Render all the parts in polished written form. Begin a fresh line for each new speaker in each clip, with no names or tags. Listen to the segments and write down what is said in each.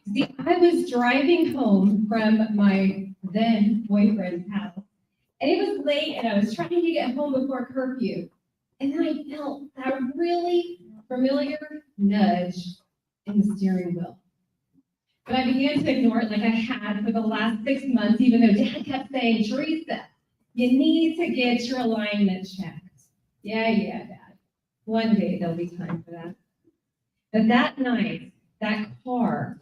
See, I was driving home from my then boyfriend's house, and it was late, and I was trying to get home before curfew. And then I felt that really familiar nudge in the steering wheel. But I began to ignore it like I had for the last 6 months, even though Dad kept saying, Teresa, you need to get your alignment checked. Yeah, Dad. One day there'll be time for that. But that night, that car,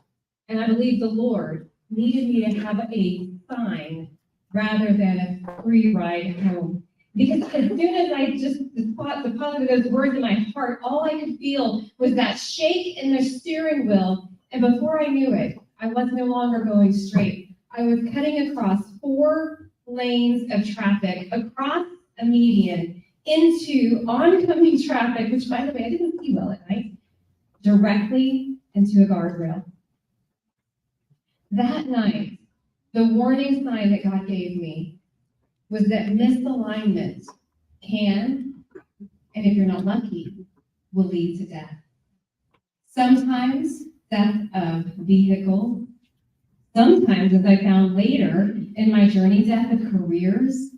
and I believe the Lord needed me to have a sign rather than a free ride home. Because as soon as I just deposited those words in my heart, all I could feel was that shake in the steering wheel. And before I knew it, I was no longer going straight. I was cutting across 4 lanes of traffic, across a median, into oncoming traffic, which, by the way, I didn't see well at night, directly into a guardrail. That night, the warning sign that God gave me was that misalignment can, and if you're not lucky, will lead to death. Sometimes death of vehicle, sometimes, as I found later in my journey, death of careers,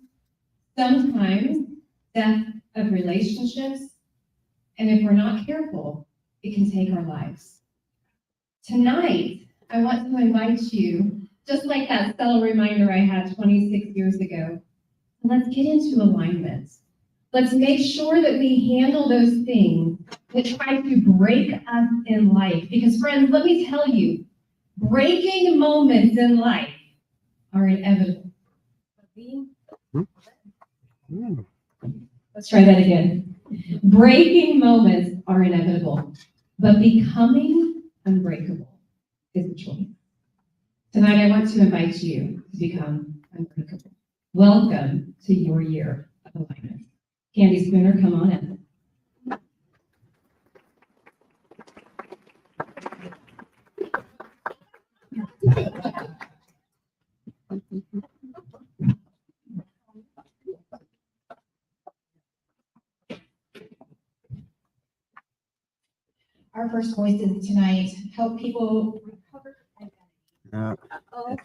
sometimes death of relationships, and if we're not careful, it can take our lives. Tonight, I want to invite you, just like that subtle reminder I had 26 years ago, let's get into alignment. Let's make sure that we handle those things that try to break us in life. Because friends, let me tell you, breaking moments in life are inevitable. Let's try that again. Breaking moments are inevitable, but becoming unbreakable is a choice. Tonight, I want to invite you to become unbreakable. Welcome to your year of alignment. Candy Spooner, come on in.
Our first voices tonight help people recover identity. Uh-oh.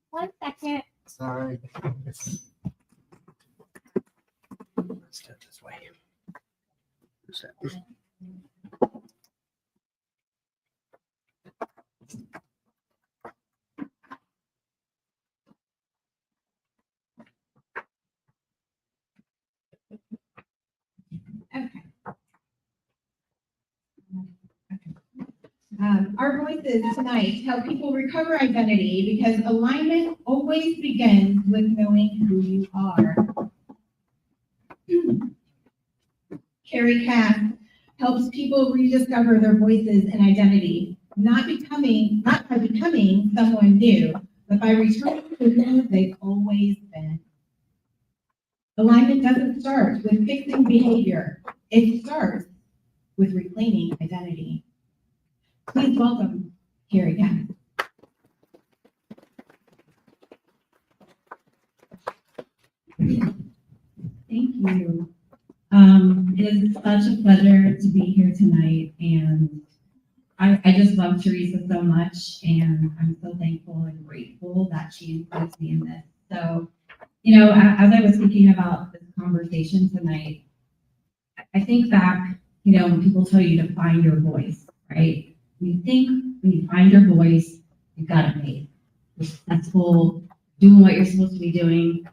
1 second.
Sorry. Let's do it this way.
Our voices tonight help people recover identity because alignment always begins with knowing who you are. Carrie Cass helps people rediscover their voices and identity, not by becoming someone new, but by returning to who they've always been. Alignment doesn't start with fixing behavior. It starts with reclaiming identity. Please welcome Carrie Cass.
Thank you. It is such a pleasure to be here tonight, and I just love Teresa so much, and I'm so thankful and grateful that she includes me in this. So, as I was thinking about this conversation tonight, I think back, when people tell you to find your voice, right? When you find your voice, you've got it made. You're successful, doing what you're supposed to be doing.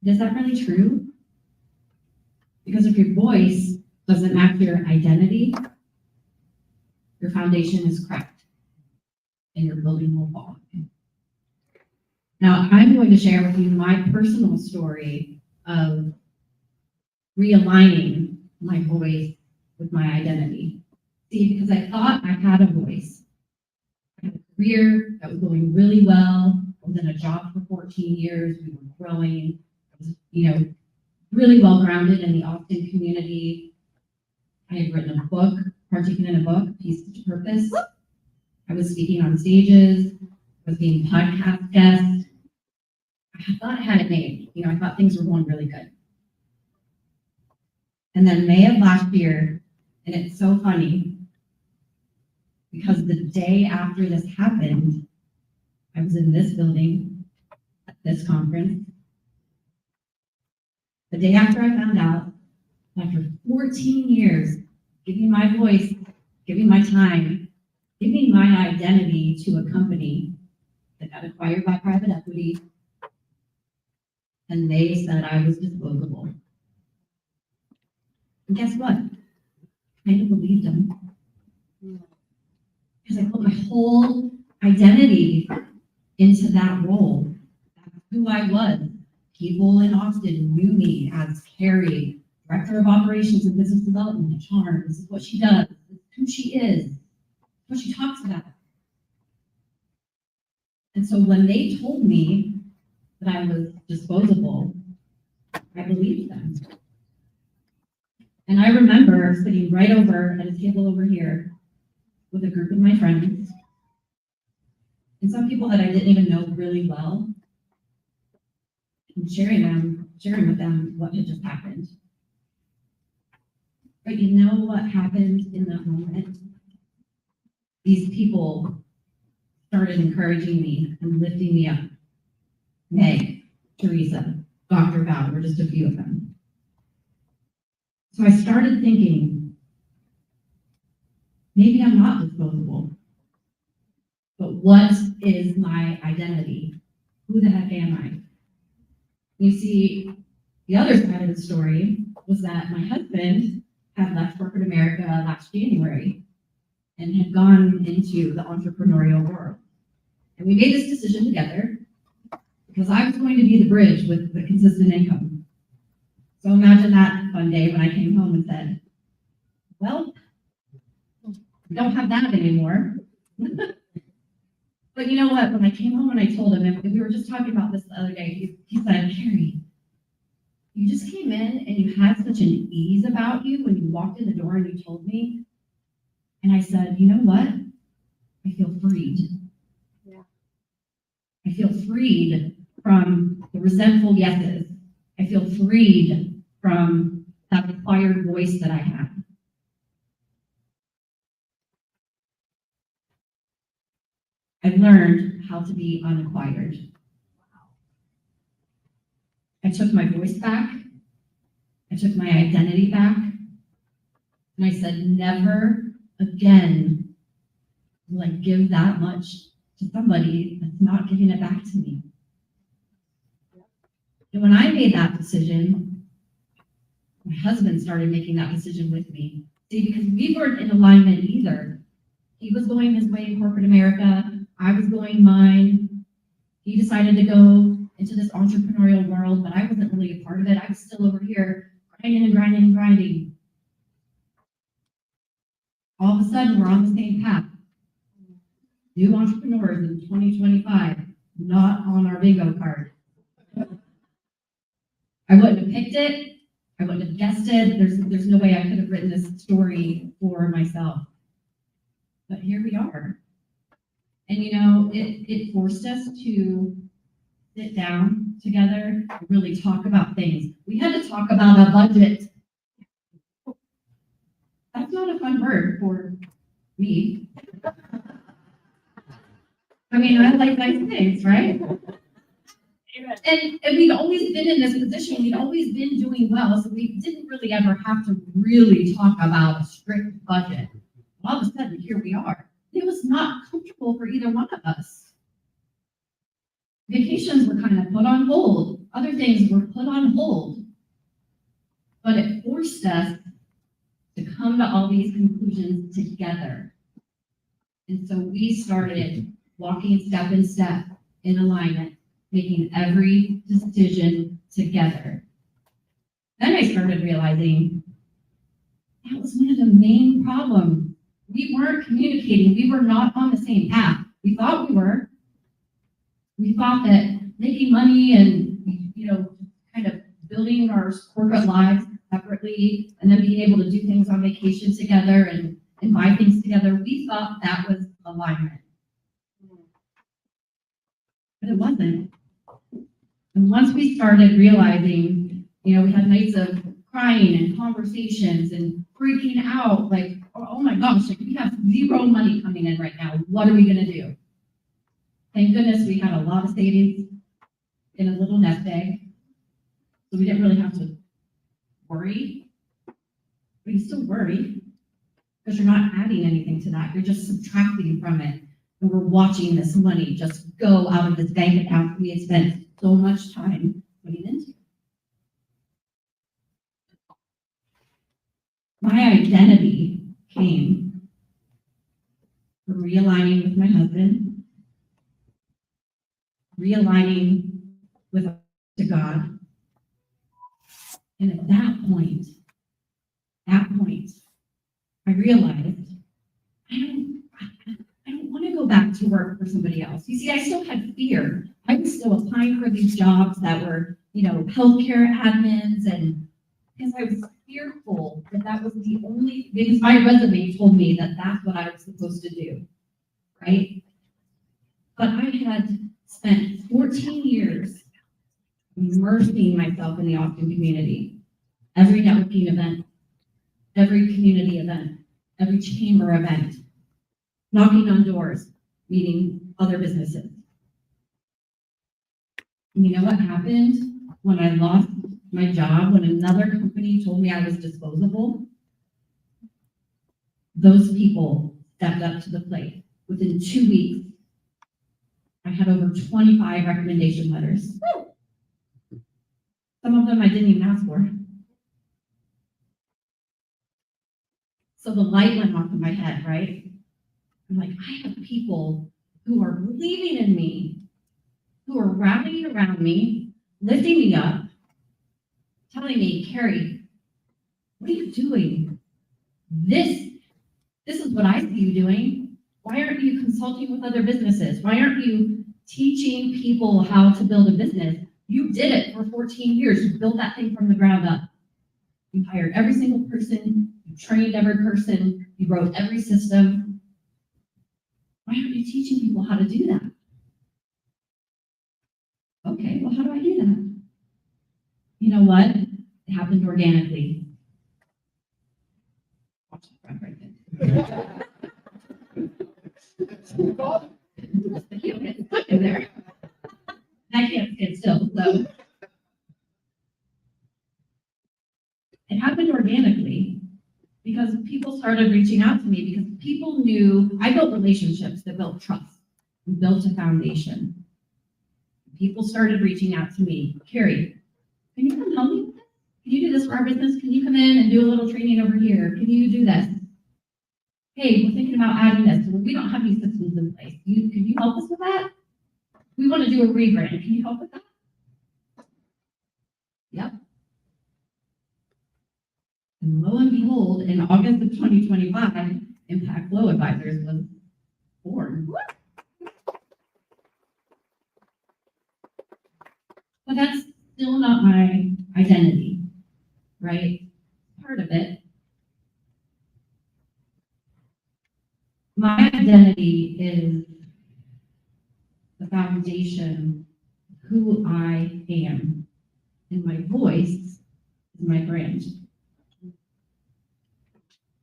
Is that really true? Because if your voice doesn't match your identity, your foundation is cracked and your building will fall. Now, I'm going to share with you my personal story of realigning my voice with my identity. See, because I thought I had a voice. I had a career that was going really well. I was in a job for 14 years. We were growing. I was, really well grounded in the Austin community. I had written a book, partaken in a book, Peace to Purpose. I was speaking on stages. I was being podcast guest. I thought I had it made. I thought things were going really good. And then May of last year, and it's so funny, Because the day after this happened, I was in this building at this conference. The day after I found out, after 14 years, giving my voice, giving my time, giving my identity to a company that got acquired by private equity, and they said I was disposable. And guess what? I kind of believed them. Because I put my whole identity into that role. That's who I was. People in Austin knew me as Carrie, Director of Operations and Business Development at Charm. This is what she does. This is who she is. What she talks about. And so when they told me that I was disposable, I believed them. And I remember sitting right over at a table over here with a group of my friends and some people that I didn't even know really well, and sharing with them what had just happened. But you know what happened in that moment? These people started encouraging me and lifting me up. Meg, Teresa, Dr. Val were just a few of them. So I started thinking, maybe I'm not disposable. But what is my identity? Who the heck am I? You see, the other side of the story was that my husband had left corporate America last January and had gone into the entrepreneurial world. And we made this decision together because I was going to be the bridge with the consistent income. So imagine that fun day when I came home and said, well, we don't have that anymore. But you know what? When I came home and I told him, and we were just talking about this the other day, he said, Carrie, you just came in and you had such an ease about you when you walked in the door and you told me. And I said, you know what? I feel freed.
Yeah.
I feel freed from the resentful yeses. I feel freed from that acquired voice that I have. I've learned how to be unacquired. I took my voice back. I took my identity back. And I said, never again will I give that much to somebody that's not giving it back to me. And when I made that decision, my husband started making that decision with me. See, because we weren't in alignment either. He was going his way in corporate America. I was going mine. He decided to go into this entrepreneurial world, but I wasn't really a part of it. I was still over here grinding and grinding and grinding. All of a sudden, we're on the same path. New entrepreneurs in 2025, not on our bingo card. I wouldn't have picked it. I wouldn't have guessed it. There's no way I could have written this story for myself. But here we are. And you know, it forced us to sit down together and really talk about things. We had to talk about a budget. That's not a fun word for me. I mean, I like nice things, right? And we'd always been in this position. We'd always been doing well, so we didn't really ever have to really talk about a strict budget. All of a sudden, here we are. It was not comfortable for either one of us. Vacations were kind of put on hold. Other things were put on hold. But it forced us to come to all these conclusions together. And so we started walking step in step in alignment, making every decision together. Then I started realizing that was one of the main problems. We weren't communicating. We were not on the same path. We thought we were. We thought that making money and, you know, kind of building our corporate lives separately and then being able to do things on vacation together and buy things together, we thought that was alignment. But it wasn't. And once we started realizing, you know, we had nights of crying and conversations and freaking out, like, oh oh my gosh, like we have zero money coming in right now. What are we gonna do? Thank goodness we had a lot of savings in a little nest egg. So we didn't really have to worry. But you still worry because you're not adding anything to that. You're just subtracting from it. And we're watching this money just go out of this bank account we had spent so much time putting into. My identity came from realigning with my husband, realigning with to God. And at that point, I realized I don't want to go back to work for somebody else. You see, I still had fear. I was still applying for these jobs that were, healthcare admins, and because I was fearful that was the only, because my resume told me that that's what I was supposed to do, right? But I had spent 14 years immersing myself in the Austin community. Every networking event, every community event, every chamber event, knocking on doors, meeting other businesses. And you know what happened when I lost my job, when another company told me I was disposable? Those people stepped up to the plate. Within 2 weeks, I had over 25 recommendation letters. Some of them I didn't even ask for. So the light went off in my head, right? I'm like, I have people who are believing in me, who are rallying around me, lifting me up, telling me, Carrie, what are you doing? This is what I see you doing. Why aren't you consulting with other businesses? Why aren't you teaching people how to build a business? You did it for 14 years. You built that thing from the ground up. You hired every single person. You trained every person. You wrote every system. Why aren't you teaching people how to do that? Okay, well, how do I do that? You know what? It happened organically. Watch the front right there. He'll get stuck in there. I can't stand still, so. It happened organically because people started reaching out to me because people knew I built relationships that built trust and built a foundation. People started reaching out to me. Carrie, can you come help me with this? Can you do this for our business? Can you come in and do a little training over here? Can you do this? Hey, we're thinking about adding this. We don't have any systems in place. Can you help us with that? We want to do a rebrand. Can you help with that? Yep. And lo and behold, in August of 2025, Impact Flow Advisors was born. But that's still not my identity, right? Part of it. My identity is the foundation of who I am, and my voice is my brand.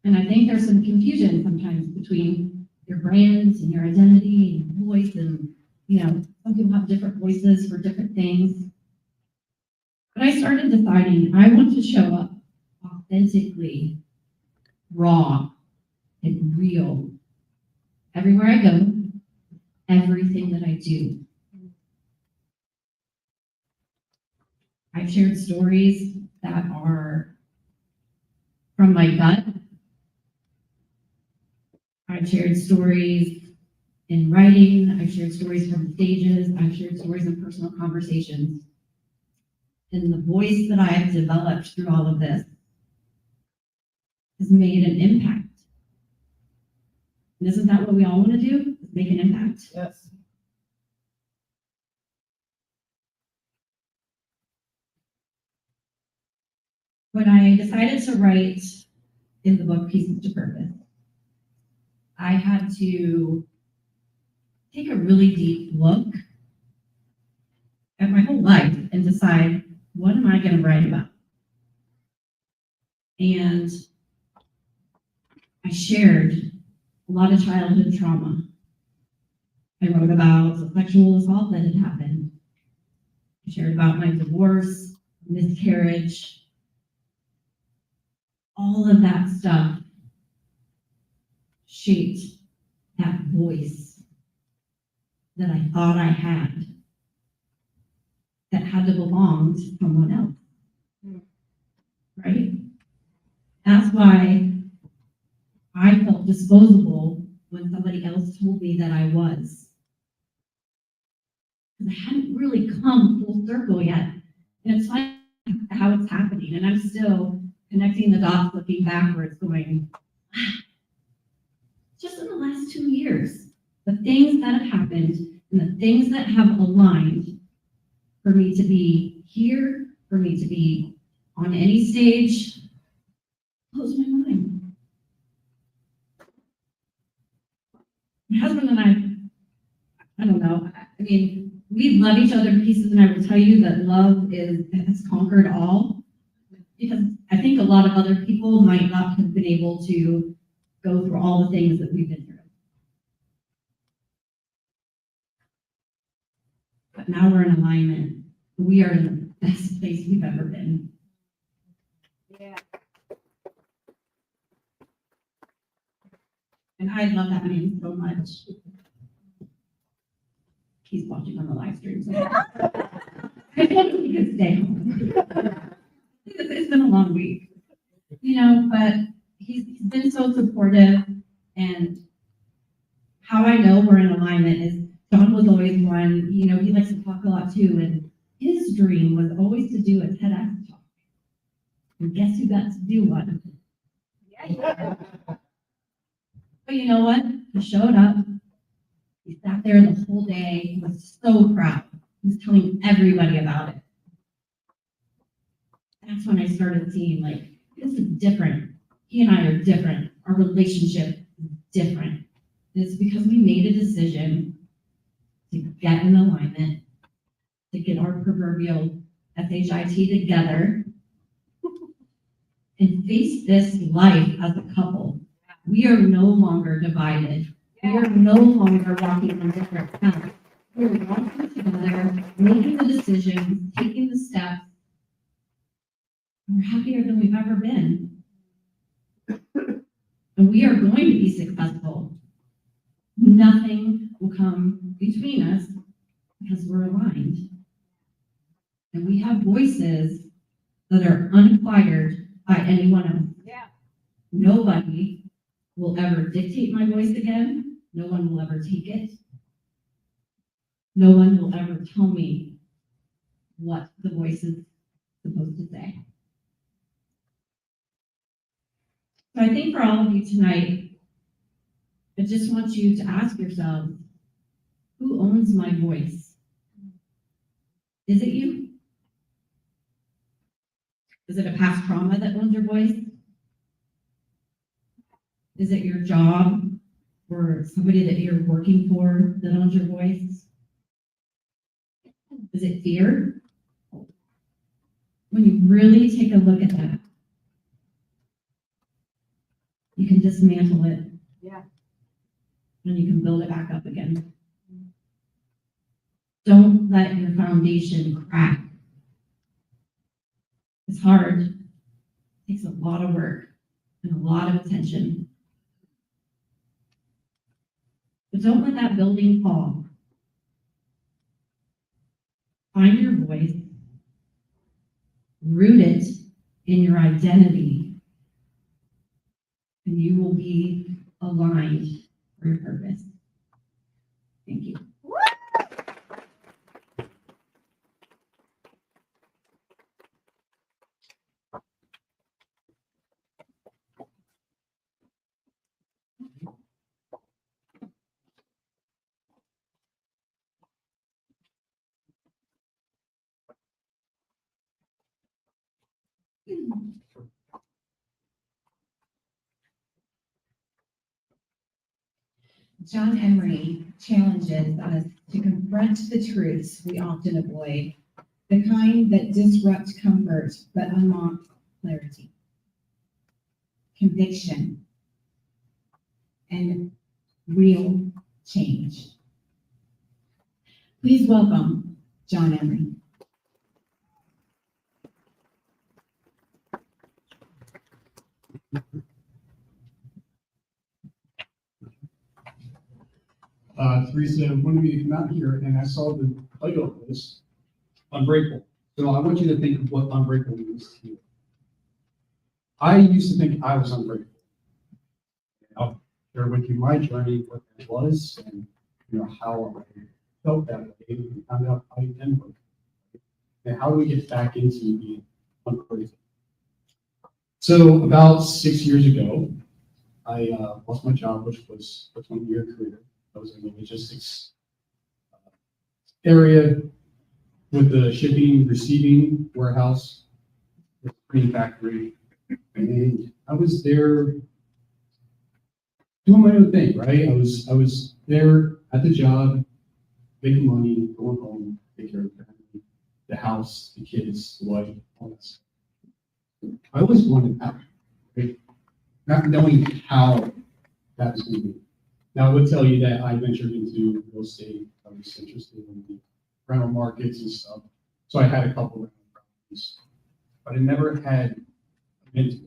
And I think there's some confusion sometimes between your brands and your identity and your voice, and some people have different voices for different things. But I started deciding I want to show up authentically, raw, and real everywhere I go, everything that I do. I've shared stories that are from my gut. I've shared stories in writing. I've shared stories from stages. I've shared stories in personal conversations. And the voice that I have developed through all of this has made an impact. And isn't that what we all want to do? Make an impact?
Yes.
When I decided to write in the book Pieces to Purpose, I had to take a really deep look at my whole life and decide, what am I going to write about? And I shared a lot of childhood trauma. I wrote about the sexual assault that had happened. I shared about my divorce, miscarriage, all of that stuff shaped that voice that I thought I had that had to belong to someone else. Right? That's why I felt disposable when somebody else told me that I was. Because I hadn't really come full circle yet. And it's funny how it's happening. And I'm still connecting the dots, looking backwards, going, just in the last 2 years, the things that have happened and the things that have aligned for me to be here, for me to be on any stage, blows my mind. My husband and I don't know, I mean, we love each other to pieces, and I will tell you that love has conquered all. Because I think a lot of other people might not have been able to go through all the things that we've been through. But now we're in alignment. We are in the best place we've ever been.
Yeah.
And I love that man so much. He's watching on the live stream. So I hope he can stay home. It's been a long week, but he's been so supportive. And how I know we're in alignment is John was always one, he likes to talk a lot too. And his dream was always to do a TEDx talk. And guess who got to do one?
Yeah.
But you know what? He showed up. He sat there the whole day. He was so proud. He was telling everybody about it. That's when I started seeing, this is different. He and I are different. Our relationship is different. It's because we made a decision to get in alignment, to get our proverbial SHIT together, and face this life as a couple. We are no longer divided. We are no longer walking on different paths. We're walking together, making the decisions, taking the steps. We're happier than we've ever been. And we are going to be successful. Nothing will come between us because we're aligned. And we have voices that are unacquired by anyone else.
Yeah.
Nobody will ever dictate my voice again. No one will ever take it. No one will ever tell me what the voice is supposed to say. So I think for all of you tonight, I just want you to ask yourselves, who owns my voice? Is it you? Is it a past trauma that owns your voice? Is it your job or somebody that you're working for that owns your voice? Is it fear? When you really take a look at that, you can dismantle it.
Yeah.
And you can build it back up again. Don't let your foundation crack. It's hard. It takes a lot of work and a lot of attention. But don't let that building fall. Find your voice, root it in your identity, and you will be aligned for your purpose. Thank you.
John Emery challenges us to confront the truths we often avoid, the kind that disrupt comfort but unlock clarity. Conviction, and real change. Please welcome John Emery.
3 wanted me to come out here, and I saw the title of this, UnBreakable. So I want you to think of what unbreakable means to you. I used to think I was unbreakable. I'll share with you my journey, what that was, and how I felt that way, and found out I am breakable. And how do we get back into being unbreakable? So about 6 years ago, I lost my job, which was a 20-year career. I was in the logistics area with the shipping, receiving warehouse, the printing factory, and I was there doing my own thing, right? I was there at the job, making money, going home, take care of the family, the house, the kids, the wife, all that stuff. I always wanted out, right? Not knowing how that was going to be. Now, I would tell you that I ventured into real estate. I was interested in the rental markets and stuff. So I had a couple of rental properties, but I never had a mentor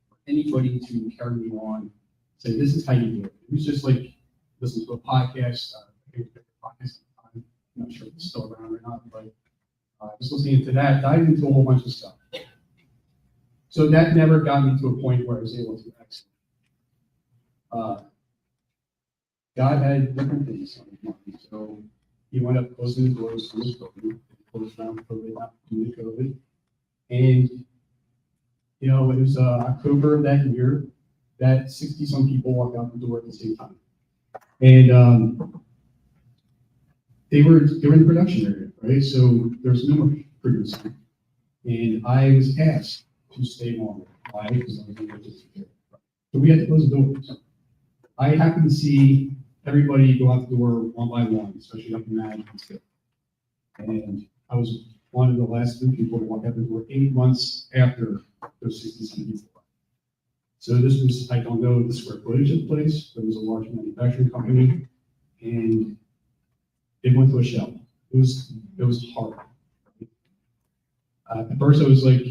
or anybody to carry me on, say, this is how you do it. It was just like listen to a podcast. I think it was a podcast at the time. I'm not sure if it's still around or not, but I was listening to that, dived into a whole bunch of stuff. So that never got me to a point where I was able to exit. God had different things on his mind. So he wound up closing the doors on his COVID, closed down COVID, not due to COVID. And, it was October of that year that 60 some people walked out the door at the same time. And they were in the production area, right? So there's no more producing. And I was asked to stay longer. Why? Because I was in the logistics area. So we had to close the doors. I happened to see everybody go out the door one by one, especially up in management still. And I was one of the last 3 people to walk out the door 8 months after those 60 people. So this was, I don't know the square footage of the place, but it was a large manufacturing company, and it went to a shell. It was hard. At first I was like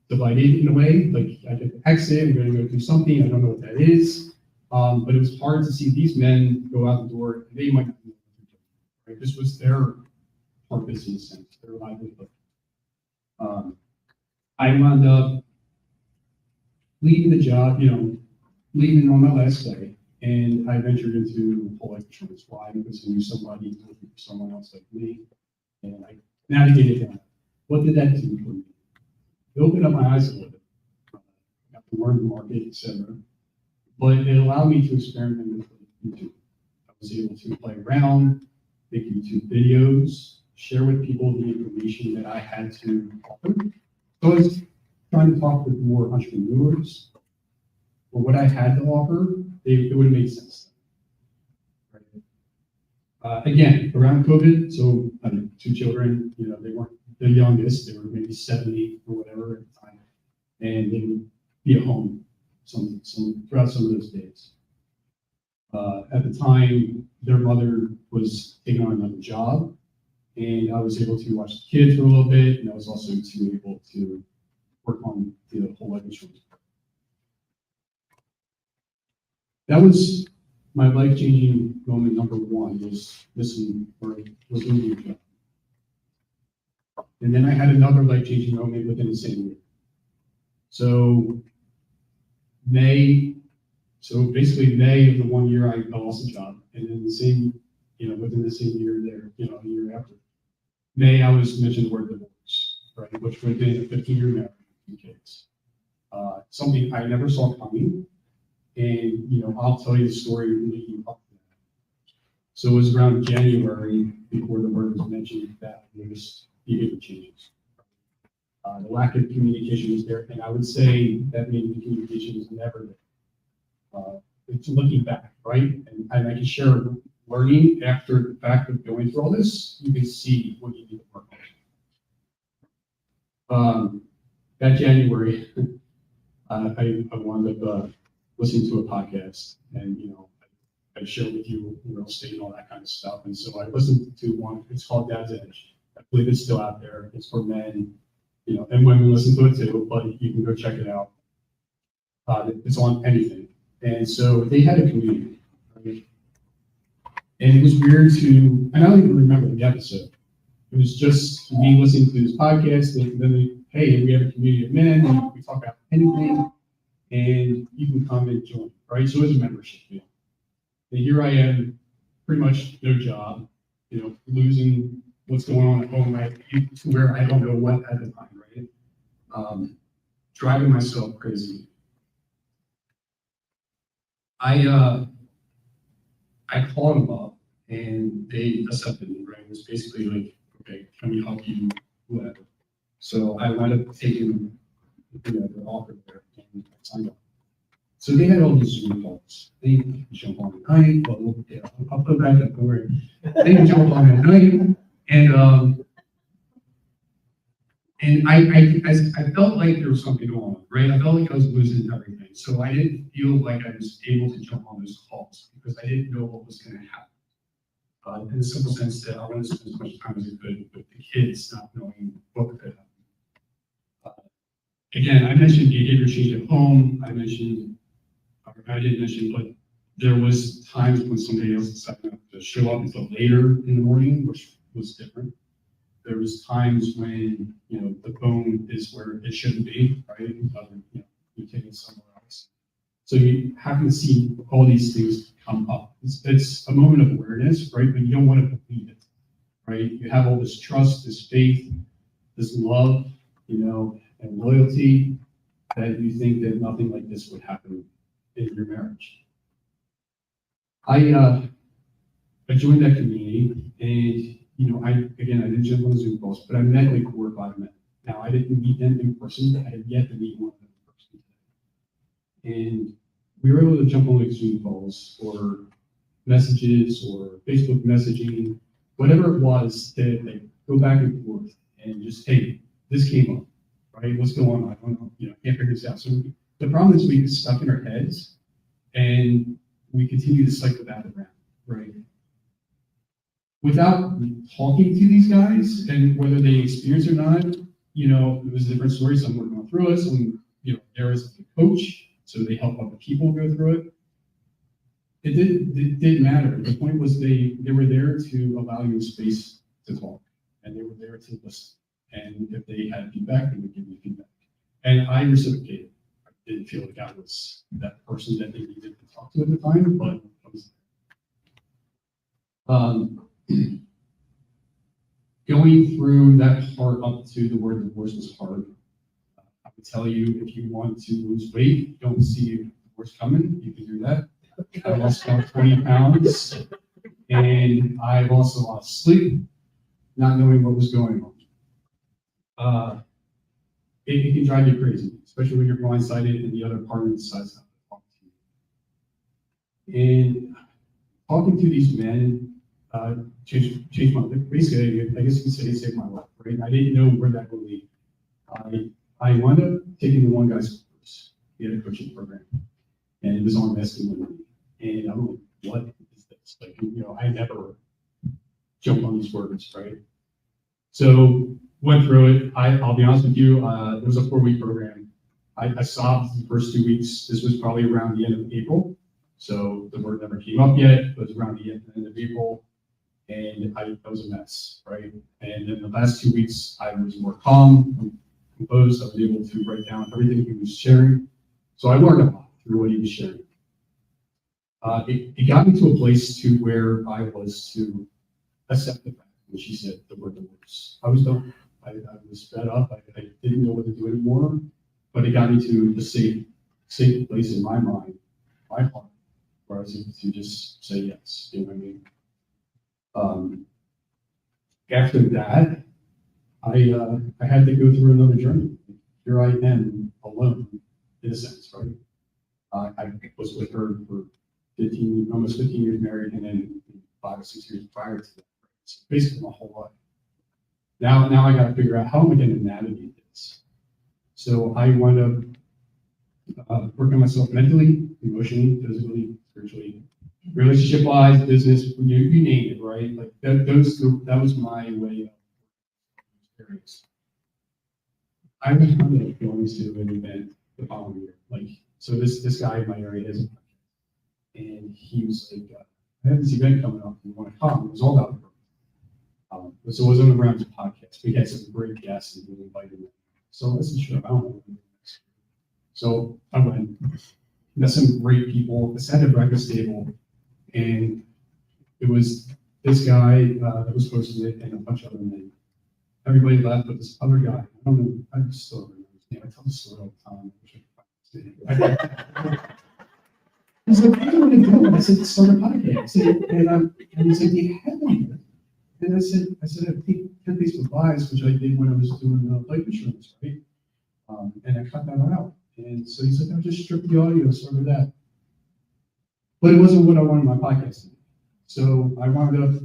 divided in a way, like I could exit, I'm gonna go do something, I don't know what that is. But it was hard to see these men go out the door. They might not know what they're doing, right? This was their purpose in a sense, their livelihood. I wound up leaving the job, leaving on my last day, and I ventured into whole life insurance. Why? Because I knew somebody was looking for someone else like me, and I navigated that. What did that do for me? It opened up my eyes a little bit. Got to learn the market, etc. But it allowed me to experiment with YouTube. I was able to play around, make YouTube videos, share with people the information that I had to offer. So I was trying to talk with more entrepreneurs, or what I had to offer, it would have made sense. Right? Again, around COVID, so I mean, 2 children, they weren't the youngest, they were maybe 7, 8 or whatever at the time, and they would be at home throughout some of those days. At the time, their mother was taking on another job, and I was able to watch the kids for a little bit, and I was also able to work on the whole life insurance. That was my life-changing moment number 1, was losing a job. And then I had another life-changing moment within the same year. So basically May of the 1 year I lost a job, and then within the same year there, a year after. May I was mentioned the word divorce, right, which would have been a 15-year marriage with 2 kids. Something I never saw coming, and I'll tell you the story leading up to that. So it was around January before the word was mentioned that I noticed behavior changes. The lack of communication was there, and I would say that maybe the communication was never there. It's looking back, right? And I can share learning after the fact of going through all this, you can see what you need to work on. That January, I wound up listening to a podcast, and I share with you real estate and all that kind of stuff. And so I listened to one, it's called Dad's Edge. I believe it's still out there. It's for men, and women listen to it too, but you can go check it out. It's on anything. And so they had a community, right? And it was weird and I don't even remember the episode. It was just me listening to this podcast, and then hey, we have a community of men, and we talk about anything, and you can come and join, right? So it was a membership deal. And here I am, pretty much no job, losing what's going on at home, to where I don't know what at the time, right? Driving myself crazy. I called them up and they accepted me, right? It was basically like, okay, can we help you, whatever. So I wound up taking, the offer there and I signed up. So they had all these Zoom calls. They jump on at night, but I'll put back up, don't worry. They would jump on at night and I felt like there was something on, right? I felt like I was losing everything. So I didn't feel like I was able to jump on those calls because I didn't know what was going to happen. In the simple sense that I wanted to spend as much time as I could with the kids, not knowing what could happen. Again, I mentioned behavior change at home. I didn't mention, but there was times when somebody else decided not to show up until later in the morning, which was different. There was times when, the phone is where it shouldn't be, right? You're taking it somewhere else. So you happen to see all these things come up. It's a moment of awareness, right? But you don't want to believe it, right? You have all this trust, this faith, this love, and loyalty that you think that nothing like this would happen in your marriage. I joined that community and I didn't jump on the Zoom calls, but I met like 4 or 5 men. Now, I didn't meet them in person. I had yet to meet one of them in person. And we were able to jump on like Zoom calls or messages or Facebook messaging, whatever it was, to like, go back and forth and just, hey, this came up, right? What's going on? I don't know, can't figure this out. So the problem is we get stuck in our heads and we continue to cycle that around, right? Without talking to these guys and whether they experience or not, it was a different story. Some were going through it, some, there was a coach, so they help other people go through it. It didn't matter. The point was they were there to allow you space to talk, and they were there to listen. And if they had feedback, they would give you feedback. And I reciprocated. I didn't feel like I was that person that they needed to talk to at the time, but I was there. Going through that part up to the word divorce was hard. I would tell you, if you want to lose weight, don't see divorce coming. You can do that. I lost about 20 pounds, and I also lost sleep, not knowing what was going on. It can drive you crazy, especially when you're blindsided and the other partner decides not to talk to you. And talking to these men changed my life. Basically, I guess you could say it saved my life, right? I didn't know where that would lead. I wound up taking the one guy's course. He had a coaching program, and it was on masculinity. And I'm like, what is this? Like, I never jumped on these words, right? So went through it. I'll be honest with you, it was a 4-week program. I stopped the first 2 weeks. This was probably around the end of April. So the word never came up yet. It was around the end of April. And I was a mess, right? And then the last 2 weeks, I was more calm, composed. I was able to write down everything he was sharing. So I learned a lot through what he was sharing. It got me to a place to where I was to accept the fact when she said the word divorce. I was done. I was fed up. I didn't know what to do anymore. But it got me to the safe place in my mind, my heart, where I was able to just say yes. You know what I mean? After that, I had to go through another journey. Here I am alone, in a sense, right? I was with her for almost 15 years married, and then 5 or 6 years prior to that. So basically my whole life. Now I got to figure out how am I going to navigate this. So I wound up working on myself mentally, emotionally, physically, spiritually, relationship wise, business, you name it, right? Like that was my way of experience. I was going to an event the following year. Like, so this guy in my area has a podcast, and he was like, I have this event coming up, and you want to come? It was all about growth. So it wasn't around the podcast. We had some great guests, and we invited them. So listen, sure, I don't know. So I went. Met some great people. I sat at a breakfast table, and it was this guy that was hosting it, and a bunch of other men. Everybody left, but this other guy, I don't know, I just still remember his name. I tell the story all the time. I wish I could find his name. He's like, what do you want to do? I said, start a podcast. And he said, do you have any? And I said, I take 10 Facebook Lives, which I did when I was doing life insurance, right? And I cut that out. And so he's like, I'll just strip the audio, sort of that. But it wasn't what I wanted my podcast to be. So I wound up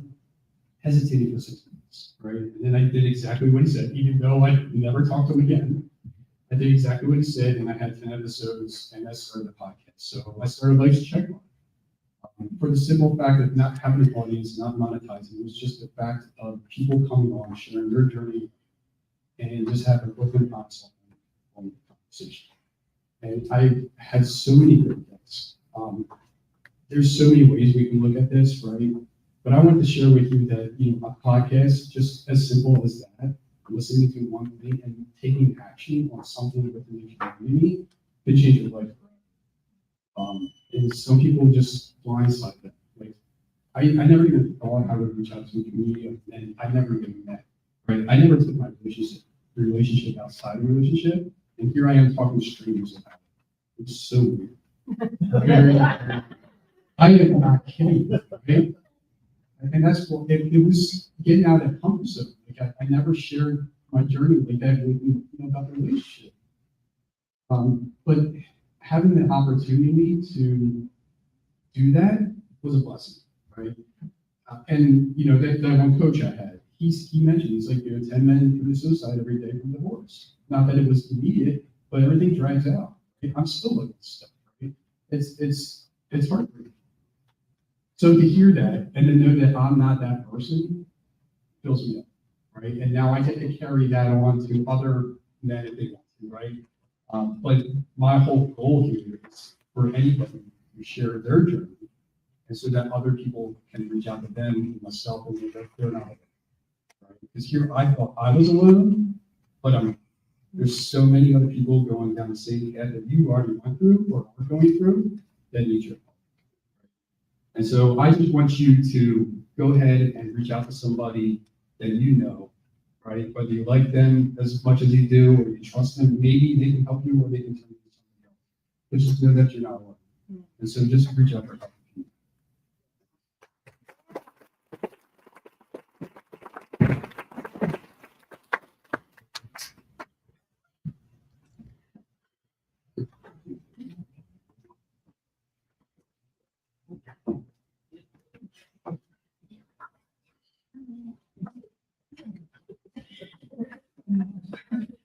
hesitating for 6 months, right? And then I did exactly what he said, even though I never talked to him again. I did exactly what he said, and I had 10 episodes, and I started the podcast. So I started Life's Checkmark. For the simple fact of not having an audience, not monetizing, it was just the fact of people coming on, sharing their journey, and just having open consult on the conversation. And I had so many great guests. There's so many ways we can look at this, right? But I wanted to share with you that, a podcast, just as simple as that, listening to one thing and taking action on something within the community could change your life. And some people just blindside that. Like, I never even thought I would reach out to the community, and I never even met. Right? I never took my relationship outside of a relationship, and here I am talking to strangers about it. It's so weird. I am not kidding, right? And that's what it was, getting out of that comfort zone. Like I never shared my journey like that with about the relationship. But having the opportunity to do that was a blessing, right? And that one coach I had, he mentioned, he's like, 10 men commit suicide every day from divorce. Not that it was immediate, but everything drags out. Right? I'm still looking at stuff, right? It's heartbreaking. So to hear that and to know that I'm not that person fills me up, right? And now I get to carry that on to other men if they want to, right? But my whole goal here is for anybody to share their journey, and so that other people can reach out to them, myself, and they're not alone, right? Because here I thought I was alone, but there's so many other people going down the same path that you already went through or are going through that need your help. And so I just want you to go ahead and reach out to somebody that you know, right? Whether you like them as much as you do, or you trust them, maybe they can help you, or they can turn you to something else. But just know that you're not alone. And so just reach out for help.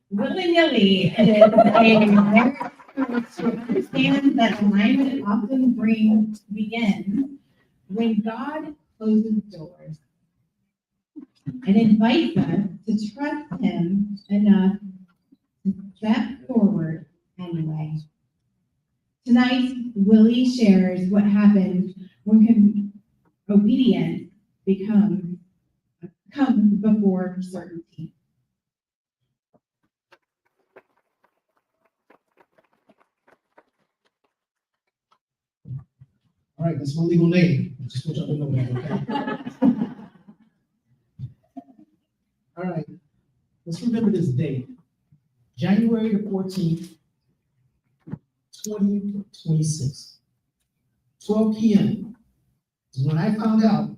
Willy-nilly is a rare to understand that alignment often begins when God closes doors and invites us to trust Him enough to step forward anyway. Tonight, Willie shares what happens when obedience comes before certainty.
All right, that's my legal name. I just want y'all to know that, okay? All right, let's remember this date. January the 14th, 2026. 12 p.m. is when I found out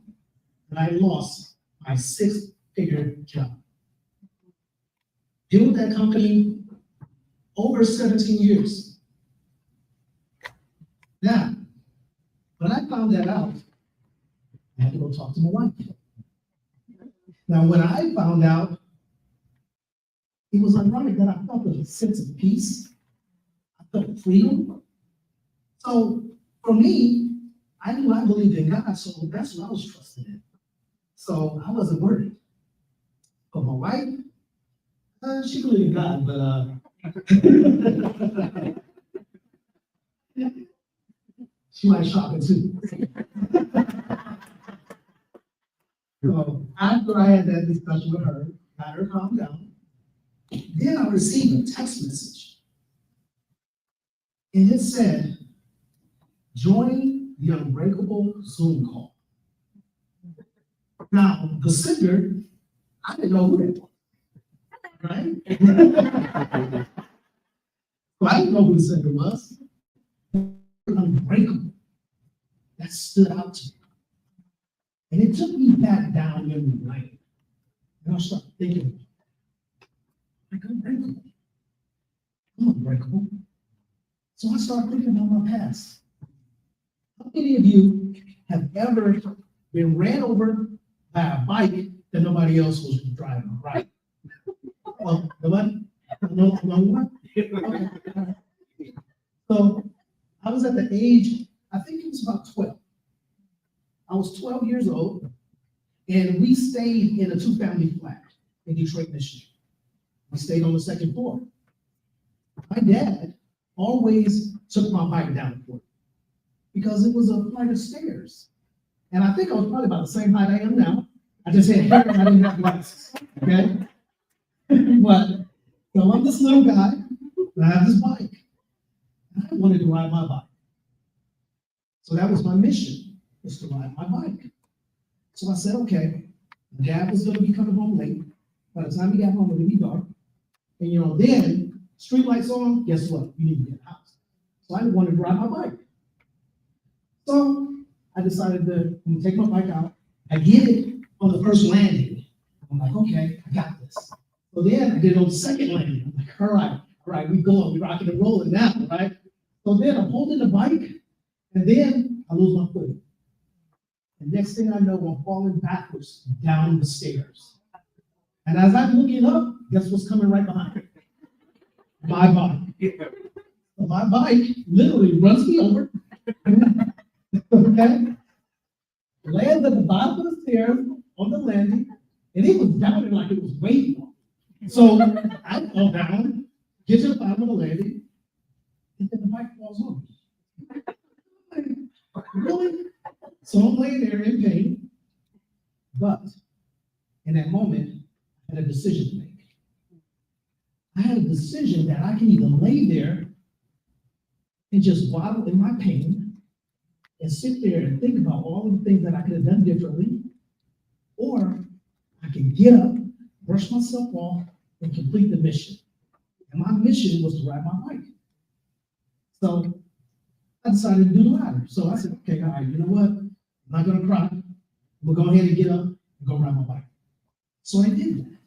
that I lost my 6-figure job. Been with that company over 17 years. Now, when I found that out, I had to go talk to my wife. Now, when I found out, it was ironic that I felt a sense of peace. I felt freedom. So for me, I knew I believed in God, so that's what I was trusting in. So I wasn't worried. But my wife, she believed in God, but she likes shopping too. So after I had that discussion with her, got her calmed down, then I received a text message. And it said, join the UnBreakable Zoom call. Now, the sender, I didn't know who that was, right? So I didn't know who the sender was. UnBreakable. That stood out to me. And it took me back down memory lane. And I started thinking, like, unbreakable. I'm unbreakable. So I started thinking about my past. How many of you have ever been ran over by a bike that nobody else was driving, right? Well, nobody? No one? Okay. So I was at the age, I think it was about 12. I was 12 years old, and we stayed in a two-family flat in Detroit, Michigan. We stayed on the second floor. My dad always took my bike down the floor because it was a flight of stairs. And I think I was probably about the same height I am now. I just had hair and I didn't have glasses, okay? But, so I'm this little guy, and I have this bike. And I wanted to ride my bike. So that was my mission, was to ride my bike. So I said, okay, Dad was gonna be coming home late. By the time he got home, it would be dark. And you know, then, street lights on, guess what? You need to get a house. So I wanted to ride my bike. So I decided to take my bike out. I get it on the first landing. I'm like, okay, I got this. So then I did it on the second landing. I'm like, all right, we going, we rocking and rolling now, right? So then I'm holding the bike, and then I lose my footing. And next thing I know, I'm falling backwards down the stairs. And as I'm looking up, guess what's coming right behind me? My bike. So my bike literally runs me over. Okay? Lands at the bottom of the stairs on the landing, and it was down there like it was waiting on me. So I fall down, get to the bottom of the landing, and then the bike falls on me. Really? So I'm laying there in pain, but in that moment, I had a decision to make. I had a decision that I can either lay there and just waddle in my pain and sit there and think about all of the things that I could have done differently, or I can get up, brush myself off, and complete the mission. And my mission was to ride my bike. So I decided to do the latter. So I said, okay, all right, you know what? I'm not gonna cry. We'll go ahead and get up and go ride my bike. So I did that.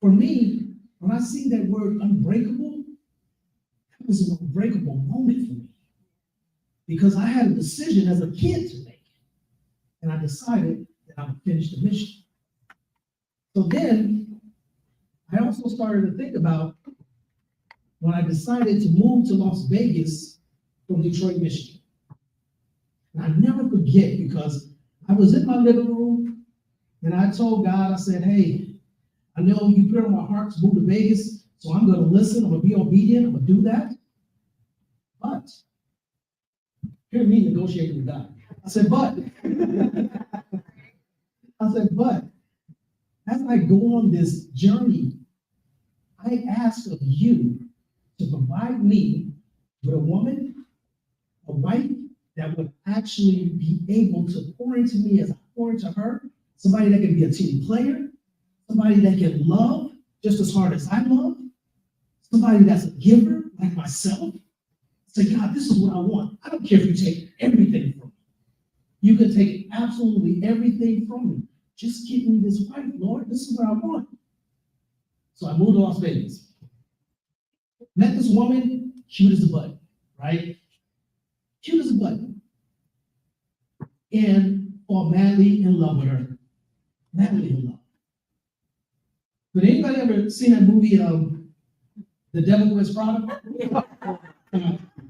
For me, when I see that word unbreakable, it was an unbreakable moment for me. Because I had a decision as a kid to make. And I decided that I would finish the mission. So then, I also started to think about when I decided to move to Las Vegas from Detroit, Michigan. And I never forget, because I was in my living room and I told God, I said, hey, I know you put it on my heart to move to Vegas, so I'm going to listen, I'm going to be obedient, I'm going to do that. But, hear me negotiating with God. I said, but, as I go on this journey, I ask of you to provide me with a woman, a wife, that would actually be able to pour into me as I pour into her, somebody that can be a team player, somebody that can love just as hard as I love, somebody that's a giver like myself. Say, God, this is what I want. I don't care if you take everything from me. You can take absolutely everything from me. Just give me this wife, Lord. This is what I want. So I moved to Las Vegas. Met this woman, cute as a button, right? Cute as a button. And fall madly in love with her. Madly in love. But anybody ever seen that movie, The Devil Wears Prada?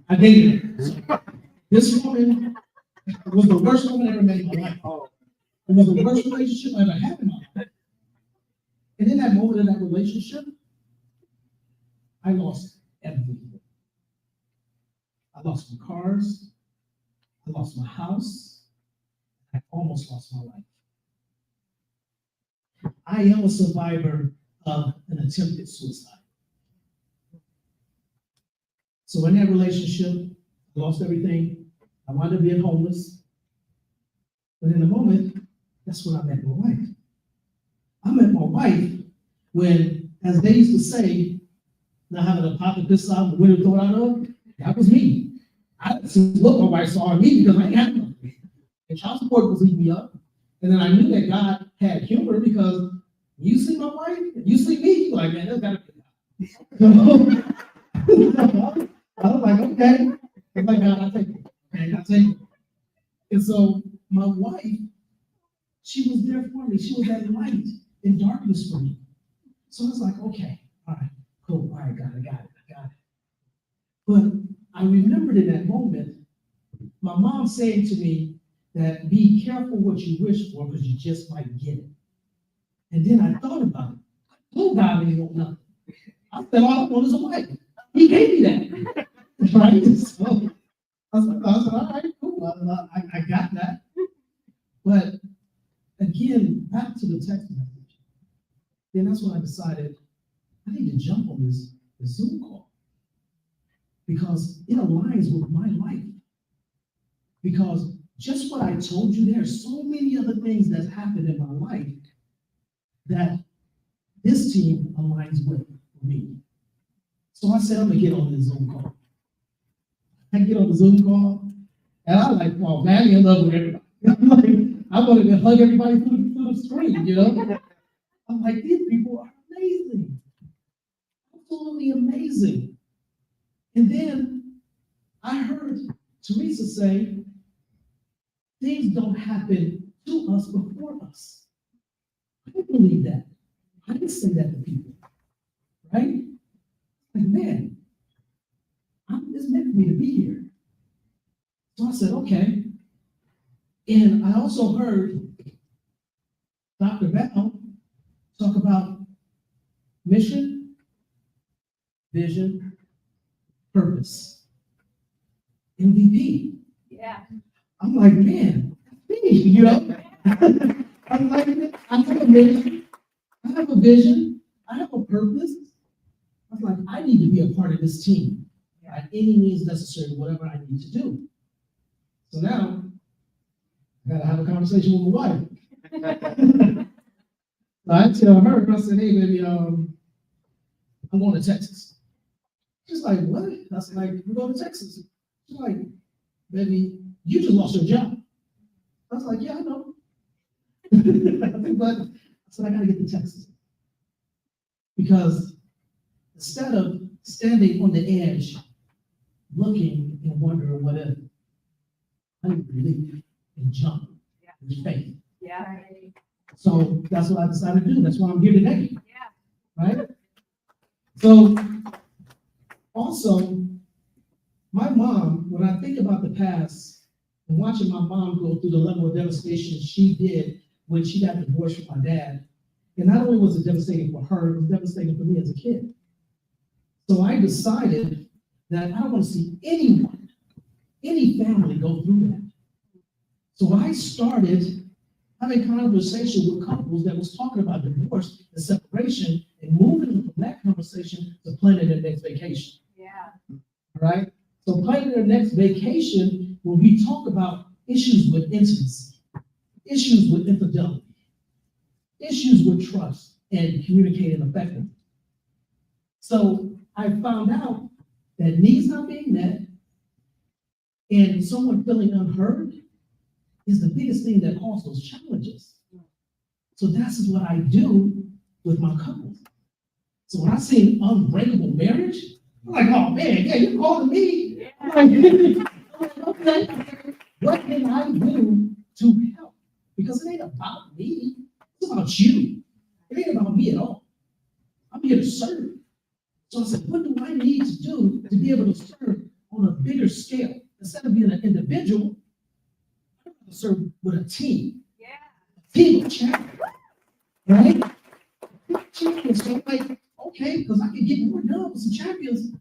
I dated her. So this woman It was the worst woman I ever met in my life. It was the worst relationship I ever had in my life. And in that moment of that relationship, I lost everything. I lost my cars. I lost my house. I almost lost my life. I am a survivor of an attempted suicide. So in that relationship, I lost everything. I wound up being homeless. But in the moment, that's when I met my wife. I met my wife when, as they used to say, not having a pocket this side, the window thrown out of, that was me. I didn't look my wife saw me because I ain't had nothing. And child support was eating me up. And then I knew that God had humor because you see my wife, you see me, you're like, man, that's gotta be God. So, I was like, okay. I was like, God, I'll take it. Okay, I'll take it. And so my wife, she was there for me. She was that light in darkness for me. So I was like, okay, all right, cool. All right, God, I got it. But I remembered in that moment, my mom saying to me that be careful what you wish for because you just might get it. And then I thought about it. Oh, God didn't want nothing. I said, all I want is a wife. He gave me that. Right? So I said, all right, cool. I got that. But again, back to the text message. Then that's when I decided I need to jump on this Zoom call because it aligns with my life. Because just what I told you, there are so many other things that's happened in my life that this team aligns with me. So I said, I'm gonna get on this Zoom call. I get on the Zoom call, and I like fall madly in love with everybody. I'm like, I want to hug everybody through the screen, you know? I'm like, these people are amazing. Absolutely amazing. And then I heard Teresa say, things don't happen to us before us. I didn't believe that. I didn't say that to people, right? Like, man, it's meant for me to be here. So I said, okay. And I also heard Dr. Bell talk about mission, vision, purpose. MVP.
Yeah.
I'm like, man, that's me, you know? I'm like, I have a mission, I have a vision, I have a purpose. I was like, I need to be a part of this team by any means necessary, whatever I need to do. So now, I gotta have a conversation with my wife. So I tell her, I said, hey, baby, I'm going to Texas. She's like, what? I said, like, we're going to Texas. She's like, baby, you just lost your job. I was like, yeah, I know. But I said, I gotta get to Texas. Because instead of standing on the edge, looking and wondering what if, I need to believe and jump with faith.
Yeah.
So that's what I decided to do. That's why I'm here today.
Yeah.
Right? So also, my mom, when I think about the past and watching my mom go through the level of devastation she did when she got divorced from my dad, and not only was it devastating for her, it was devastating for me as a kid. So I decided that I don't want to see anyone, any family go through that. So I started having conversation with couples that was talking about divorce and separation and moving from that conversation to planning their next vacation.
Yeah.
All right? So planning their next vacation, when we talk about issues with intimacy, issues with infidelity, issues with trust and communicating effectively. So I found out that needs not being met and someone feeling unheard is the biggest thing that causes those challenges. So that's what I do with my couples. So when I see unbreakable marriage, I'm like, oh man, yeah, you're calling me. I'm like, okay, what can I do to help? Because it ain't about me, it's about you. It ain't about me at all. I'm here to serve. So I said, what do I need to do to be able to serve on a bigger scale? Instead of being an individual, serve with a team. Yeah. Team of champions, right? Champions. So I'm like, okay, because I can get more done with some champions.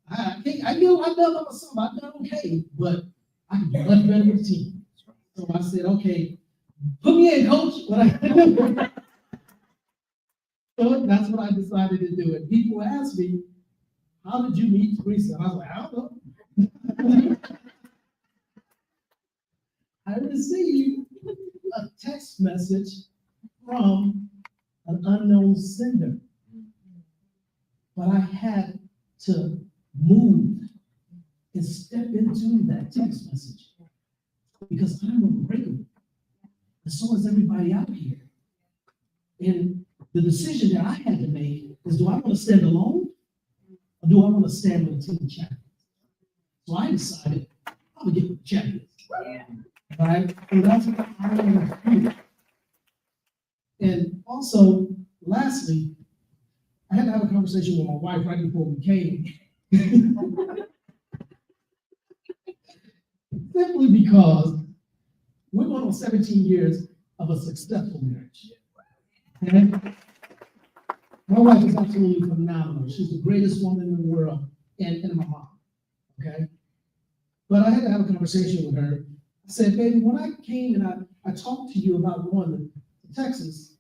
I know I done by myself. I've done okay, but I can do much better with a team. So I said, okay, put me in, coach. What I So that's what I decided to do. And people ask me, how did you meet Teresa? And I was like, I don't know. I received a text message from an unknown sender. But I had to move and step into that text message because I'm unbreakable. And so is everybody out here. And the decision that I had to make is, do I want to stand alone or do I want to stand with a team of champions? So I decided I'm gonna get with the champions. Right? And that's what I want to do. And also, lastly, I had to have a conversation with my wife right before we came. Simply because we're going on 17 years of a successful marriage. Okay? My wife is absolutely phenomenal. She's the greatest woman in the world, and my mom. Okay? But I had to have a conversation with her. I said, baby, when I came and I talked to you about going to Texas,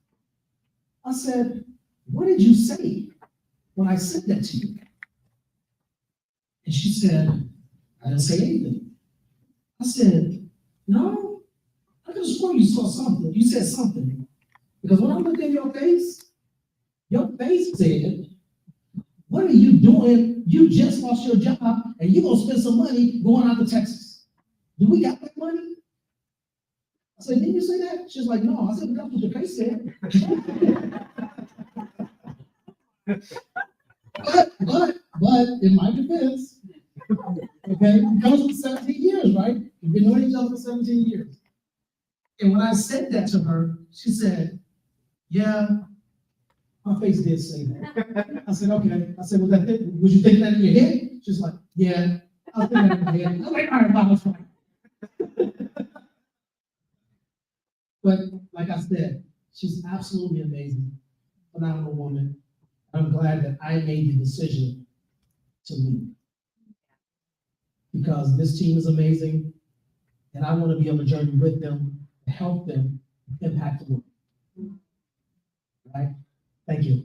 I said, what did you say when I said that to you? And she said, I didn't say anything. I said, no, I could have sworn you saw something. You said something. Because when I looked in your face said, what are you doing? You just lost your job and you're going to spend some money going out to Texas. Do we got that money? I said, didn't you say that? She's like, no. I said, that's what your face said. but in my defense, okay, because of 17 years, right? We've been knowing each other for 17 years. And when I said that to her, she said, yeah, my face did say that. I said, okay. I said, was that it? Was you thinking that in your head? She's like, yeah, I was thinking that in my head. I was like, all right, Mom, that's fine. But like I said, she's absolutely amazing, phenomenal woman. I'm glad that I made the decision to leave. Because this team is amazing, and I want to be on a journey with them to help them impact the world. Right? Thank you.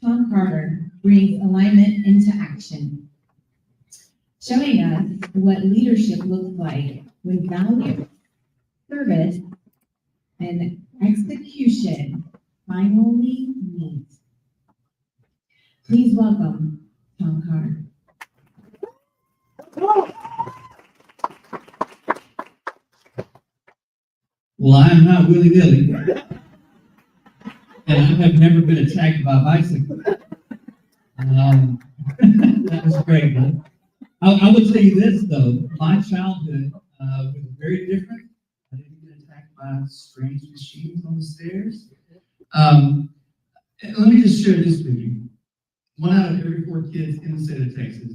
Tom Carter brings alignment into action, showing us what leadership looks like when values, service, and execution finally meet. Please welcome Tom Carter.
Well, I am not willy-nilly, and I have never been attacked by a bicycle. That was great, huh? I would tell you this, though. My childhood was very different. I didn't get attacked by strange machines on the stairs. Let me just share this with you. 1 out of every 4 kids in the state of Texas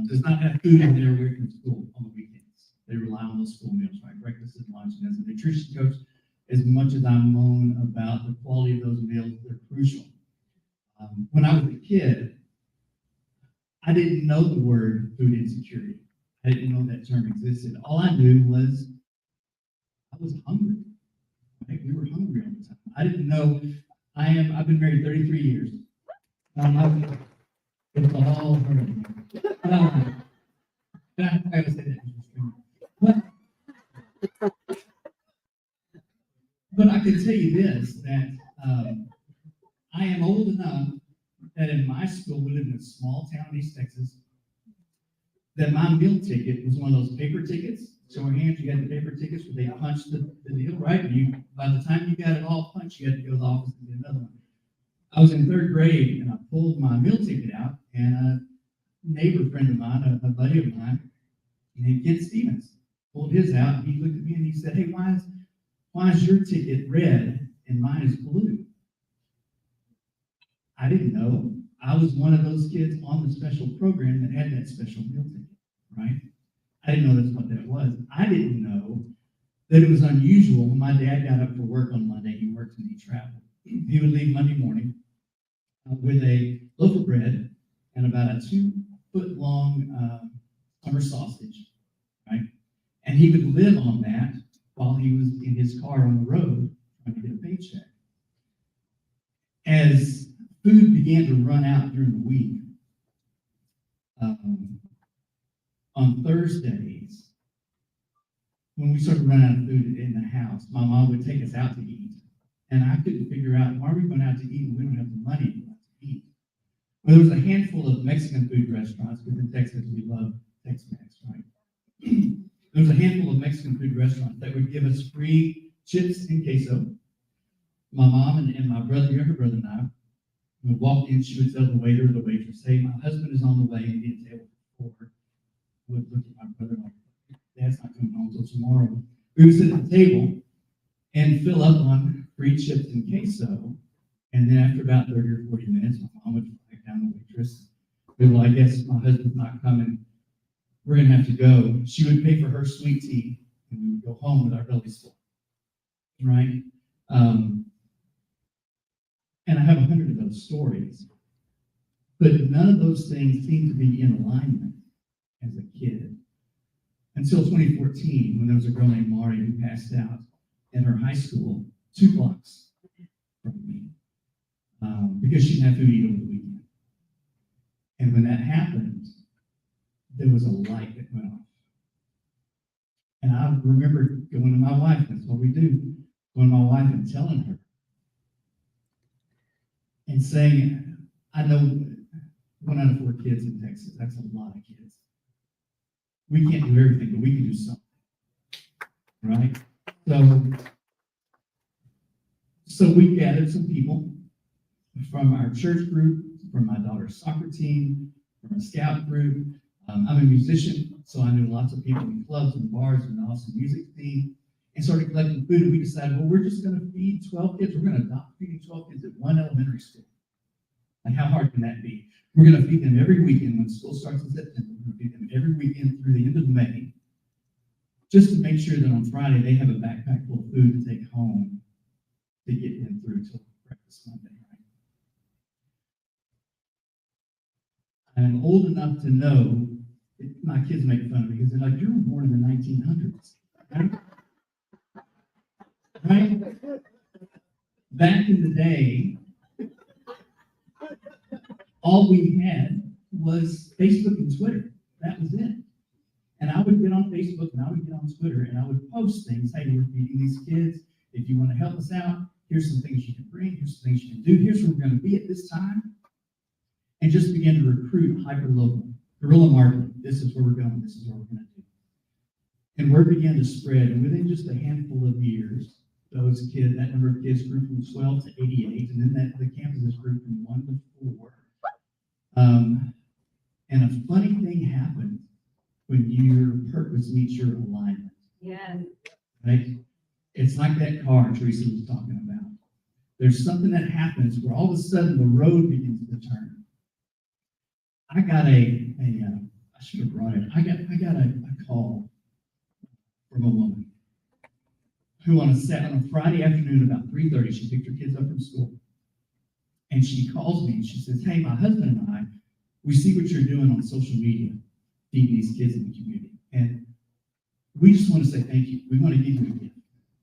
does not have food in their away from school on the weekends. They rely on those school meals, right? Breakfast and lunch. And as a nutrition coach, as much as I moan about the quality of those meals, they're crucial. When I was a kid, I didn't know the word food insecurity. I didn't know that term existed. All I knew was I was hungry. Right? We were hungry all the time. I didn't know. I've been married 33 years. It's all hurting. I gotta say that. But I can tell you this, that I am old enough that in my school, we lived in a small town in East Texas, that my meal ticket was one of those paper tickets. Show of hands, you had the paper tickets where they punched the deal, right? And by the time you got it all punched, you had to go to the office and get another one. I was in 3rd grade and I pulled my meal ticket out and neighbor friend of mine, a buddy of mine, named Kent Stevens, pulled his out, and he looked at me and he said, hey, why is your ticket red and mine is blue? I didn't know. I was one of those kids on the special program that had that special meal ticket, right? I didn't know that's what that was. I didn't know that it was unusual. When my dad got up for work on Monday, he worked and he traveled. He would leave Monday morning with a loaf of bread and about a 2-foot-long summer sausage, right? And he would live on that while he was in his car on the road trying to get a paycheck. As food began to run out during the week, on Thursdays, when we started running out of food in the house, my mom would take us out to eat. And I couldn't figure out, why are we going out to eat and we don't have the money to go out to eat? Well, there was a handful of Mexican food restaurants, because in Texas we love Tex-Mex, right? There was a handful of Mexican food restaurants that would give us free chips and queso. My mom and my brother, younger brother, and I would walk in. She would tell the waiter or the waitress, hey, my husband is on the way and need a table for 4. I would look at my brother like, Dad's not coming home until tomorrow. We would sit at the table and fill up on free chips and queso. And then after about 30 or 40 minutes, my mom would flag down the waitress. Well, I guess my husband's not coming. We're going to have to go. She would pay for her sweet tea, and we would go home with our bellies full, right? And I have 100 of those stories. But none of those things seem to be in alignment as a kid. Until 2014, when there was a girl named Mari who passed out at her high school 2 blocks from me because she didn't have food to eat over the weekend. And when that happened, there was a light that went off. And I remember going to my wife, that's what we do, going to my wife and telling her and saying, I know 1 out of 4 kids in Texas, that's a lot of kids. We can't do everything, but we can do something, right? So we gathered some people from our church group, from my daughter's soccer team, from a scout group. I'm a musician, so I knew lots of people in clubs and bars and awesome music scene, and started collecting food. And we decided, well, we're just going to feed 12 kids. We're going to adopt feeding 12 kids at 1 elementary school. Like, how hard can that be? We're going to feed them every weekend when school starts in September. We're going to feed them every weekend through the end of May, just to make sure that on Friday they have a backpack full of food to take home to get them through till breakfast Monday, right? I'm old enough to know, my kids make fun of me because they're like, you were born in the 1900s, right? Right? Back in the day, all we had was Facebook and Twitter. That was it. And I would get on Facebook and I would get on Twitter and I would post things. Hey, we're feeding these kids. If you want to help us out, here's some things you can bring. Here's some things you can do. Here's where we're going to be at this time. And just begin to recruit hyper-local, guerrilla marketing. This is where we're going. This is what we're going to do. And word began to spread. And within just a handful of years, those kids, that number of kids grew from 12 to 88. And then the campuses grew from 1 to 4. And a funny thing happens when your purpose meets your alignment.
Yes.
Right? It's like that car Teresa was talking about. There's something that happens where all of a sudden the road begins to turn. I got I should have brought it. I got a call from a woman who on a Friday afternoon about 3:30, she picked her kids up from school. And she calls me and she says, hey, my husband and I, we see what you're doing on social media, feeding these kids in the community. And we just want to say thank you. We want to give you a gift.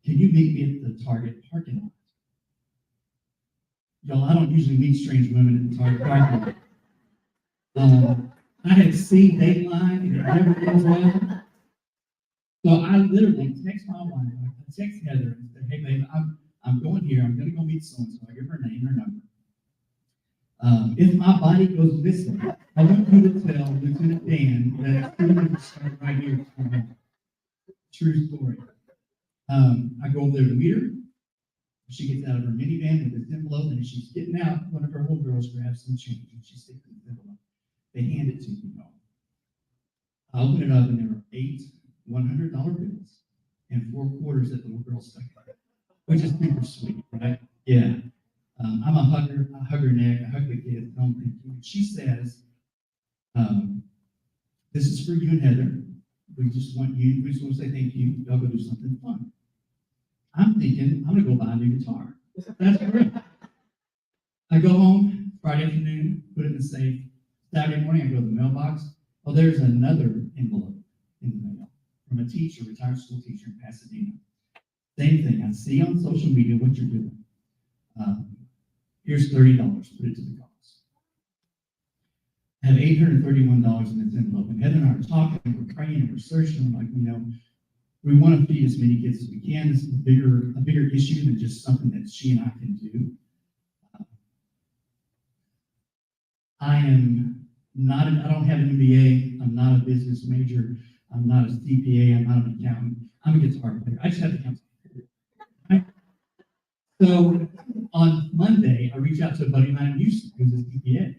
Can you meet me at the Target parking lot? Y'all, I don't usually meet strange women at the Target parking lot. I had seen Dateline and it never goes well. So I literally text my wife, I text Heather and said, hey babe, I'm going here, I'm gonna go meet so-and-so. I give her name, her number. If my body goes missing, I want you to tell Lieutenant Dan that it's start right here. True story. I go over there to meet her. She gets out of her minivan with this envelope, and as she's getting out, one of her little girls grabs some change and she sticks it in the envelope. They hand it to you. I opened it up and there were 8 $100 bills and 4 quarters that the little girl stuck in it, which is super sweet, right? Yeah. I'm a hugger. I hug her neck. I hug the kids. Don't thank you. She says, "This is for you and Heather. We just want to say thank you. Y'all go do something fun." I'm thinking, I'm gonna go buy a new guitar. That's great. I go home Friday afternoon, put it in the safe. Saturday morning, I go to the mailbox. Oh, there's another envelope in the mail from a teacher, retired school teacher in Pasadena. Same thing. I see on social media what you're doing. Here's $30. Put it to the cause. I have $831 in this envelope. And Heather and I are talking, and we're praying, and we're searching. I'm like, we want to feed as many kids as we can. This is a bigger issue than just something that she and I can do. I don't have an MBA. I'm not a business major. I'm not a CPA. I'm not an accountant. I'm a guitar player. I just have the counsel. Right? So on Monday, I reached out to a buddy of mine in Houston who's a CPA.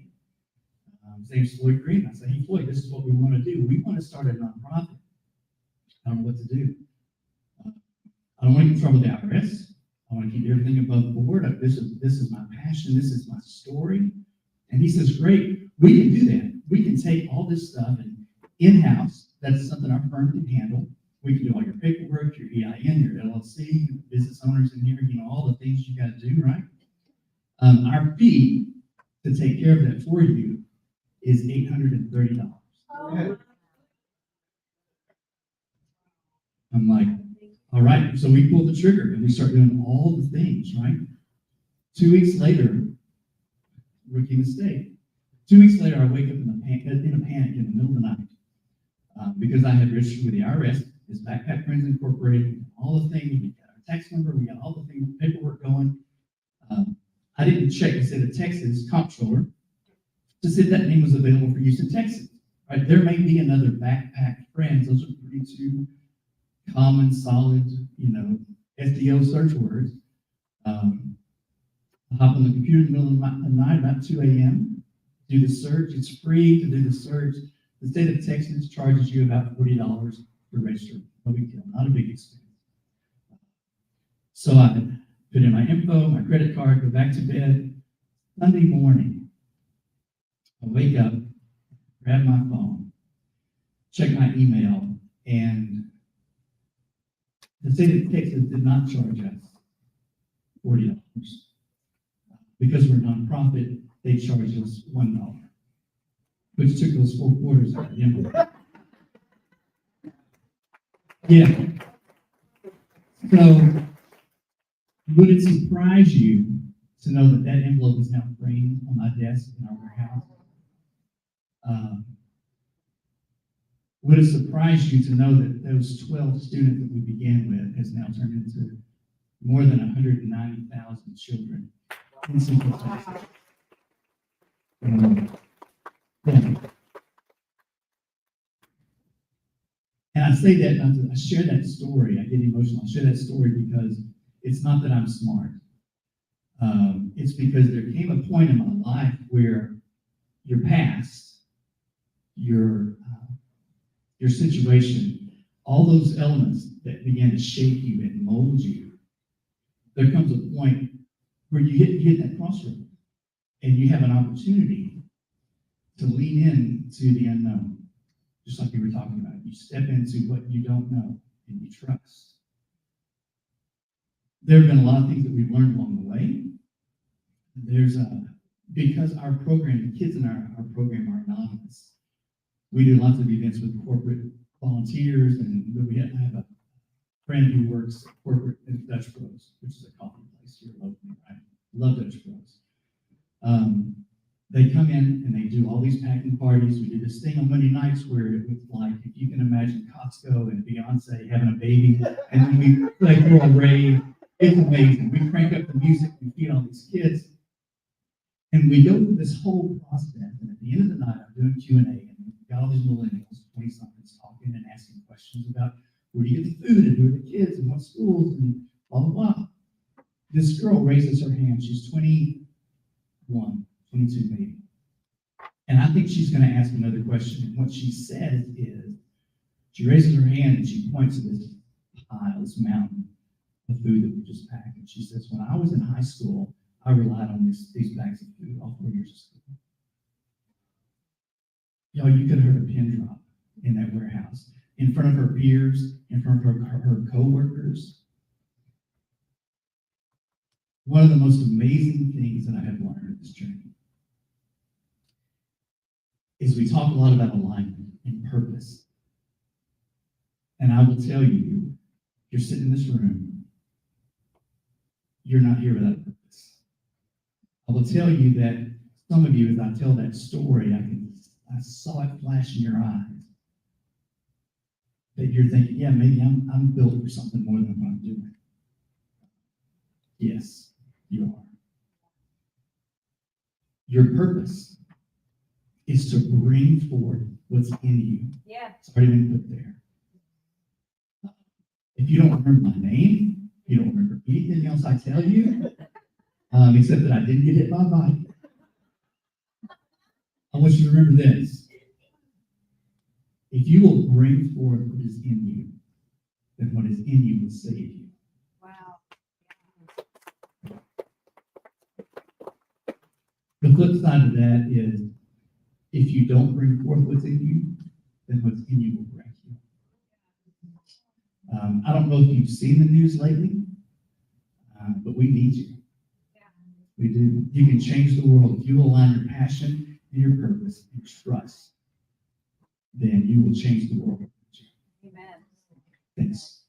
His name's Floyd Green. I said, "Hey, Floyd, this is what we want to do. We want to start a nonprofit. I don't know what to do. I don't want to get in trouble with the IRS. I want to keep everything above board. This is my passion. This is my story." And he says, "Great, we can do that. We can take all this stuff and in-house. That's something our firm can handle. We can do all your paperwork, your EIN, your LLC, business owners in here, all the things you got to do, right? Our fee to take care of that for you is $830. I'm like, all right. So we pull the trigger and we start doing all the things, right? 2 weeks later, rookie mistake. 2 weeks later, I wake up in a panic in the middle of the night because I had registered with the IRS, his Backpack Friends Incorporated, all the things. We got our tax number, we got all the things, paperwork going. I didn't check the state of Texas comptroller to see if that name was available for use in Texas. Right? There may be another Backpack Friends. Those are pretty two common, solid, SEO search words. I hop on the computer in the middle of the night, about 2 a.m., do the search. It's free to do the search. The state of Texas charges you about $40 to register. No big deal, not a big expense. So I put in my info, my credit card, go back to bed. Sunday morning, I wake up, grab my phone, check my email, and the state of Texas did not charge us $40. Because we're a nonprofit, they charge us $1, which took those 4 quarters out of the envelope. Yeah. So, would it surprise you to know that that envelope is now framed on my desk in our warehouse? Would it surprise you to know that those 12 students that we began with has now turned into more than 190,000 children in Central Texas? And I say that, I share that story, I get emotional, I share that story because it's not that I'm smart. It's because there came a point in my life where your past, your situation, all those elements that began to shape you and mold you, there comes a point where you hit that crossroad and you have an opportunity to lean in to the unknown, just like we were talking about. You step into what you don't know and you trust. There have been a lot of things that we've learned along the way. Because our program, the kids in our program are anonymous, we do lots of events with corporate volunteers, and I have a friend who works corporate at Dutch Bros, which is a coffee place here locally, right? Love Dutch Bros. They come in and they do all these packing parties. We do this thing on Monday nights where it was like, if you can imagine Costco and Beyonce having a baby, and then we play for a rave. It's amazing. We crank up the music, we feed all these kids, and we go through this whole process. And at the end of the night, I'm doing Q&A, and we've got all these millennials, 20-somethings, talking and asking questions about where do you get the food, and who are the kids, and what schools, and blah, blah, blah. This girl raises her hand. She's 21, 22 maybe. And I think she's going to ask another question. And what she says is, she raises her hand and she points to this pile, this mountain of food that we just packed. And she says, when I was in high school, I relied on these bags of food all 4 years of school. Y'all, you could have heard a pin drop in that warehouse, in front of her peers, in front of her coworkers. One of the most amazing things that I have learned in this journey is we talk a lot about alignment and purpose. And I will tell you, you're sitting in this room, you're not here without a purpose. I will tell you that some of you, as I tell that story, I saw it flash in your eyes. That you're thinking, yeah, maybe I'm built for something more than what I'm doing. Yes, you are. Your purpose is to bring forth what's in you.
Yeah.
It's already been put there. If you don't remember my name, you don't remember anything else I tell you, except that I didn't get hit by a bike. I want you to remember this. If you will bring forth what is in you, then what is in you will save you.
Wow.
The flip side of that is, if you don't bring forth what's in you, then what's in you will break you. I don't know if you've seen the news lately, but we need you. We do. You can change the world if you align your passion and your purpose and trust. Then you will change the world.
Amen.
Thanks.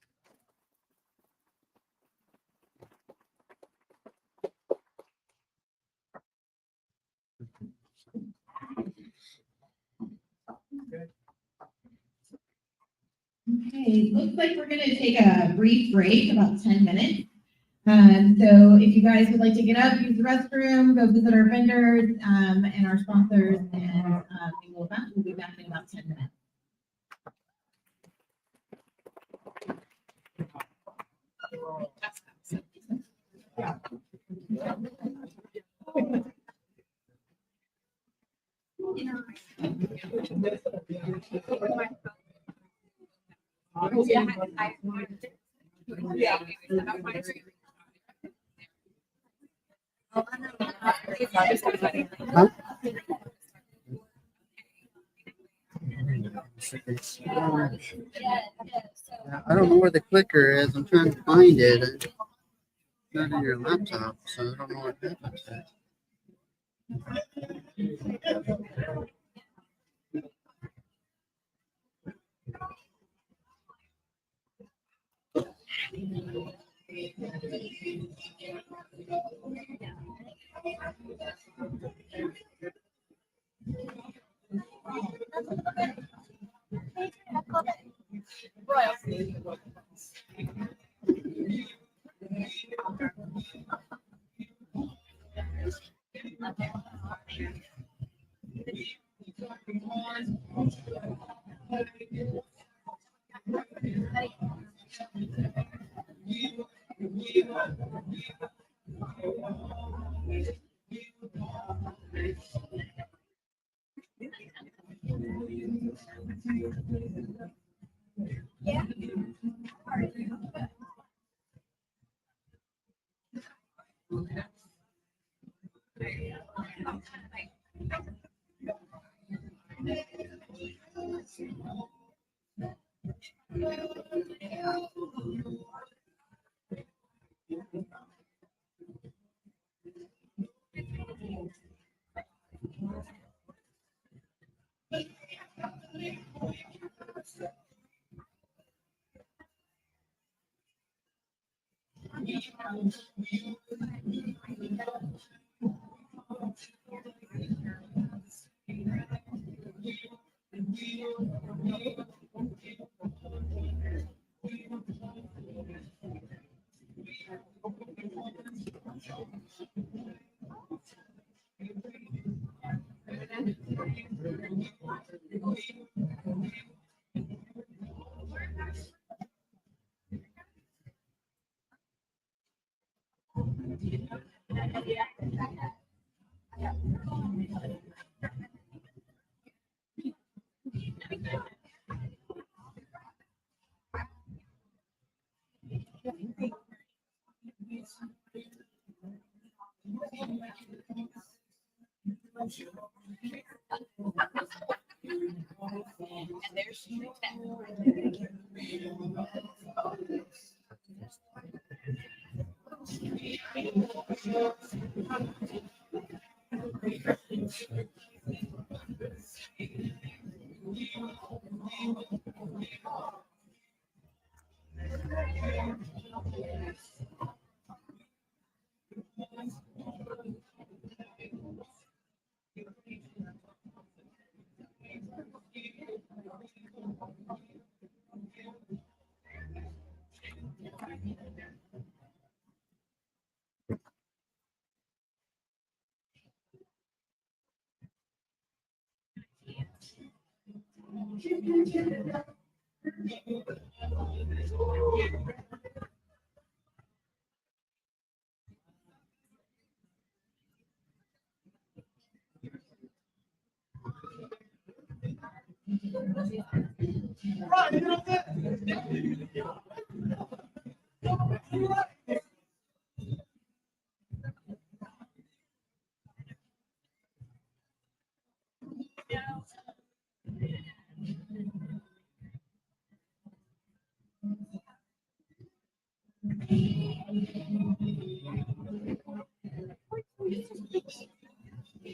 Okay, looks like we're gonna take a brief break, about 10 minutes. So if you guys would like to get up, use the restroom, go visit our vendors, and our sponsors, and we'll be back in about 10 minutes.
I don't know where the clicker is. I'm trying to find it. It's not in your laptop, so I don't know what happened to it.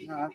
No, that's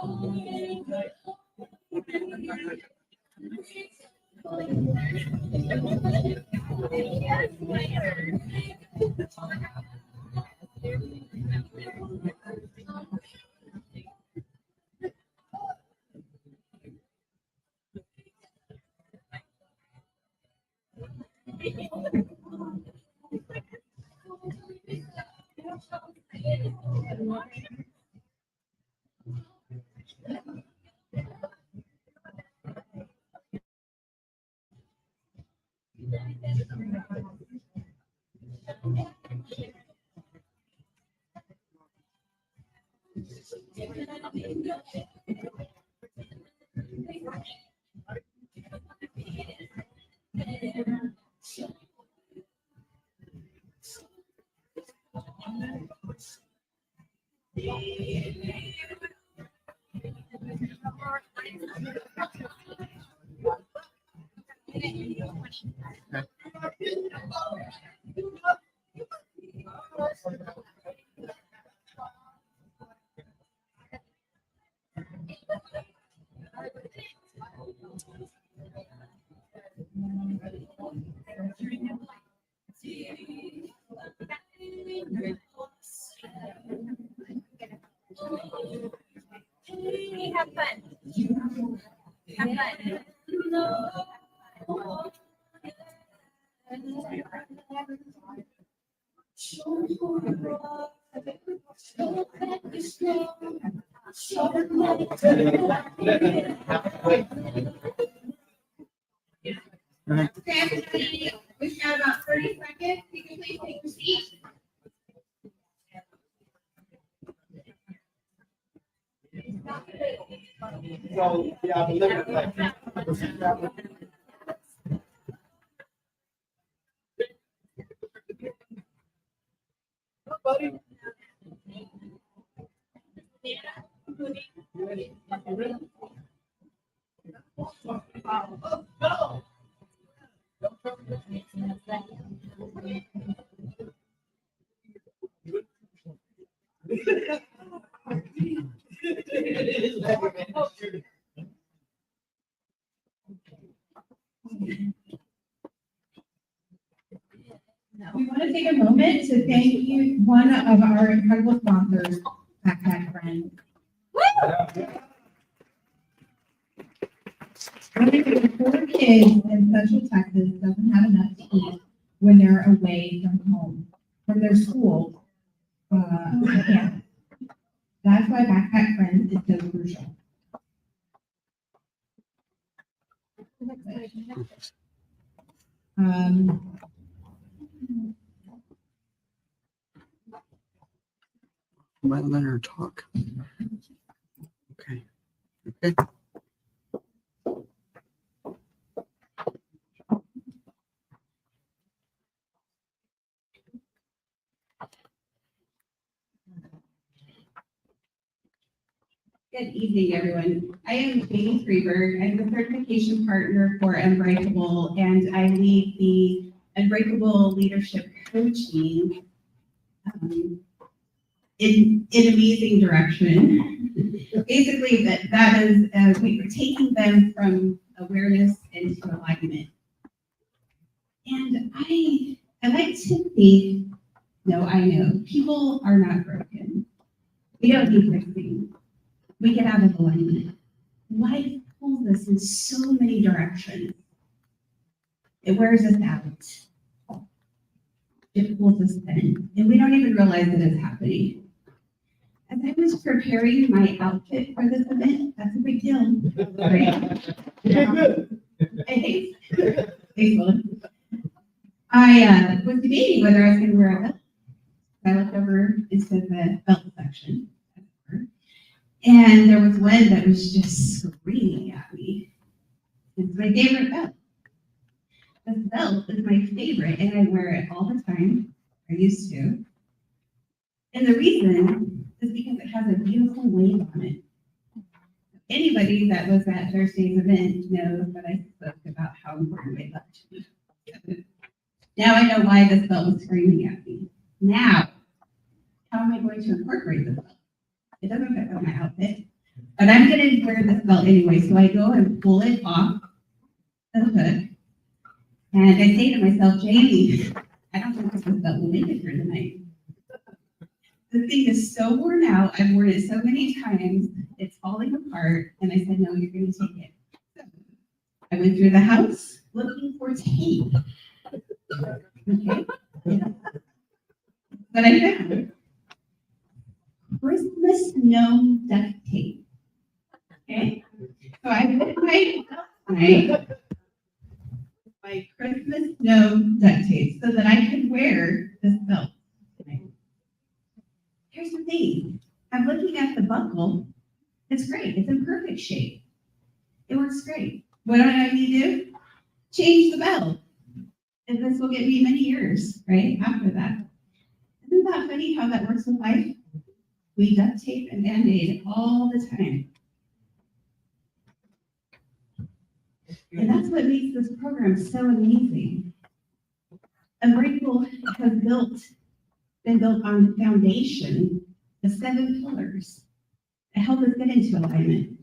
fine.
Have fun. Have fun.
Okay, everybody, we've got about 30 seconds. You can please take your seat.
So, yeah, the limit, buddy.
We want to take a moment to thank you, one of our incredible sponsors, Backpack Friends. One of the poor kids in Central Texas doesn't have enough to eat when they're away from home, from their school. Yeah. That's why Backpack Friends is so crucial.
Might let her talk. Okay. Okay.
Good evening, everyone. I am Jamie Freeberg. I'm the certification partner for UnBreakable, and I lead the UnBreakable leadership coaching in amazing direction. Basically, that is we're taking them from awareness into alignment. And I like to think, no, I know people are not broken. We don't need fixing. We get out of alignment. Life pulls us in so many directions. It wears us out. It pulls us in, and we don't even realize that it's happening. As I was preparing my outfit for this event, that's a big deal, right? Hey, thanks, Willen. I was debating whether I was going to wear a belt. I looked over into the belt section. And there was one that was just screaming at me. It's my favorite belt. This belt is my favorite, and I wear it all the time. I used to. And the reason is because it has a beautiful wave on it. Anybody that was at Thursday's event knows that I spoke about how important wave up to me. Now I know why this belt was screaming at me. Now, how am I going to incorporate this belt? It doesn't fit with my outfit. But I'm gonna wear this belt anyway, so I go and pull it off the hook. And I say to myself, Jamie, I don't think this belt will make it through the night. The thing is so worn out, I've worn it so many times, it's falling apart, and I said, no, you're gonna take it. So I went through the house looking for tape. Okay? But I found Christmas gnome duct tape. Okay? So I put my Christmas gnome duct tape so that I could wear this belt tonight. Here's the thing. I'm looking at the buckle. It's great. It's in perfect shape. It works great. What do I need to do? Change the belt. And this will get me many years, right? After that. Isn't that funny how that works with life? We duct tape and Band-Aid all the time. And that's what makes this program so amazing. UnBreakable has been built on the foundation of 7 pillars that help us get into alignment,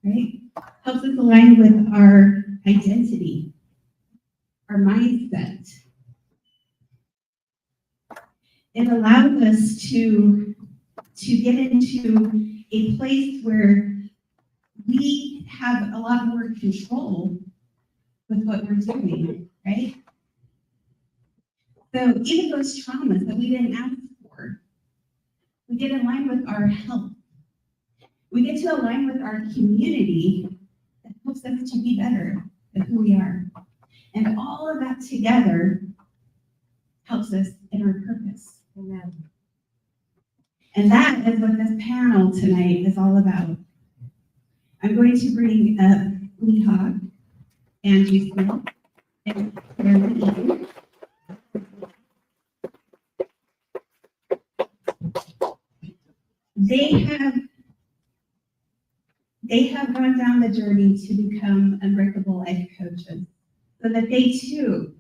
right? Helps us align with our identity, our mindset. It allows us to get into a place where we have a lot more control with what we're doing, right? So even those traumas that we didn't ask for, we get in line with our health. We get to align with our community that helps us to be better at who we are. And all of that together helps us in our purpose. Amen. And that is what this panel tonight is all about. I'm going to bring up Lee Hogg, Angie Smith, and Karen Eaton. They have gone down the journey to become UnBreakable life coaches so that they too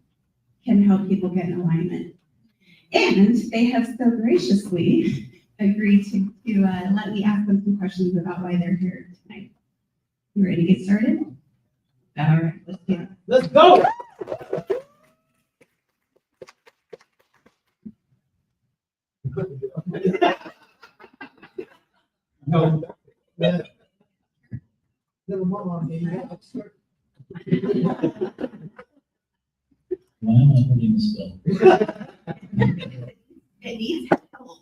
can help people get in alignment. And they have so graciously agreed to let me ask them some questions about why they're here tonight. You ready to get started? All right, let's do it.
Let's go. No. Never mind.
Why am I holding this bill?
It needs help.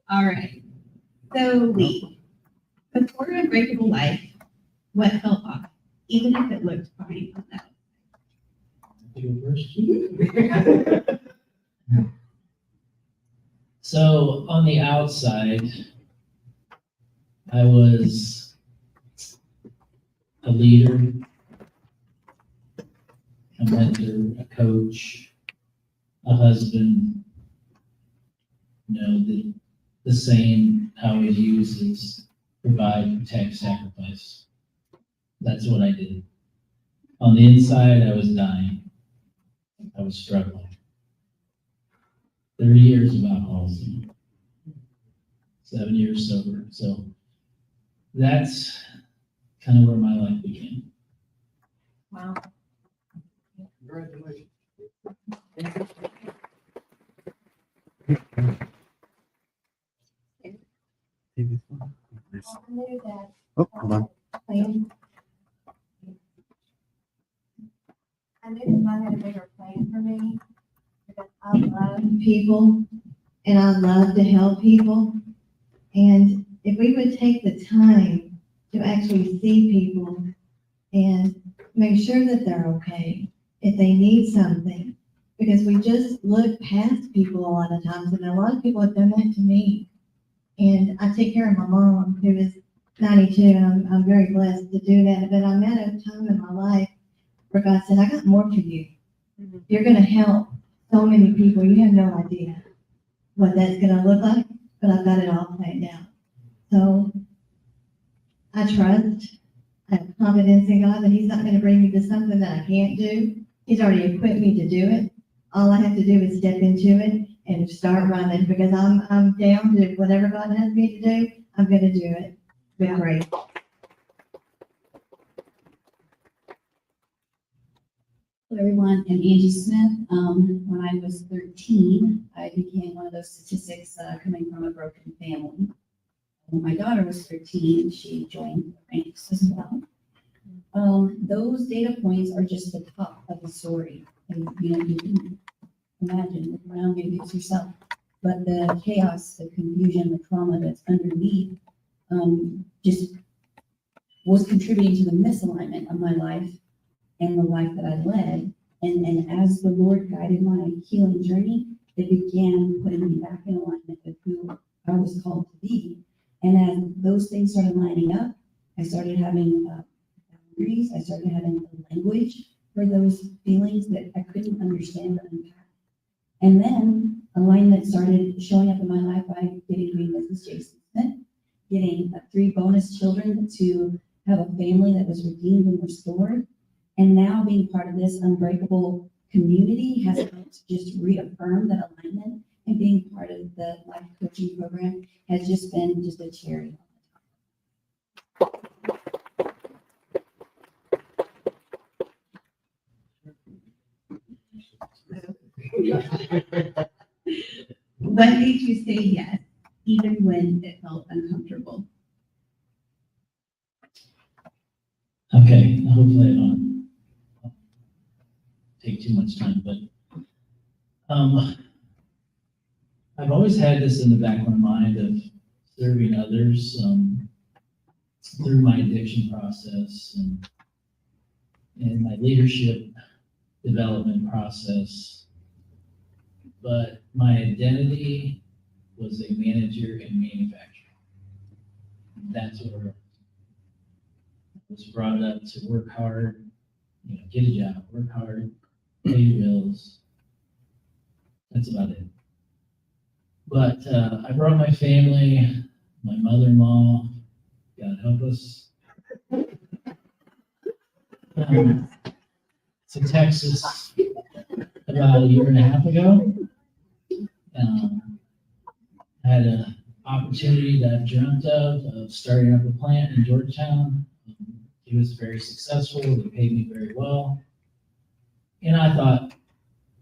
All right. So Lee, before UnBreakable life, what felt off, even if it looked fine on that?
So on the outside, I was a leader, a mentor, a coach, a husband, the same how we use is provide, protect, sacrifice. That's what I did. On the inside, I was dying. I was struggling. 30 years of alcoholism, 7 years sober. So that's kind of where my life began.
Wow.
Congratulations.
I knew that.
Oh, hold on.
Plan. I knew that God had a bigger plan for me because I love people and I love to help people. And if we would take the time to actually see people and make sure that they're okay, if they need something, because we just look past people a lot of times, and a lot of people have done that to me. And I take care of my mom, who is 92, and I'm very blessed to do that. But I'm at a time in my life where God said, I got more for you. You're going to help so many people. You have no idea what that's going to look like, but I've got it all planned out. So I trust, I have confidence in God that He's not going to bring me to something that I can't do. He's already equipped me to do it. All I have to do is step into it
and start running, because I'm down to whatever God has me to do, I'm gonna do it. Been great.
Hello, everyone. I'm Angie Smith. When I was 13, I became one of those statistics coming from a broken family. When my daughter was 13, she joined the ranks as well. Those data points are just the top of the story. And, you can imagine, look around, maybe it's yourself. But the chaos, the confusion, the trauma that's underneath just was contributing to the misalignment of my life and the life that I led. And as the Lord guided my healing journey, it began putting me back in alignment with who I was called to be. And as those things started lining up, I started having boundaries. I started having a language for those feelings that I couldn't understand or unpack. And then alignment started showing up in my life by getting doing business Jason Smith, getting 3 bonus children to have a family that was redeemed and restored. And now being part of this UnBreakable community has helped just reaffirm that alignment, and being part of the life coaching program has just been just a cherry on the top.
What made you say yes, even when it felt uncomfortable?
Okay, hopefully I don't take too much time, but I've always had this in the back of my mind of serving others through my addiction process and my leadership development process. But my identity was a manager and manufacturer. That's where I was brought up to work hard, get a job, work hard, pay your bills. That's about it. But I brought my family, my mother-in-law, God help us, to Texas about a year and a half ago. I had an opportunity that I've dreamt of starting up a plant in Georgetown. It was very successful. They paid me very well. And I thought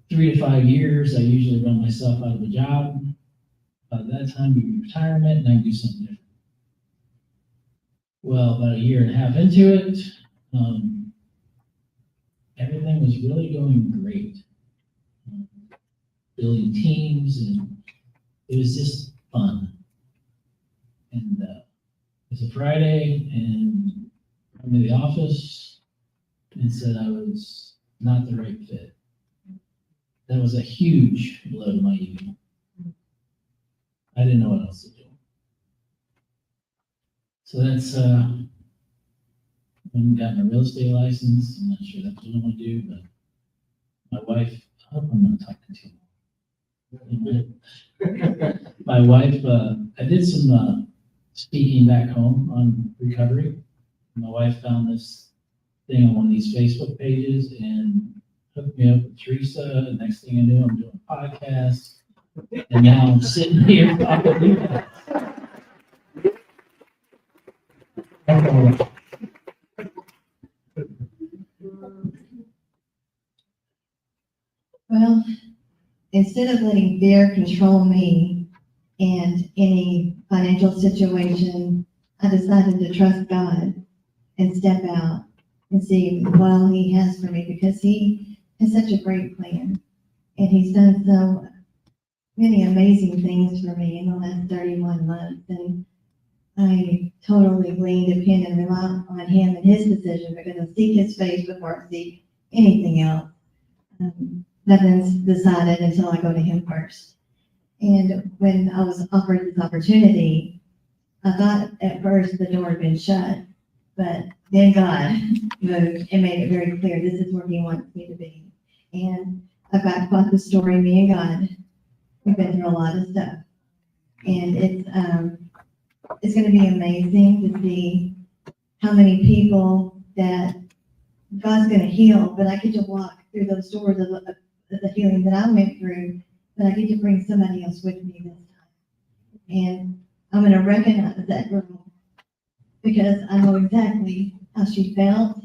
3 to 5 years, I usually run myself out of a job. By that time, we retirement, and I do something different. Well, about a year and a half into it, everything was really going great. Building teams, and it was just fun. And it was a Friday, and I went to the office and said I was not the right fit. That was a huge blow to my ego. I didn't know what else to do. So that's when I got my real estate license. I'm not sure that's what I want to do, but my wife, I hope I'm not talking too long. My wife, I did some speaking back home on recovery. My wife found this thing on one of these Facebook pages and hooked me up with Teresa. Next thing I knew, I'm doing a podcast. And now I'm sitting here talking to you guys.
Well, instead of letting fear control me and any financial situation, I decided to trust God and step out and see what all He has for me, because He has such a great plan. And He's done so many amazing things for me in the last 31 months. And I totally lean, depend, and rely on Him and His decision, because I seek His face before I seek anything else. Nothing's decided until I go to Him first. And when I was offered this opportunity, I thought at first the door had been shut, but then God moved and made it very clear this is where He wants me to be. And I've got quite the story, me and God. We've been through a lot of stuff. And it's going to be amazing to see how many people that God's going to heal, but I get to walk through those doors of the healing that I went through but I get to bring somebody else with me this time. And I'm gonna recognize that girl because I know exactly how she feels,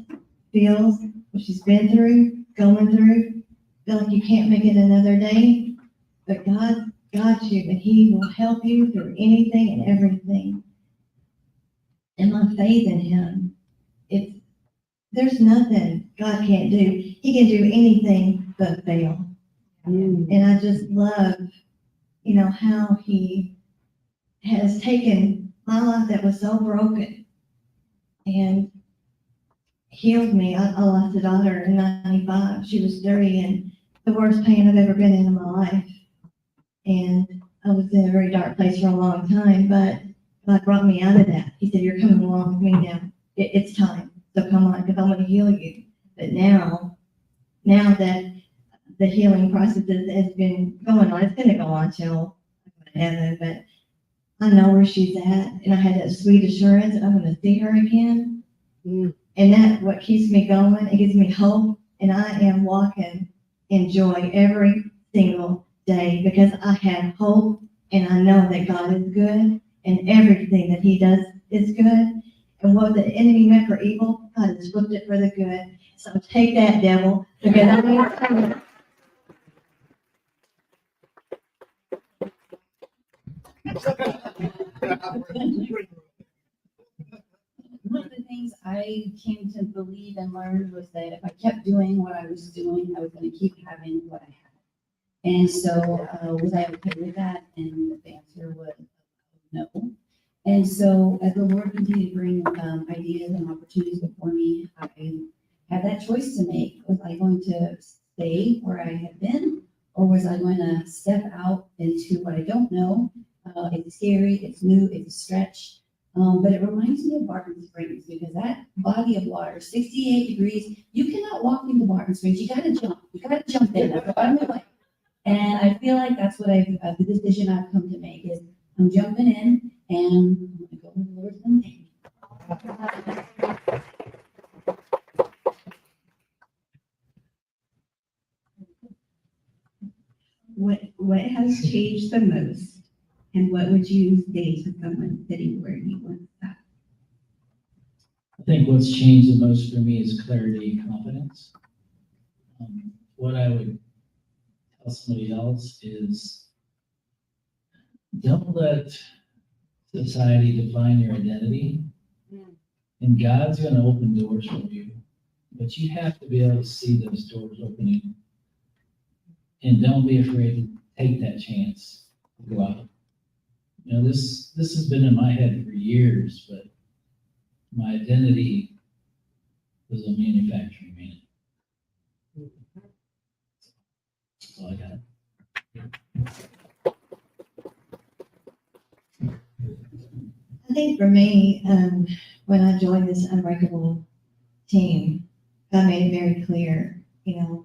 what she's been through, going through. Feel like you can't make it another day, but God got you, and He will help you through anything and everything. And my faith in Him, there's nothing God can't do. He can do anything but fail. And I just love, how He has taken my life that was so broken and healed me. I lost a daughter in 95. She was 30 and the worst pain I've ever been in my life. And I was in a very dark place for a long time, but God brought me out of that. He said, you're coming along with me now. It's time. So come on, because I'm going to heal you. But now that the healing process has been going on, it's going to go on till I go to heaven, but I know where she's at, and I had that sweet assurance that I'm going to see her again. And that's what keeps me going. It gives me hope, and I am walking in joy every single day because I have hope, and I know that God is good, and everything that He does is good. And what the enemy meant for evil, God has flipped it for the good. So take that, devil, because I mean,
one of the things I came to believe and learn was that if I kept doing what I was doing, I was going to keep having what I had. And so, was I okay with that? And the answer was no. And so, as the Lord continued to bring ideas and opportunities before me, I had that choice to make. Was I going to stay where I had been, or was I going to step out into what I don't know? It's scary, it's new, it's a stretch. But it reminds me of Barton Springs because that body of water, 68 degrees, you cannot walk into Barton Springs. You gotta jump in. That's what I'm doing. And I feel like that's what the decision I've come to make is I'm jumping in and I'm gonna go where the Lord's gonna take me.
What has changed the most? And what would you say to someone sitting where you once sat?
I think what's changed the most for me is clarity and confidence. What I would tell somebody else is don't let society define your identity. And God's going to open doors for you, but you have to be able to see those doors opening. And don't be afraid to take that chance to go out. This has been in my head for years, but my identity was a manufacturing man. That's all I got.
I think for me, when I joined this UnBreakable team, God made it very clear,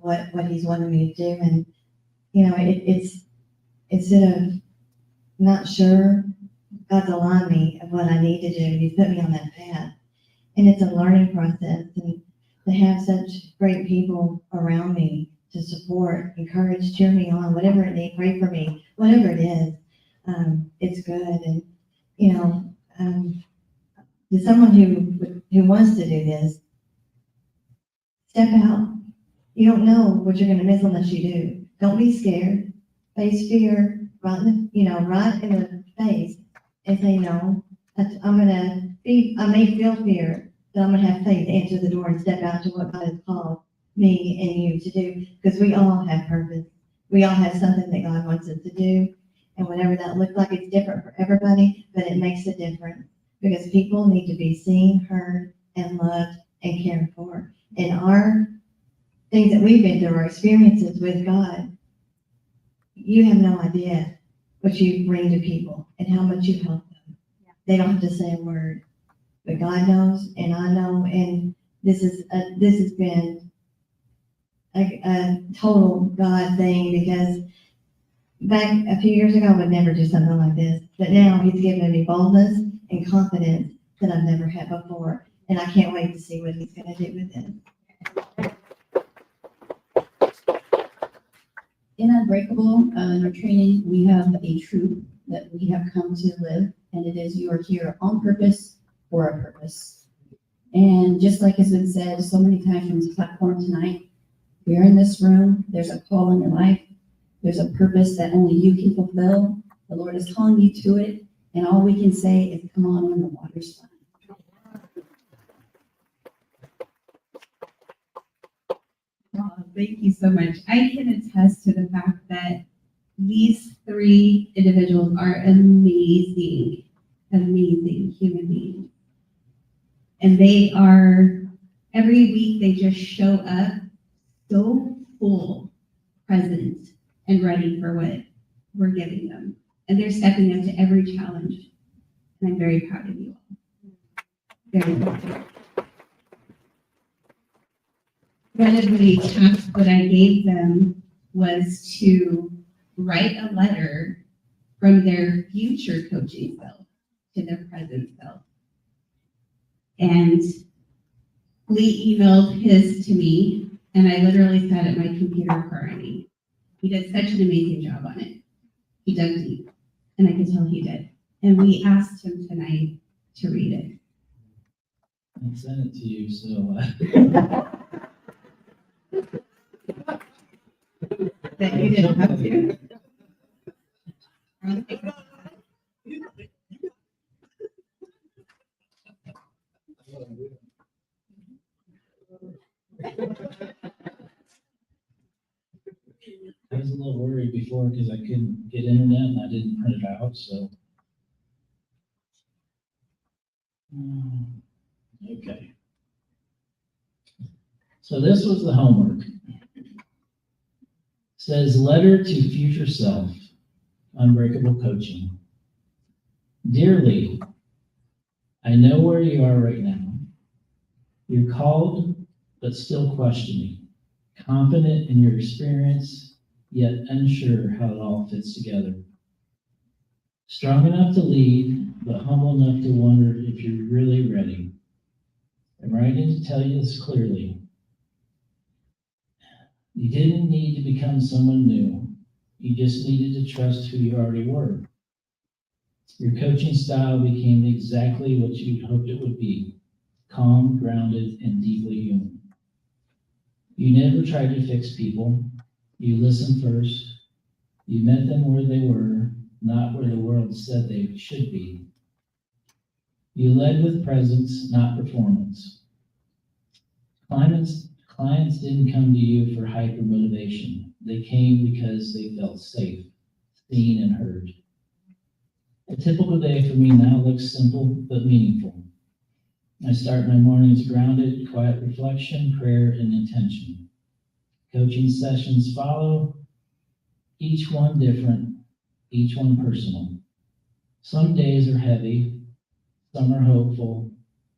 what He's wanted me to do. And, it's instead of not sure, God's aligned me of what I need to do. He's put me on that path. And it's a learning process. And to have such great people around me to support, encourage, cheer me on, whatever it needs, pray for me, whatever it is, it's good. And, to someone who wants to do this, step out. You don't know what you're going to miss unless you do. Don't be scared. Face fear right in the face and say, no, I may feel fear, but I'm going to have faith to answer the door and step out to what God has called me and you to do, because we all have purpose. We all have something that God wants us to do, and whatever that looks like, it's different for everybody, but it makes a difference because people need to be seen, heard, and loved and cared for. And our things that we've been through, our experiences with God, you have no idea what you bring to people and how much you help them. Yeah. They don't have to say a word, but God knows, and I know, and this has been a total God thing, because back a few years ago, I would never do something like this, but now He's given me boldness and confidence that I've never had before, and I can't wait to see what He's going to do with it.
in UnBreakable, in our training, we have a truth that we have come to live, and it is you are here on purpose for a purpose. And just like has been said so many times from this platform tonight, we're in this room, there's a call in your life, there's a purpose that only you can fulfill. The Lord is calling you to it, and all we can say is, come on when the water's fine.
Thank you so much. I can attest to the fact that these three individuals are amazing, amazing human beings. And they are, every week, they just show up so full, present, and ready for what we're giving them. And they're stepping up to every challenge. And I'm very proud of you all. Very proud. One of the tasks that I gave them was to write a letter from their future coaching self to their present self. And Lee emailed his to me, and I literally sat at my computer crying. He did such an amazing job on it. He dug deep, and I could tell he did. And we asked him tonight to read it.
I sent it to you, so.
That you didn't have to.
I was a little worried before because I couldn't get internet and I didn't print it out, so. Okay. So this was the homework. Says letter to future self, UnBreakable coaching. Dear Lee, I know where you are right now. You're called, but still questioning, confident in your experience, yet unsure how it all fits together. Strong enough to lead, but humble enough to wonder if you're really ready. I'm writing to tell you this clearly. You didn't need to become someone new. You just needed to trust who you already were. Your coaching style became exactly what you'd hoped it would be, calm, grounded, and deeply human. You never tried to fix people. You listened first. You met them where they were, not where the world said they should be. You led with presence, not performance. Clients didn't come to you for hyper motivation. They came because they felt safe, seen, and heard. A typical day for me now looks simple but meaningful. I start my mornings grounded, quiet reflection, prayer, and intention. Coaching sessions follow, each one different, each one personal. Some days are heavy, some are hopeful,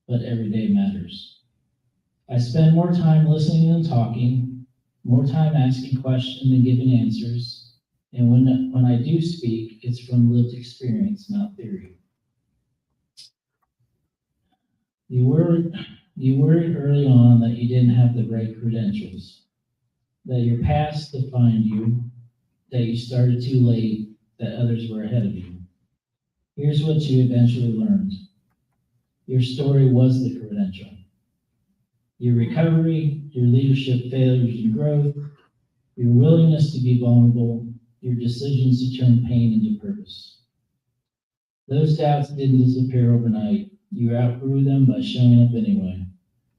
but every day matters. I spend more time listening than talking, more time asking questions than giving answers, and when I do speak, it's from lived experience, not theory. You worried early on that you didn't have the right credentials, that your past defined you, that you started too late, that others were ahead of you. Here's what you eventually learned. Your story was the credential. Your recovery, your leadership failures and growth, your willingness to be vulnerable, your decisions to turn pain into purpose. Those doubts didn't disappear overnight. You outgrew them by showing up anyway.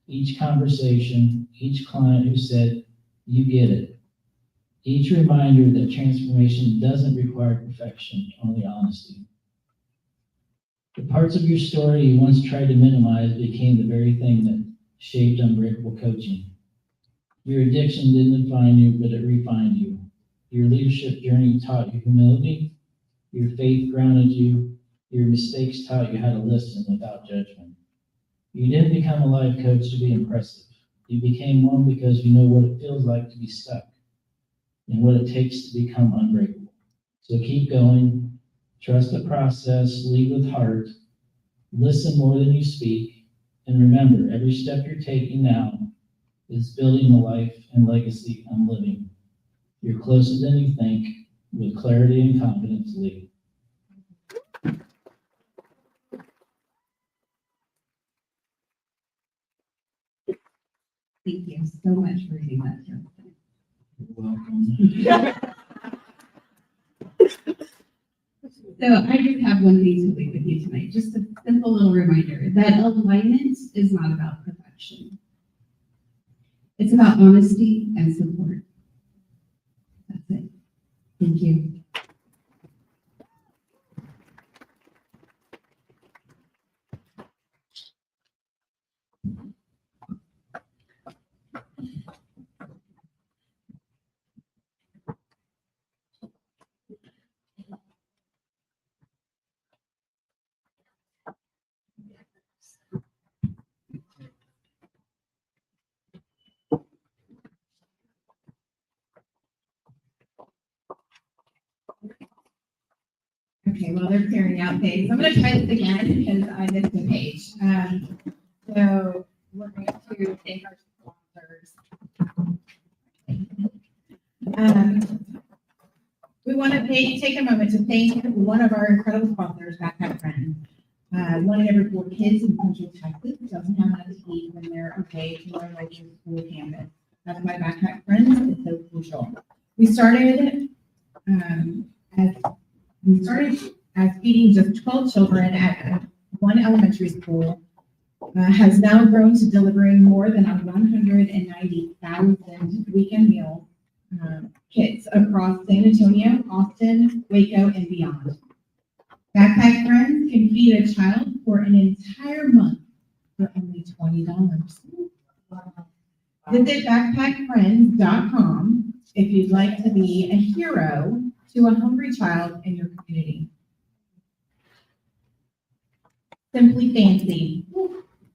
Each conversation, each client who said, "You get it." Each reminder that transformation doesn't require perfection, only honesty. The parts of your story you once tried to minimize became the very thing that shaped UnBreakable coaching. Your addiction didn't define you, but it refined you. Your leadership journey taught you humility. Your faith grounded you. Your mistakes taught you how to listen without judgment. You didn't become a life coach to be impressive. You became one because you know what it feels like to be stuck and what it takes to become unbreakable. So keep going. Trust the process. Lead with heart. Listen more than you speak. And remember, every step you're taking now is building the life and legacy I'm living. You're closer than you think. With clarity and confidence, lead.
Thank you so much for reading that, Jonathan.
You're welcome.
So I just have one thing to leave with you tonight, just a simple little reminder that alignment is not about perfection. It's about honesty and support. That's it. Thank you. Okay, well, they're clearing out things. I'm gonna try this again because I missed a page. So we're going to thank our sponsors. We want to take a moment to thank one of our incredible sponsors, Backpack Friends. One in every 4 kids in Central Texas doesn't have enough to eat when they're away from our local school campus. That's why Backpack Friends is so crucial. We started as feeding just 12 children at one elementary school, has now grown to delivering more than 190,000 weekend meal kits across San Antonio, Austin, Waco, and beyond. Backpack Friends can feed a child for an entire month for only $20. Visit backpackfriends.com if you'd like to be a hero to a hungry child in your community. Simply Fancy.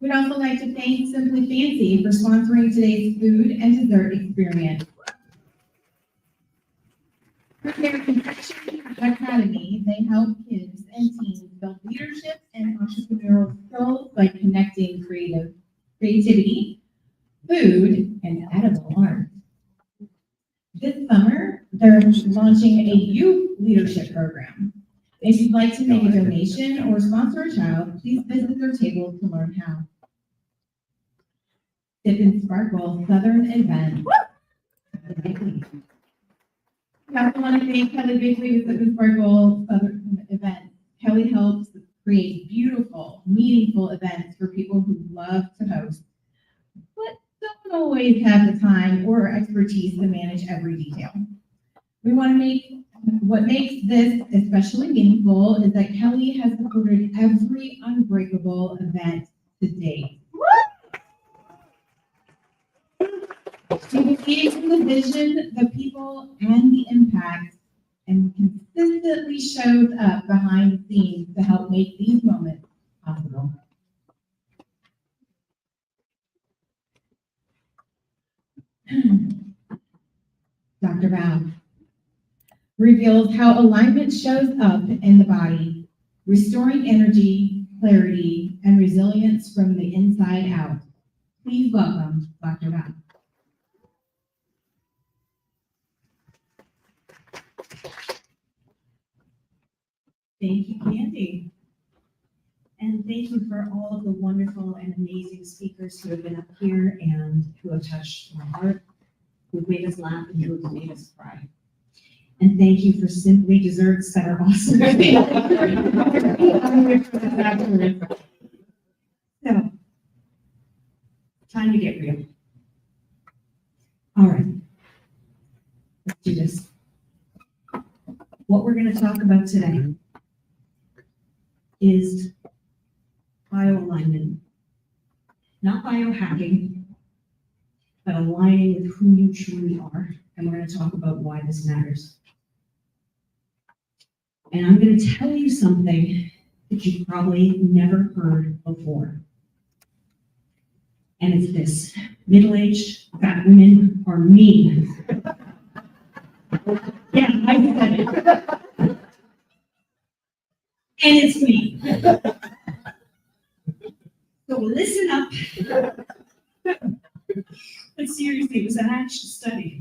We'd also like to thank Simply Fancy for sponsoring today's food and dessert experience. Through their Confection Academy, they help kids and teens build leadership and entrepreneurial skills by connecting creativity, food, and edible art. This summer, they're launching a youth leadership program. If you'd like to make a donation or sponsor a child, please visit their table to learn how. Sip and Sparkle Southern Event. I also want to thank Kelly Bakley with Sip and Sparkle Southern Event. Kelly helps create beautiful, meaningful events for people who love to host, but don't always have the time or expertise to manage every detail. We want to what makes this especially meaningful is that Kelly has supported every UnBreakable event to date. She believes in the vision, the people, and the impact, and consistently shows up behind the scenes to help make these moments possible. Dr. Val reveals how alignment shows up in the body, restoring energy, clarity, and resilience from the inside out. Please welcome Dr. Val.
Thank you, Candy. And thank you for all of the wonderful and amazing speakers who have been up here and who have touched my heart, who've made us laugh, and who have made us cry. And thank you for Simply Desserts that are awesome. So, time to get real. All right, let's do this. What we're going to talk about today is bioalignment. Not biohacking, but aligning with who you truly are. And we're going to talk about why this matters. And I'm going to tell you something that you've probably never heard before. And it's this: middle-aged fat women are mean. Yeah, I said it. And it's me. So listen up. But seriously, it was an actual study.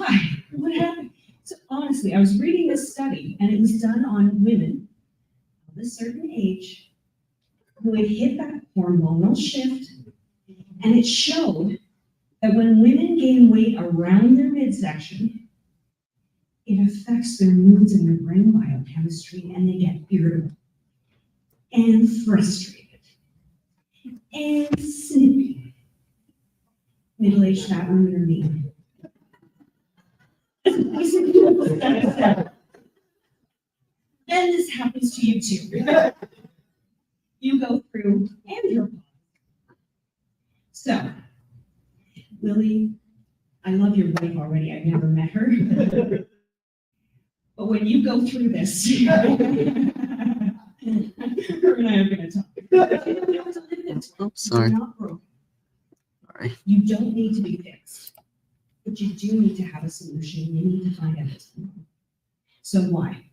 why? What happened? So honestly, I was reading this study and it was done on women of a certain age who had hit that hormonal shift. And it showed that when women gain weight around their midsection, it affects their moods and their brain biochemistry, and they get irritable and frustrated and snippy. Middle-aged fat women are mean. Then this happens to you too. You go through andropause. So, Lily, I love your wife already. I've never met her. But when you go through this, her and I are going to talk. You don't have to live it.
Oh, sorry.
You're not broken.
Sorry.
You don't need to be fixed, but you do need to have a solution. You need to find out what's going on. So why?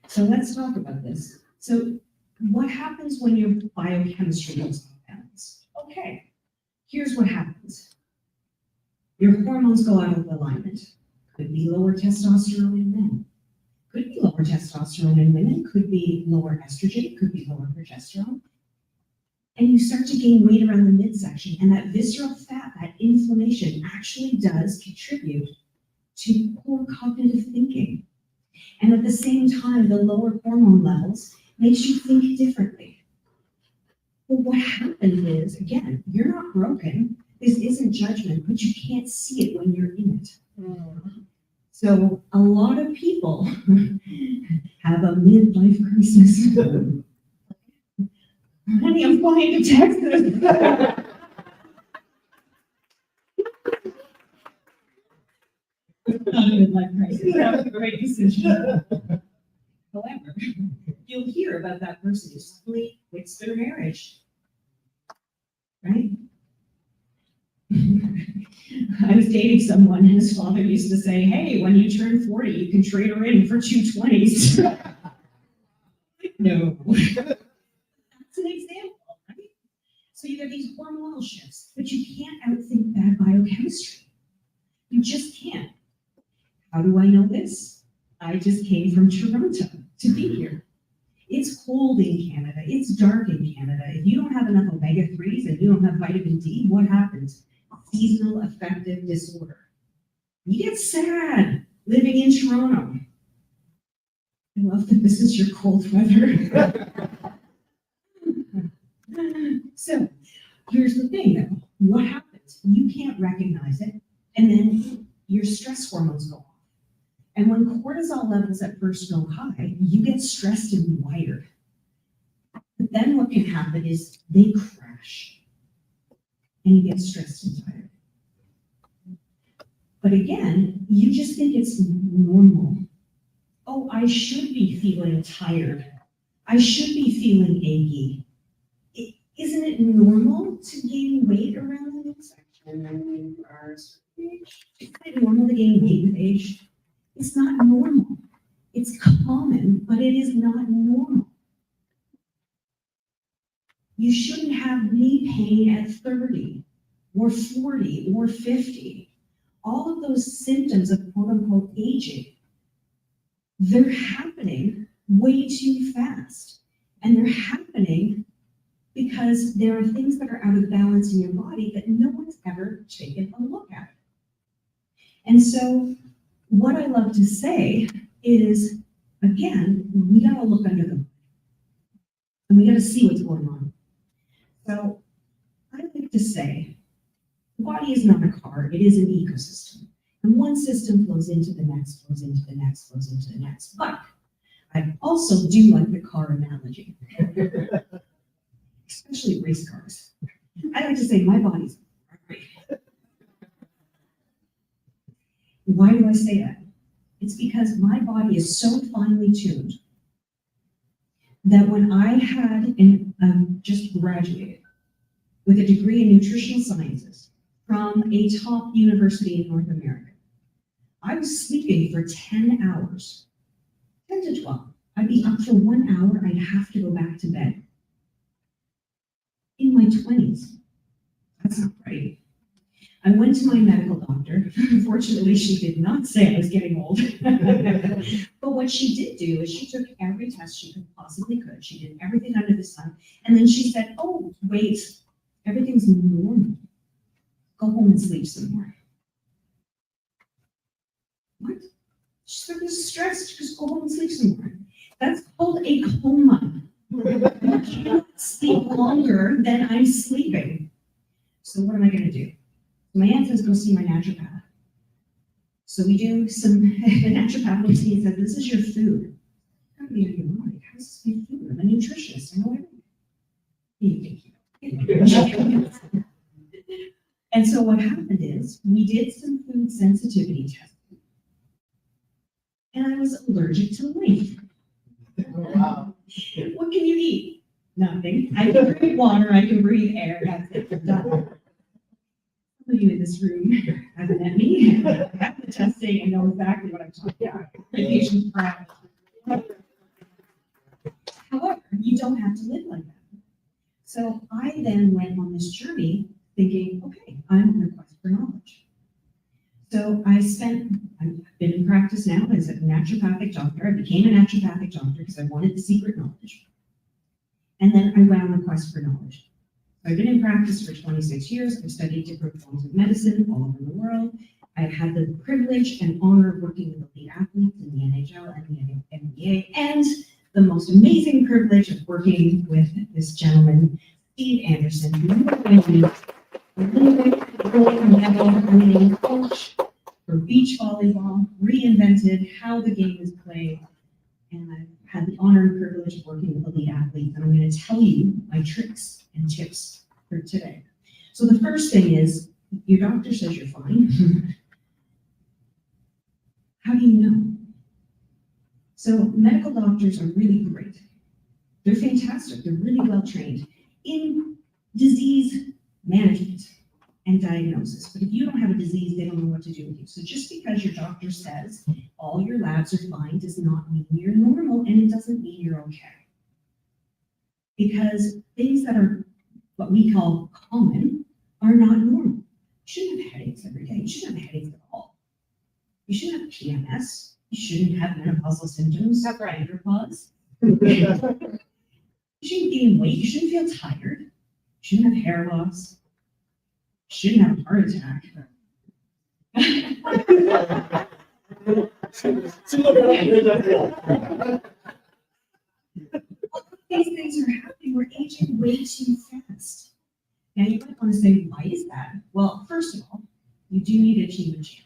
So let's talk about this. So what happens when your biochemistry goes off balance? Okay, here's what happens. Your hormones go out of alignment. Could be lower testosterone in men. Could be lower testosterone in women. Could be lower estrogen. Could be lower progesterone. And you start to gain weight around the midsection, and that visceral fat, that inflammation, actually does contribute to poor cognitive thinking. And at the same time, the lower hormone levels makes you think differently. But what happens is, again, you're not broken. This isn't judgment, but you can't see it when you're in it. So a lot of people have a midlife crisis. Honey, I'm flying to Texas. Not a midlife crisis. That was a great decision. However, you'll hear about that person who suddenly quits their marriage. Right? I was dating someone and his father used to say, hey, when you turn 40, you can trade her in for 2 20s. No. That's an example, right? So you have these hormonal shifts, but you can't outthink bad biochemistry. You just can't. How do I know this? I just came from Toronto to be here. It's cold in Canada. It's dark in Canada. If you don't have enough omega-3s and you don't have vitamin D, what happens? Seasonal affective disorder. You get sad living in Toronto. I love that this is your cold weather. So here's the thing though. What happens? You can't recognize it, and then your stress hormones go off. And when cortisol levels at first go high, you get stressed and wired. But then what can happen is they crash and you get stressed and tired. But again, you just think it's normal. Oh, I should be feeling tired. I should be feeling achy. Isn't it normal to gain weight around the midsection when you are a certain age? Isn't it normal to gain weight with age? It's not normal. It's common, but it is not normal. You shouldn't have knee pain at 30 or 40 or 50. All of those symptoms of quote unquote aging, they're happening way too fast. And they're happening because there are things that are out of balance in your body that no one's ever taken a look at. And so what I love to say is, again, we gotta look under the hood. And we gotta see what's going on. So I like to say, the body is not a car, it is an ecosystem. And one system flows into the next, flows into the next, flows into the next. But I also do like the car analogy, especially race cars. I like to say my body's right. Why do I say that? It's because my body is so finely tuned that when I had just graduated with a degree in nutritional sciences from a top university in North America, I was sleeping for 10 hours, 10 to 12. I'd be up for 1 hour, I'd have to go back to bed. In my 20s, that's not right. I went to my medical doctor. Unfortunately, she did not say I was getting old. But what she did do is she took every test she possibly could. She did everything under the sun. And then she said, oh, wait, everything's normal. Go home and sleep some more. What? She said, you're stressed, just go home and sleep some more. That's called a coma. I can't sleep longer than I'm sleeping. So what am I gonna do? My aunt says, go see my naturopath. So we do some, the naturopath looks at me and says, this is your food. Gotta be out of your mind. How is this my food? I'm a nutritionist. I know everything. And so what happened is we did some food sensitivity testing. And I was allergic to life.
Wow.
What can you eat? Nothing. I can breathe water, I can breathe air, that's it, I'm done. Some of you in this room haven't met me, have the testing and know exactly what I'm talking about. Patients proud. However, you don't have to live like that. So I then went on this journey thinking, okay, I'm on a quest for knowledge. So I've been in practice now as a naturopathic doctor. I became a naturopathic doctor because I wanted the secret knowledge. And then I went on a quest for knowledge. I've been in practice for 26 years. I've studied different forms of medicine all over the world. I've had the privilege and honor of working with elite athletes in the NHL and the NBA, and the most amazing privilege of working with this gentleman, Steve Anderson, who is a coach for beach volleyball, reinvented how the game is played, and I've had the honor and privilege of working with elite athletes, and I'm going to tell you my tricks and tips for today. So the first thing is, your doctor says you're fine. How do you know? So medical doctors are really great. They're fantastic. They're really well trained in disease management and diagnosis. But if you don't have a disease, they don't know what to do with you. So just because your doctor says all your labs are fine does not mean you're normal, and it doesn't mean you're okay. Because things that are what we call common are not normal. You shouldn't have headaches every day. You shouldn't have headaches at all. You shouldn't have PMS. You shouldn't have menopausal symptoms. That's right. Menopause. You shouldn't gain weight. You shouldn't feel tired. You shouldn't have hair loss. You shouldn't have a heart attack. These things are happening. We're aging way too fast. Now you might want to say, why is that? Well, first of all, you do need to achieve a challenge.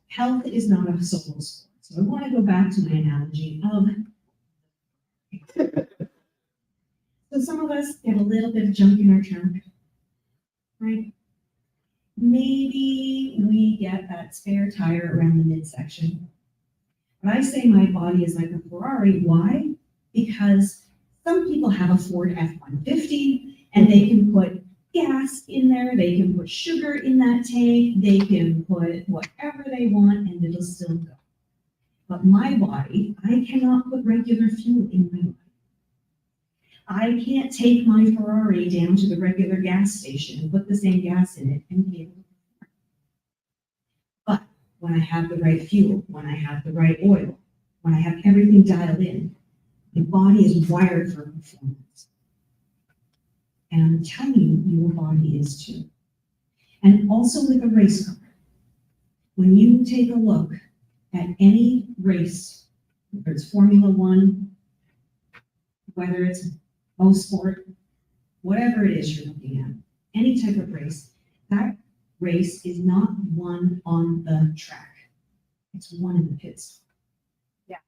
Health is not a solo sport. So I want to go back to my analogy of, so some of us get a little bit of junk in our trunk, right? Maybe we get that spare tire around the midsection. But I say my body is like a Ferrari. Why? Because some people have a Ford F-150 and they can put gas in there, they can put sugar in that tank, they can put whatever they want and it'll still go. But my body, I cannot put regular fuel in my body. I can't take my Ferrari down to the regular gas station and put the same gas in it and be able to perform. But when I have the right fuel, when I have the right oil, when I have everything dialed in, the body is wired for performance. And I'm telling you, your body is too. And also with a race car, when you take a look at any race, whether it's Formula One, whether it's most sport, whatever it is you're looking at, any type of race, that race is not won on the track. It's won in the pits.
Yeah.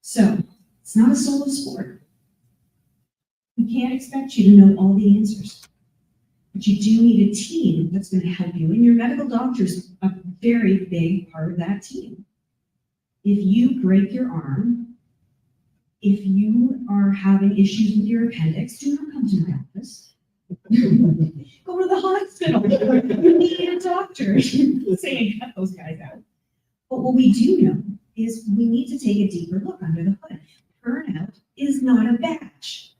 So it's not a solo sport. We can't expect you to know all the answers, but you do need a team that's going to help you. And your medical doctor is a very big part of that team. If you break your arm, if you are having issues with your appendix, do not come to my office. Go to the hospital. You need a doctor. Saying cut those guys out. But what we do know is we need to take a deeper look under the hood. Burnout is not a badge.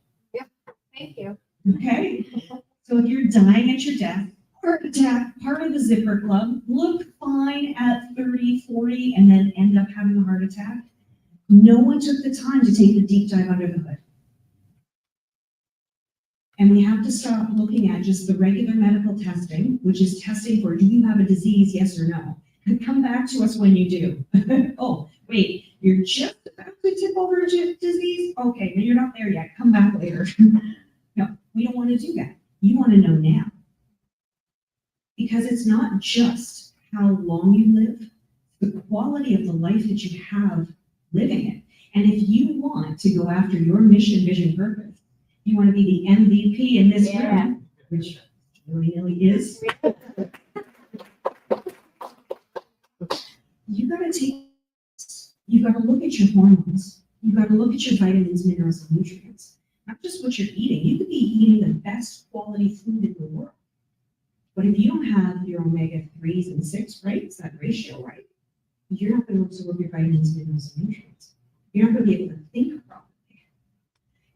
Thank you.
Okay? So if you're dying at your desk, heart attack, part of the zipper club, look fine at 30, 40, and then end up having a heart attack. No one took the time to take the deep dive under the hood. And we have to stop looking at just the regular medical testing, which is testing for, do you have a disease, yes or no? And come back to us when you do. Oh, wait, you're just about to tip over a disease? Okay, then you're not there yet. Come back later. No, we don't want to do that. You want to know now. Because it's not just how long you live, the quality of the life that you have living it. And if you want to go after your mission, vision, purpose, you want to be the MVP in this room, which really is. You gotta you gotta look at your hormones. You gotta look at your vitamins, minerals, and nutrients. Not just what you're eating. You could be eating the best quality food in the world. But if you don't have your omega-3s and 6 right, it's that ratio right, you're not gonna absorb your vitamins, minerals, and nutrients. You're not gonna be able to think properly.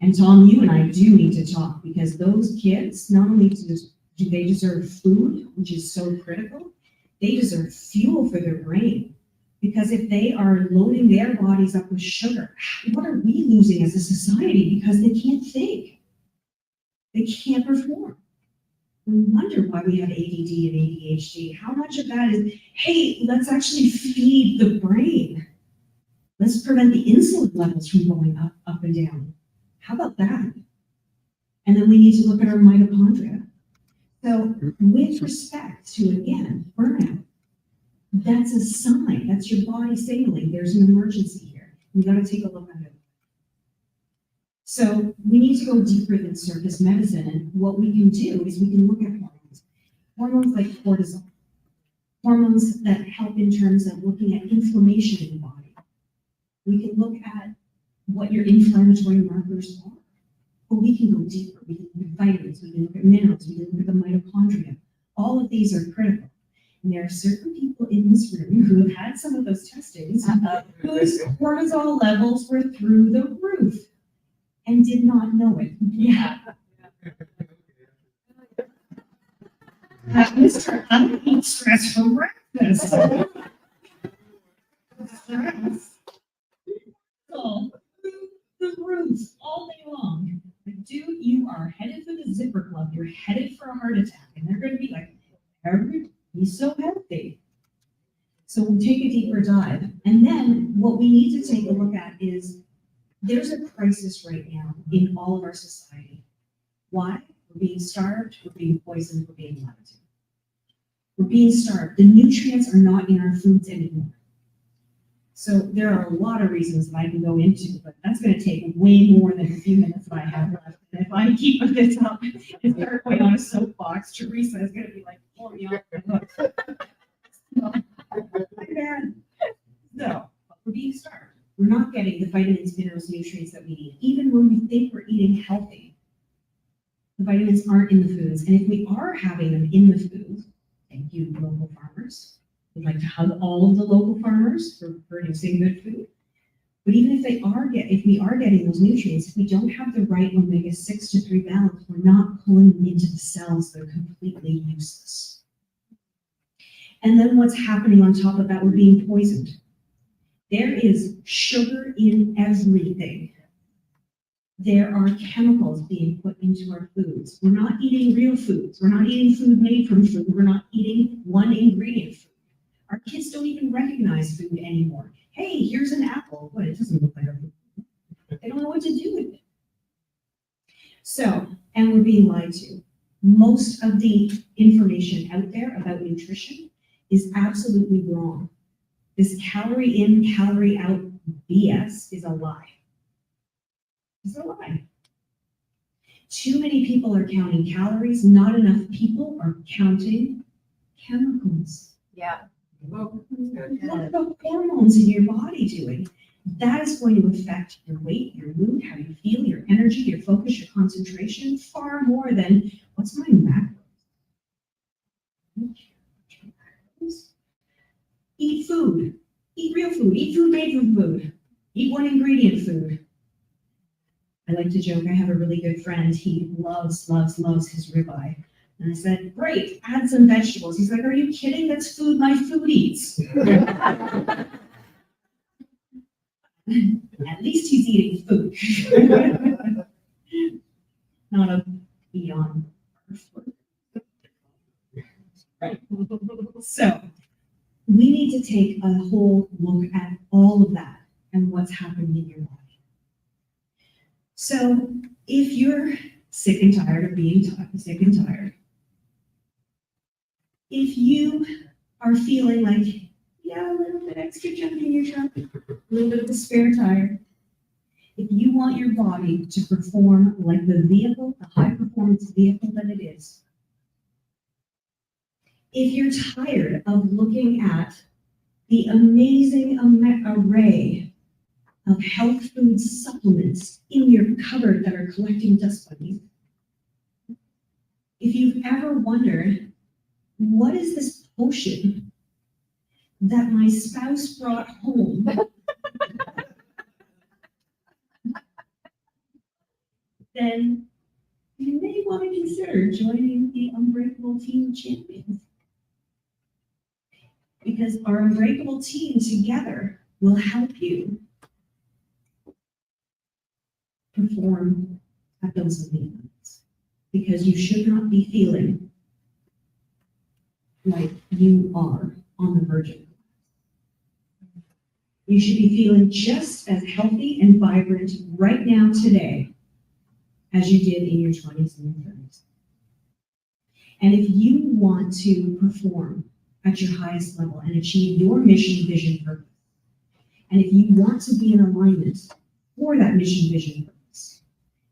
And Tom, you and I do need to talk, because those kids, not only do they deserve food, which is so critical, they deserve fuel for their brain. Because if they are loading their bodies up with sugar, what are we losing as a society? Because they can't think. They can't perform. We wonder why we have ADD and ADHD. How much of that is, hey, let's actually feed the brain. Let's prevent the insulin levels from going up and down. How about that? And then we need to look at our mitochondria. So with respect to, again, burnout, that's a sign. That's your body signaling there's an emergency here. We got to take a look at it. So we need to go deeper than surface medicine. And what we can do is we can look at hormones. Hormones like cortisol. Hormones that help in terms of looking at inflammation in the body. We can look at what your inflammatory markers are. But we can go deeper. We can look at vitamins, we can look at minerals, we can look at the mitochondria. All of these are critical. And there are certain people in this room who have had some of those testings whose cortisol levels were through the roof and did not know it. Yeah. Mr. I don't eat stress for breakfast. Stress. So, the roof all day long. But dude, you are headed for the zipper club. You're headed for a heart attack. And they're going to be like, he's so healthy. So we'll take a deeper dive. And then what we need to take a look at is there's a crisis right now in all of our society. Why? We're being starved, we're being poisoned, we're being lied to. We're being starved. The nutrients are not in our foods anymore. So there are a lot of reasons that I can go into, but that's going to take way more than a few minutes that I have left. And if I keep this up and start going on a soapbox, Teresa is going to be like, pull me off the hook. No, we're being starved. We're not getting the vitamins, minerals, nutrients that we need. Even when we think we're eating healthy, the vitamins aren't in the foods. And if we are having them in the foods, thank you, local farmers. We'd like to hug all of the local farmers for producing good food. But even if we are getting those nutrients, if we don't have the right omega-6 to 3 balance, we're not pulling them into the cells. They're completely useless. And then what's happening on top of that, we're being poisoned. There is sugar in everything. There are chemicals being put into our foods. We're not eating real foods. We're not eating food made from food. We're not eating one ingredient food. Our kids don't even recognize food anymore. Hey, here's an apple. What, it doesn't look like a food. They don't know what to do with it. So, and we're being lied to. Most of the information out there about nutrition is absolutely wrong. This calorie in, calorie out BS is a lie. It's a lie. Too many people are counting calories. Not enough people are counting chemicals.
Yeah.
What are the hormones in your body doing? That is going to affect your weight, your mood, how you feel, your energy, your focus, your concentration, far more than what's my macros. Eat food. Eat real food. Eat food made from food. Eat one ingredient food. I like to joke, I have a really good friend. He loves his ribeye. And I said, great, add some vegetables. He's like, are you kidding? That's food my food eats. At least he's eating food. Not a beyond. Right. So we need to take a whole look at all of that and what's happening in your body. So if you're sick and tired of being sick and tired, if you are feeling like, yeah, a little bit extra junk in your trunk, a little bit of a spare tire, if you want your body to perform like the vehicle, the high performance vehicle that it is, if you're tired of looking at the amazing array of health food supplements in your cupboard that are collecting dust bunnies, if you've ever wondered, what is this potion that my spouse brought home? Then you may want to consider joining the UnBreakable Team of Champions. Because our UnBreakable team together will help you perform at those limits. Because you should not be feeling like you are on the verge of collapse. You should be feeling just as healthy and vibrant right now today as you did in your 20s and your 30s. And if you want to perform at your highest level and achieve your mission, vision, purpose, and if you want to be in alignment for that mission, vision, purpose,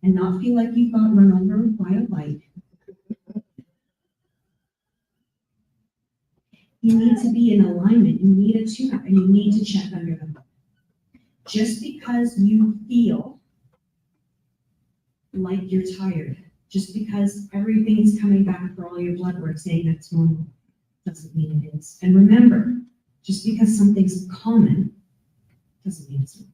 and not feel like you've got run over by a bike, you need to be in alignment, you need a tune-up, and you need to check under the hood. Just because you feel like you're tired, just because everything's coming back for all your blood work saying that's normal, doesn't mean it is. And remember, just because something's common doesn't mean it's normal.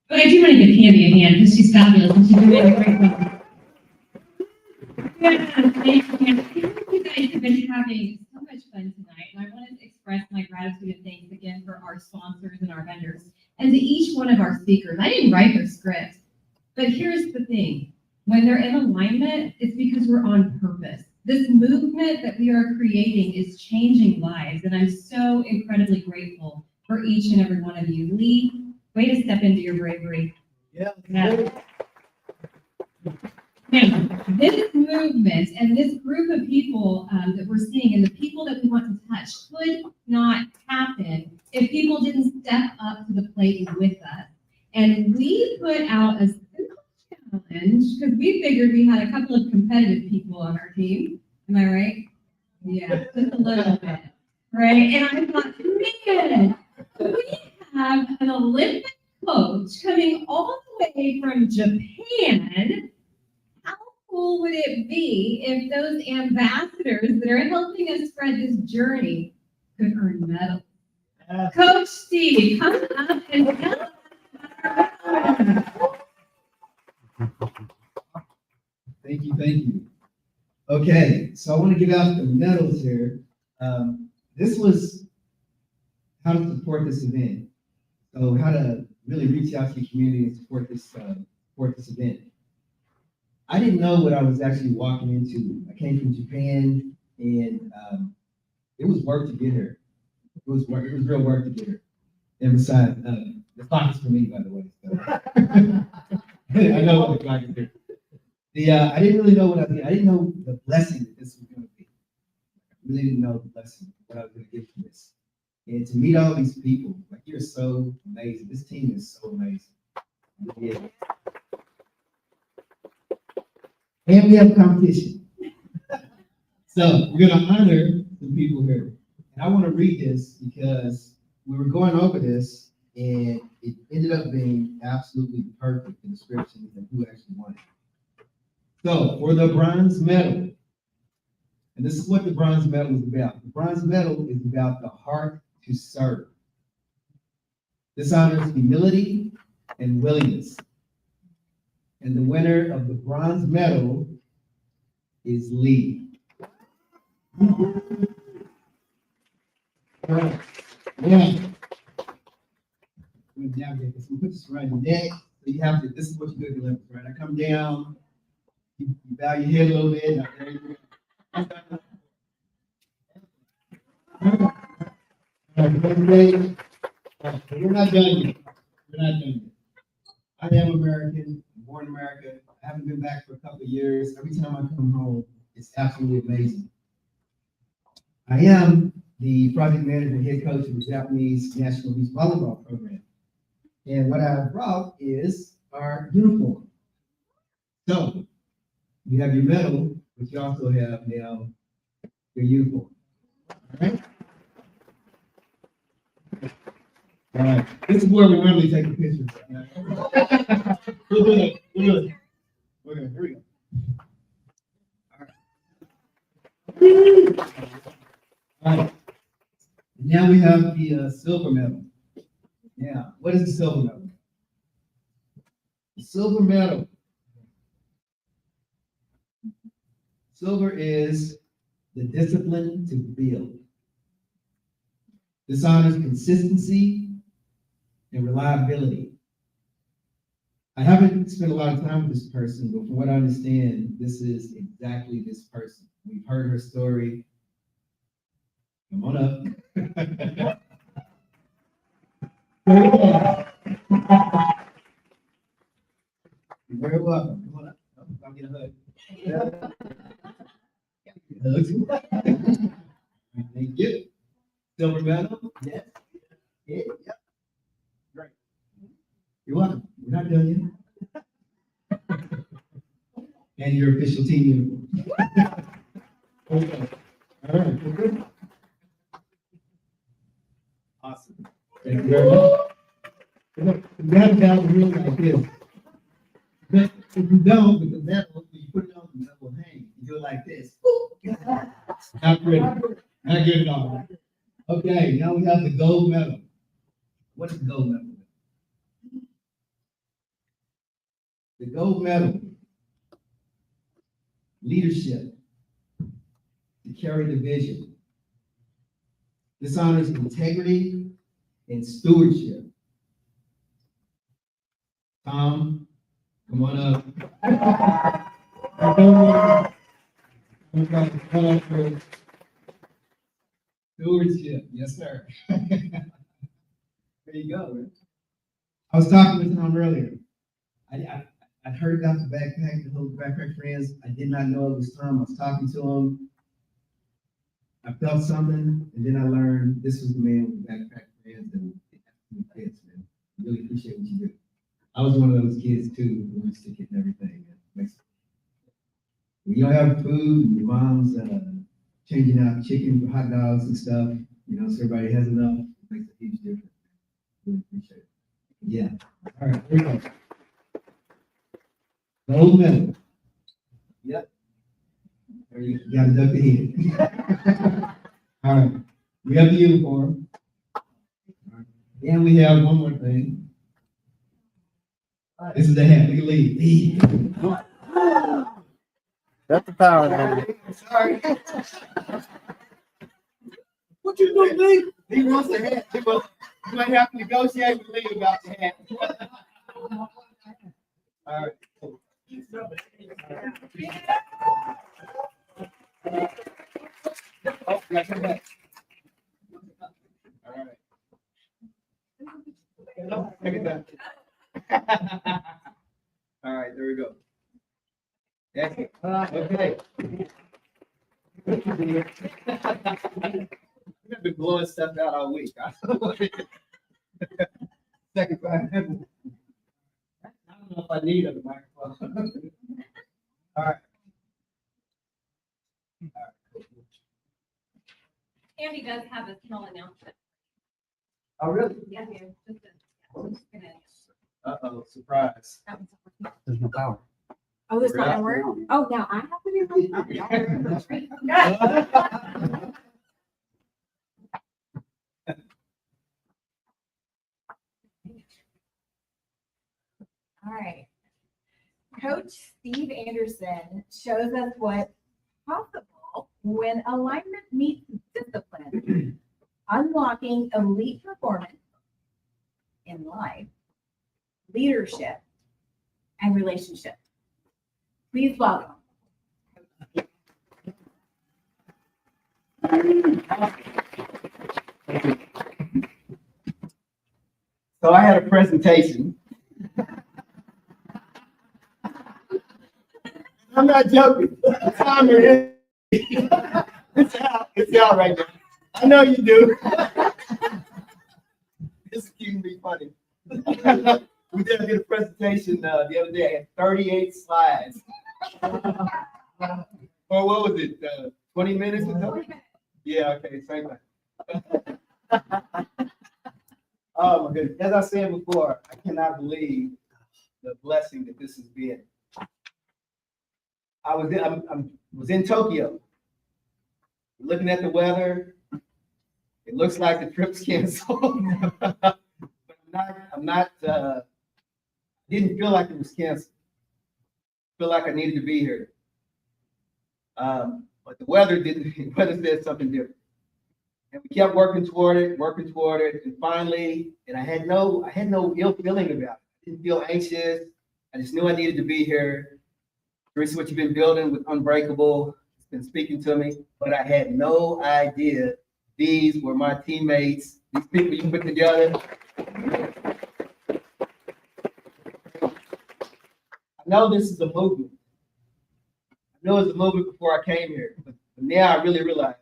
But I do want to give Candy a hand because she's fabulous and she's doing a great job. Yeah, thank you, Candy. You guys have been having so much fun tonight, and I want to express my gratitude and thanks again for our sponsors and our vendors, and to each one of our speakers. I didn't write their script, but here's the thing. When they're in alignment, it's because we're on purpose. This movement that we are creating is changing lives, and I'm so incredibly grateful for each and every one of you. Lee, way to step into your bravery.
Yeah.
Now, this movement and this group of people that we're seeing and the people that we want to touch could not happen if people didn't step up to the plate with us. And we put out a simple challenge because we figured we had a couple of competitive people on our team. Am I right? Yeah, just a little bit. Right? And I thought, man, we have an Olympic coach coming all the way from Japan. How cool would it be if those ambassadors that are helping us spread this journey could earn medals? Coach Steve, come up and tell us about our
Thank you. Okay, so I want to give out the medals here. This was how to support this event. So how to really reach out to your community and support this event. I didn't know what I was actually walking into. I came from Japan, and it was work to get here. It was real work to get here. And besides, the clock is for me, by the way. So. I know what the clock is here. I didn't really know what I did. I didn't know the blessing that this was going to be. I really didn't know the blessing, what I was going to get from this. And to meet all these people, like, you're so amazing. This team is so amazing. Yeah. And we have competition. So we're going to honor some people here. And I want to read this because we were going over this and it ended up being absolutely perfect, the description of who actually won it. So for the bronze medal, and this is what the bronze medal is about. The bronze medal is about the heart to serve. This honors humility and willingness. And the winner of the bronze medal is Lee. Yeah. We'll navigate this. We'll put this right in neck. So you have to, this is what you do at the Olympics, right? I come down, you bow your head a little bit. Now, there you go. We're not done yet. We're not done yet. I am American, born in America. I haven't been back for a couple of years. Every time I come home, it's absolutely amazing. I am the project manager and head coach of the Japanese National Beach Volleyball Program. And what I brought is our uniform. So you have your medal, but you also have now your uniform. All right? All right. This is where we normally take the pictures. We'll do it. We'll do it. Okay, here we go. All right. Now we have the silver medal. Yeah, what is the silver medal? The silver medal. Silver is the discipline to build. This honors consistency and reliability. I haven't spent a lot of time with this person, but from what I understand, this is exactly this person. We've heard her story. Come on up. You're very welcome. Come on up. I'll get a hug. Hugs. Thank you. Silver medal. Yes. Yeah. Yep. Great. You're welcome. We're not done yet. And your official team uniform. Okay. All right. Awesome. Thank you very much. You got it down the room like this. But if you don't, with the medal, when you put it on, the medal will hang. You do it like this. Not pretty. Not good at all. Okay, now we have the gold medal. What is the gold medal? The gold medal, leadership, to carry the vision. This honors integrity and stewardship. Tom, come on up. Stewardship, yes, sir. There you go. I was talking with Tom earlier. I'd heard about the backpack, the whole backpack friends. I did not know it was Tom. I was talking to him. I felt something, and then I learned this was the man with backpack friends and kids, man. I really appreciate what you do. I was one of those kids too, who wants to get everything. When you don't have food, and your mom's changing out chicken for hot dogs and stuff, you know, so everybody has enough. It makes a huge difference. Really appreciate it. Yeah. All right, here we go. Gold medal. Yep. There you got to duck the head. All right. We have the uniform. And we have one more thing. This is the hat. Look at Lee.
That's the power number.
Sorry. What you doing, Lee? He wants the hat. You might have to negotiate with Lee about the hat. All right. Oh, yeah, come back. All right. Look at that. All right, there we go. That's it. Okay. We've been blowing stuff out all week. Second time. I don't know if I need a microphone. All right.
Candy does have a small announcement.
Oh, really?
Yeah, yeah, just gonna.
Uh-oh, surprise.
That was-
There's no power.
Oh, this not gonna work? Oh, now I have to do my.
All right. Coach Steve Anderson shows us what's possible when alignment meets discipline, unlocking elite performance in life, leadership, and relationship. Please welcome.
So I had a presentation. I'm not joking. The timer is. It's out right now. I know you do. This is keeping me funny. We did a presentation the other day. I had 38 slides. Or what was it? 20 minutes or so? Yeah, okay, same thing. Oh my goodness. As I said before, I cannot believe the blessing that this has been. I was in Tokyo, looking at the weather. It looks like the trip's canceled. But didn't feel like it was canceled. Feel like I needed to be here. But the weather didn't, weather said something different. And we kept working toward it, and finally, and I had no ill feeling about it. I didn't feel anxious. I just knew I needed to be here. Teresa, what you've been building with UnBreakable, it's been speaking to me, but I had no idea these were my teammates, these people you put together. I know this is a movement. I know it's a movement before I came here, but now I really realize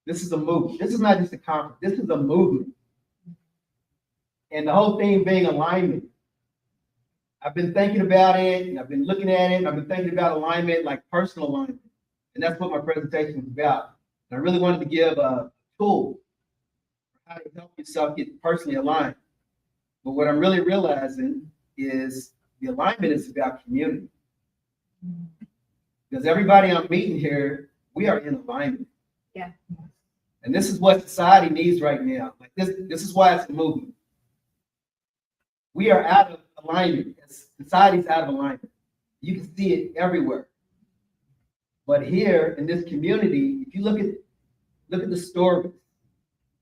this is a movement. This is not just a conference. This is a movement. And the whole thing being alignment. I've been thinking about it, and I've been looking at it, and I've been thinking about alignment, like personal alignment. And that's what my presentation was about. And I really wanted to give a tool for how to help yourself get personally aligned. But what I'm really realizing is the alignment is about community. Because everybody I'm meeting here, we are in alignment.
Yeah.
And this is what society needs right now. Like this is why it's a movement. We are out of alignment. Society's out of alignment. You can see it everywhere. But here in this community, if you look at the stories,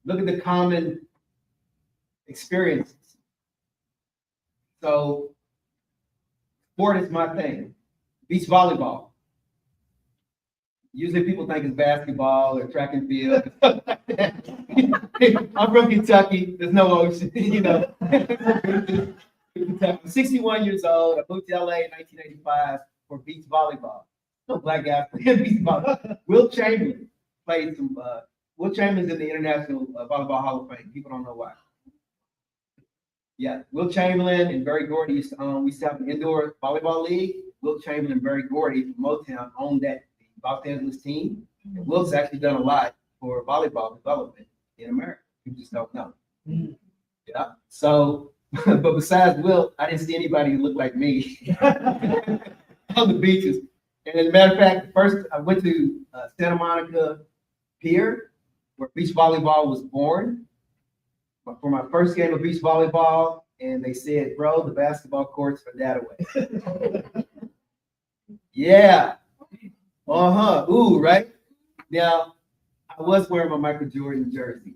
look at the common experiences. So sport is my thing. Beach volleyball. Usually people think it's basketball or track and field. I'm from Kentucky. There's no ocean, you know. I'm 61 years old. I moved to LA in 1985 for beach volleyball. No black guy playing beach volleyball. Will Chamberlain played some. Will Chamberlain's in the International Volleyball Hall of Fame. People don't know why. Yeah, Will Chamberlain and Barry Gordy used to own. We used to have an indoor volleyball league. Will Chamberlain and Barry Gordy from Motown owned that Los Angeles team. And Will's actually done a lot for volleyball development in America. People just don't know. Yeah. So, but besides Will, I didn't see anybody who looked like me on the beaches. And as a matter of fact, first I went to Santa Monica Pier, where beach volleyball was born, for my first game of beach volleyball. And they said, bro, the basketball courts are that way. Yeah. Ooh, right? Now, I was wearing my Michael Jordan jersey.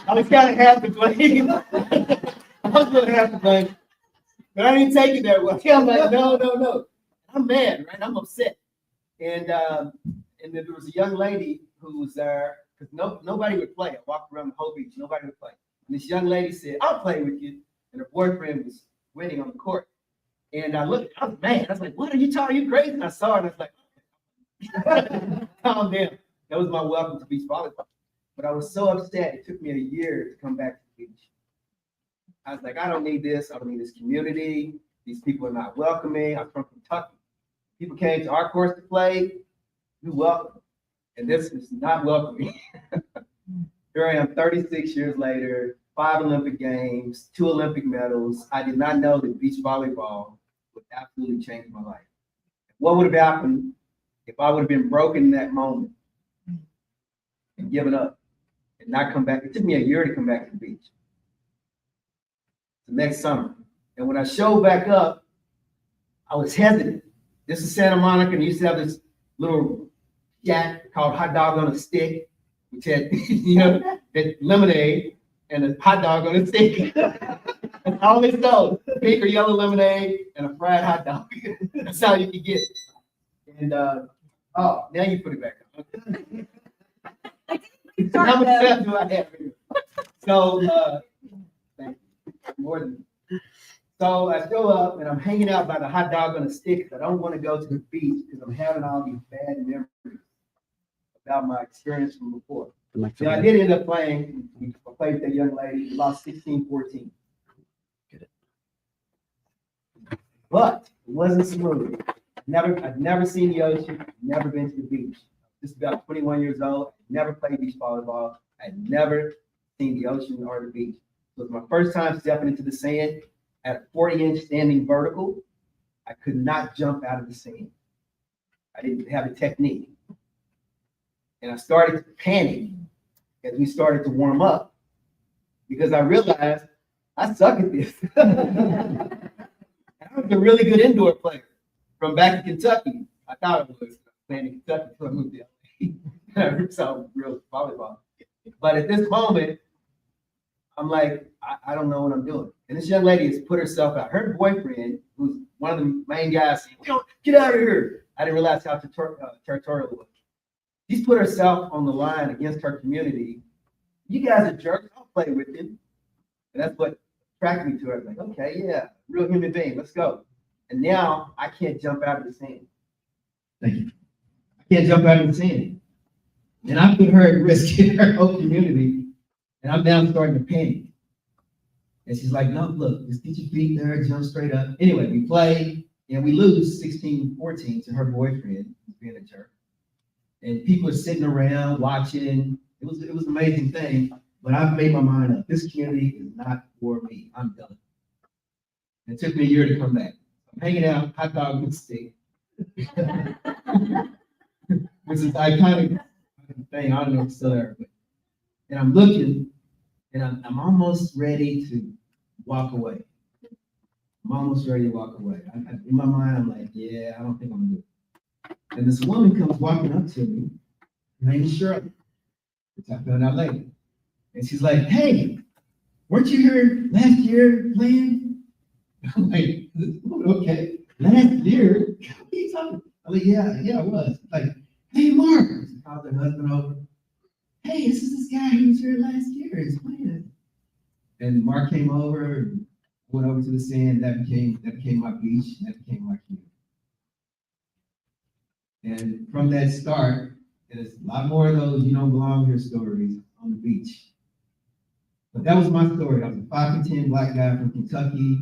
I was kind of half to blame. I was really half to blame. But I didn't take it that way. I'm like, no. I'm mad, right? I'm upset. And there was a young lady who was there, because nobody would play. I walked around the whole beach. Nobody would play. And this young lady said, I'll play with you. And her boyfriend was waiting on the court. And I looked, I was mad. I was like, what are you talking? Are you crazy? And I saw her and I was like, calm down. That was my welcome to beach volleyball. But I was so upset. It took me a year to come back to the beach. I was like, I don't need this. I don't need this community. These people are not welcoming. I'm from Kentucky. People came to our course to play. We welcome. And this is not welcoming. Here I am 36 years later, 5 Olympic Games, 2 Olympic medals. I did not know that beach volleyball would absolutely change my life. What would have happened if I would have been broken in that moment and given up and not come back? It took me a year to come back to the beach. The next summer. And when I showed back up, I was hesitant. This is Santa Monica, and you used to have this little shack called Hot Dog on a Stick, which had, that lemonade and a hot dog on a stick. That's all it sold. Pink or yellow lemonade and a fried hot dog. That's how you could get it. And now you put it back on. How much stuff do I have here? So thank you. More than. So I show up and I'm hanging out by the hot dog on a stick. I don't want to go to the beach because I'm having all these bad memories about my experience from before. So I did end up playing. I played with that young lady. We lost 16-14. But it wasn't smooth. I'd never seen the ocean. Never been to the beach. Just about 21 years old. Never played beach volleyball. I'd never seen the ocean or the beach. So it was my first time stepping into the sand at a 40-inch standing vertical. I could not jump out of the sand. I didn't have the technique. And I started to panic as we started to warm up because I realized I suck at this. I was a really good indoor player from back in Kentucky. I thought I was playing in Kentucky until I moved to LA. So real volleyball. But at this moment, I'm like, I don't know what I'm doing. And this young lady has put herself out. Her boyfriend, who's one of the main guys, saying, get out of here. I didn't realize how territorial it was. She's put herself on the line against her community. You guys are jerks. I'll play with you. And that's what attracted me to her. I was like, okay, yeah, real human being. Let's go. And now I can't jump out of the sand. Thank you. I can't jump out of the sand. And I put her at risk in her whole community. And I'm now starting to panic. And she's like, no, look, just get your feet there, jump straight up. Anyway, we play and we lose 16-14 to her boyfriend, who's being a jerk. And people are sitting around watching. It was an amazing thing, but I've made my mind up. This community is not for me. I'm done. It took me a year to come back. I'm hanging out, hot dog with stick. Which is iconic thing. I don't know if it's still there, but and I'm looking, and I'm almost ready to walk away. I'm almost ready to walk away. In my mind, I'm like, yeah, I don't think I'm gonna do it. And this woman comes walking up to me. Her name is Shirley, which I found out later. And she's like, hey, weren't you here last year playing? I'm like, okay, last year? What are you talking? I'm like, yeah, I was. Like, hey, Mark. She called her husband over. Hey, this is this guy who was here last year. He's playing. And Mark came over, went over to the sand. That became my beach. That became my community. And from that start, there's a lot more of those you don't belong here stories on the beach. But that was my story. I was a 5'10" black guy from Kentucky,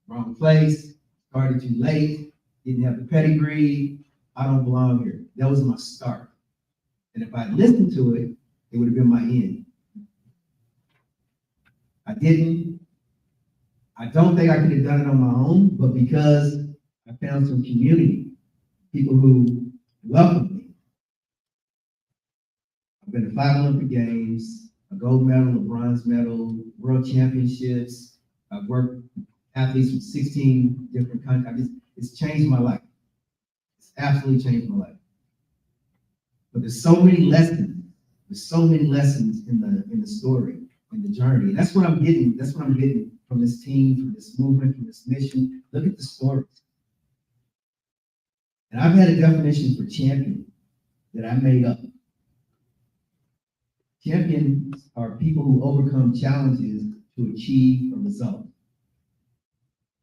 wrong place, started too late, didn't have the pedigree. I don't belong here. That was my start. And if I listened to it, it would have been my end. I didn't. I don't think I could have done it on my own, but because I found some community, people who welcomed me. I've been to 5 Olympic Games, a gold medal, a bronze medal, world championships. I've worked with athletes from 16 different countries. It's changed my life. It's absolutely changed my life. But there's so many lessons. There's so many lessons in the story, in the journey. And that's what I'm getting. That's what I'm getting from this team, from this movement, from this mission. Look at the stories. And I've had a definition for champion that I made up. Champions are people who overcome challenges to achieve a result.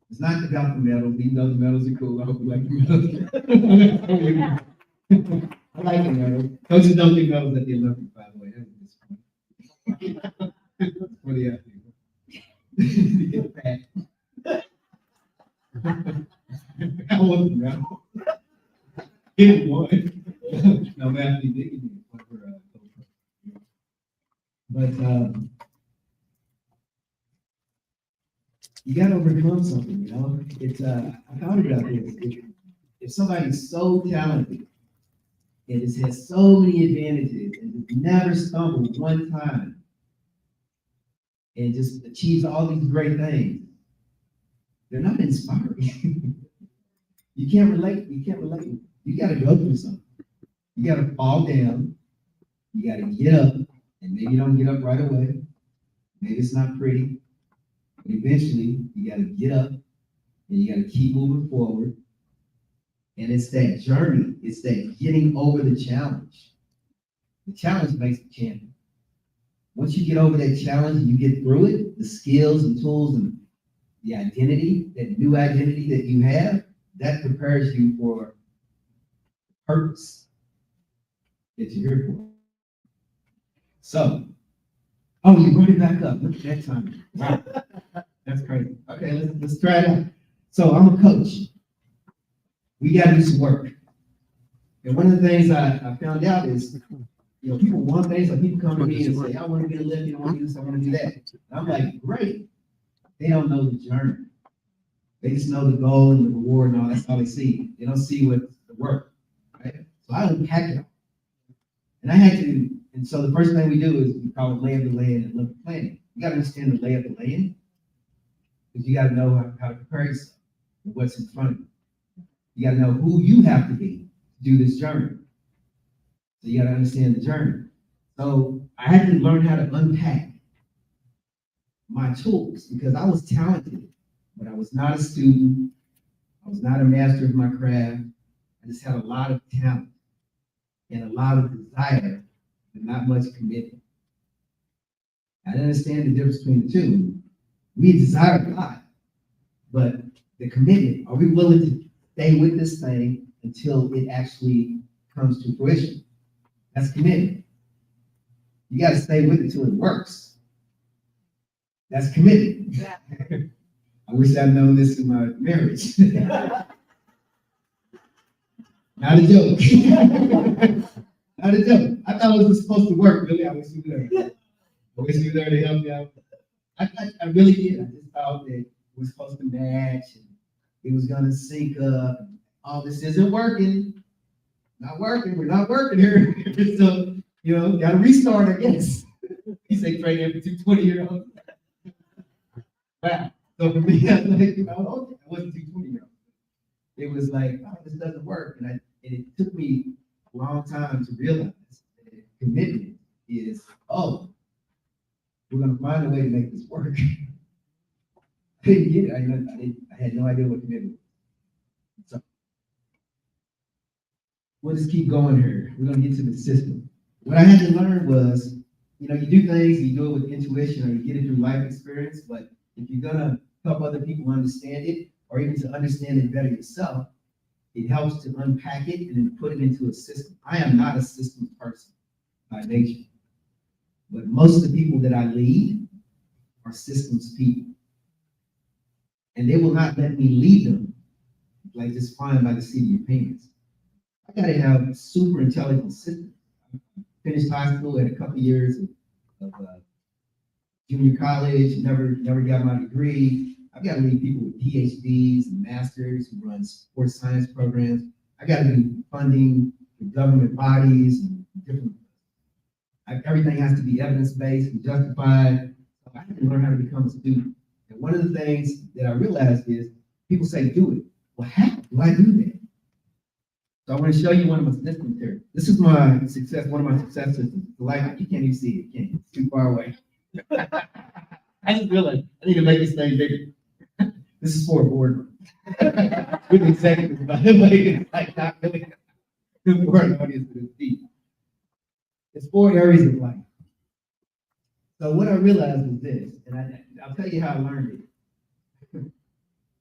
It's not about the medals, even though the medals are cool. I hope you like the medals. I like the medals. Coaches don't get medals at the Olympics, by the way. That's for the athlete. I want the medal. Get one. No, we have to be big in here, like we're, you gotta overcome something, you know? It's, I found it out there. If somebody's so talented and has so many advantages and has never stumbled one time and just achieves all these great things, they're not inspiring. You can't relate. You gotta go through something. You gotta fall down. You gotta get up, and maybe you don't get up right away. Maybe it's not pretty. But eventually, you gotta get up, and you gotta keep moving forward. And it's that journey. It's that getting over the challenge. The challenge makes the champion. Once you get over that challenge and you get through it, the skills and tools and the identity, that new identity that you have, that prepares you for purpose that you're here for. So, oh, you brought it back up. Look at that time. Wow. That's crazy. Okay, let's try it out. So I'm a coach. We got to do some work. And one of the things I found out is, you know, people want things, like people come to me and say, I want to get a lift, I want to do this, I want to do that. And I'm like, great. They don't know the journey. They just know the goal and the reward and all. That's all they see. They don't see what the work, right? So I unpack it all. And I had to, and so the first thing we do is we call it lay of the land and look at planning. You got to understand the lay of the land, because you got to know how to prepare yourself and what's in front of you. You got to know who you have to be to do this journey. So you got to understand the journey. So I had to learn how to unpack my tools, because I was talented, but I was not a student. I was not a master of my craft. I just had a lot of talent and a lot of desire, but not much commitment. I didn't understand the difference between the two. We desire a lot, but the commitment, are we willing to stay with this thing until it actually comes to fruition? That's commitment. You got to stay with it till it works. That's commitment. Yeah. I wish I'd known this in my marriage. Not a joke. Not a joke. I thought it was supposed to work, really. I wish you were there. I wish you were there to help me out. I really did. I just thought that it was supposed to match and it was going to sync up. Oh, this isn't working. Not working. We're not working here. So, you know, got to restart, I guess. You say trade in for 2 20-year-olds. Wow. So for me, I was like, you know, okay, I wasn't 2 20-year-olds. It was like, oh, this doesn't work. And it took me a long time to realize that commitment is, oh, we're going to find a way to make this work. I didn't get it. I had no idea what commitment was. So we'll just keep going here. We're going to get to the system. What I had to learn was, you know, you do things, you do it with intuition, or you get it through life experience, but if you're going to help other people understand it, or even to understand it better yourself, it helps to unpack it and then put it into a system. I am not a systems person by nature, but most of the people that I lead are systems people. And they will not let me lead them like just flying by the seat of your pants. I gotta have super intelligent systems. I finished high school, had a couple years of junior college, never got my degree. I've got to lead people with PhDs and masters who run sports science programs. I got to do funding for government bodies and different. Everything has to be evidence-based and justified. So I had to learn how to become a student. And one of the things that I realized is people say, do it. Well, how do I do that? So I want to show you one of my systems here. This is my success, one of my success systems. The light, you can't even see it, can you? It's too far away. I just realized I need to make this thing bigger. This is for a boardroom with executives, by the way. It's like not really for an audience to speak. It's 4 areas of life. So what I realized was this, and I'll tell you how I learned it.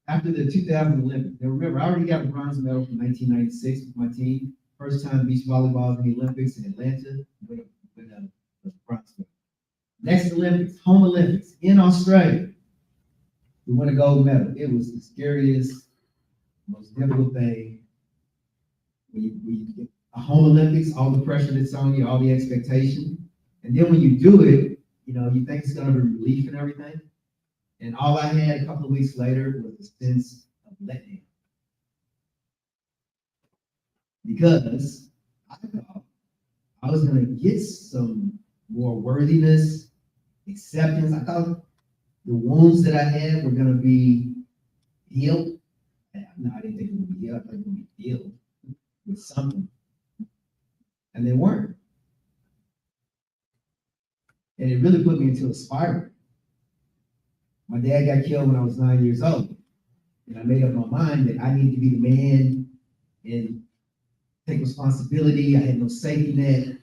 After the 2000 Olympics, now remember, I already got a bronze medal from 1996 with my team. First time beach volleyball in the Olympics in Atlanta, with a bronze medal. Next Olympics, home Olympics in Australia. We won a gold medal. It was the scariest, most difficult thing. When you get home Olympics, all the pressure that's on you, all the expectation. And then when you do it, you know, you think it's gonna be relief and everything. And all I had a couple of weeks later was a sense of letdown. Because I thought I was gonna get some more worthiness, acceptance. I thought the wounds that I had were gonna be healed. No, I didn't think it would be healed. I thought it would be healed with something. And they weren't. And it really put me into a spiral. My dad got killed when I was 9 years old. And I made up my mind that I needed to be the man and take responsibility. I had no safety net.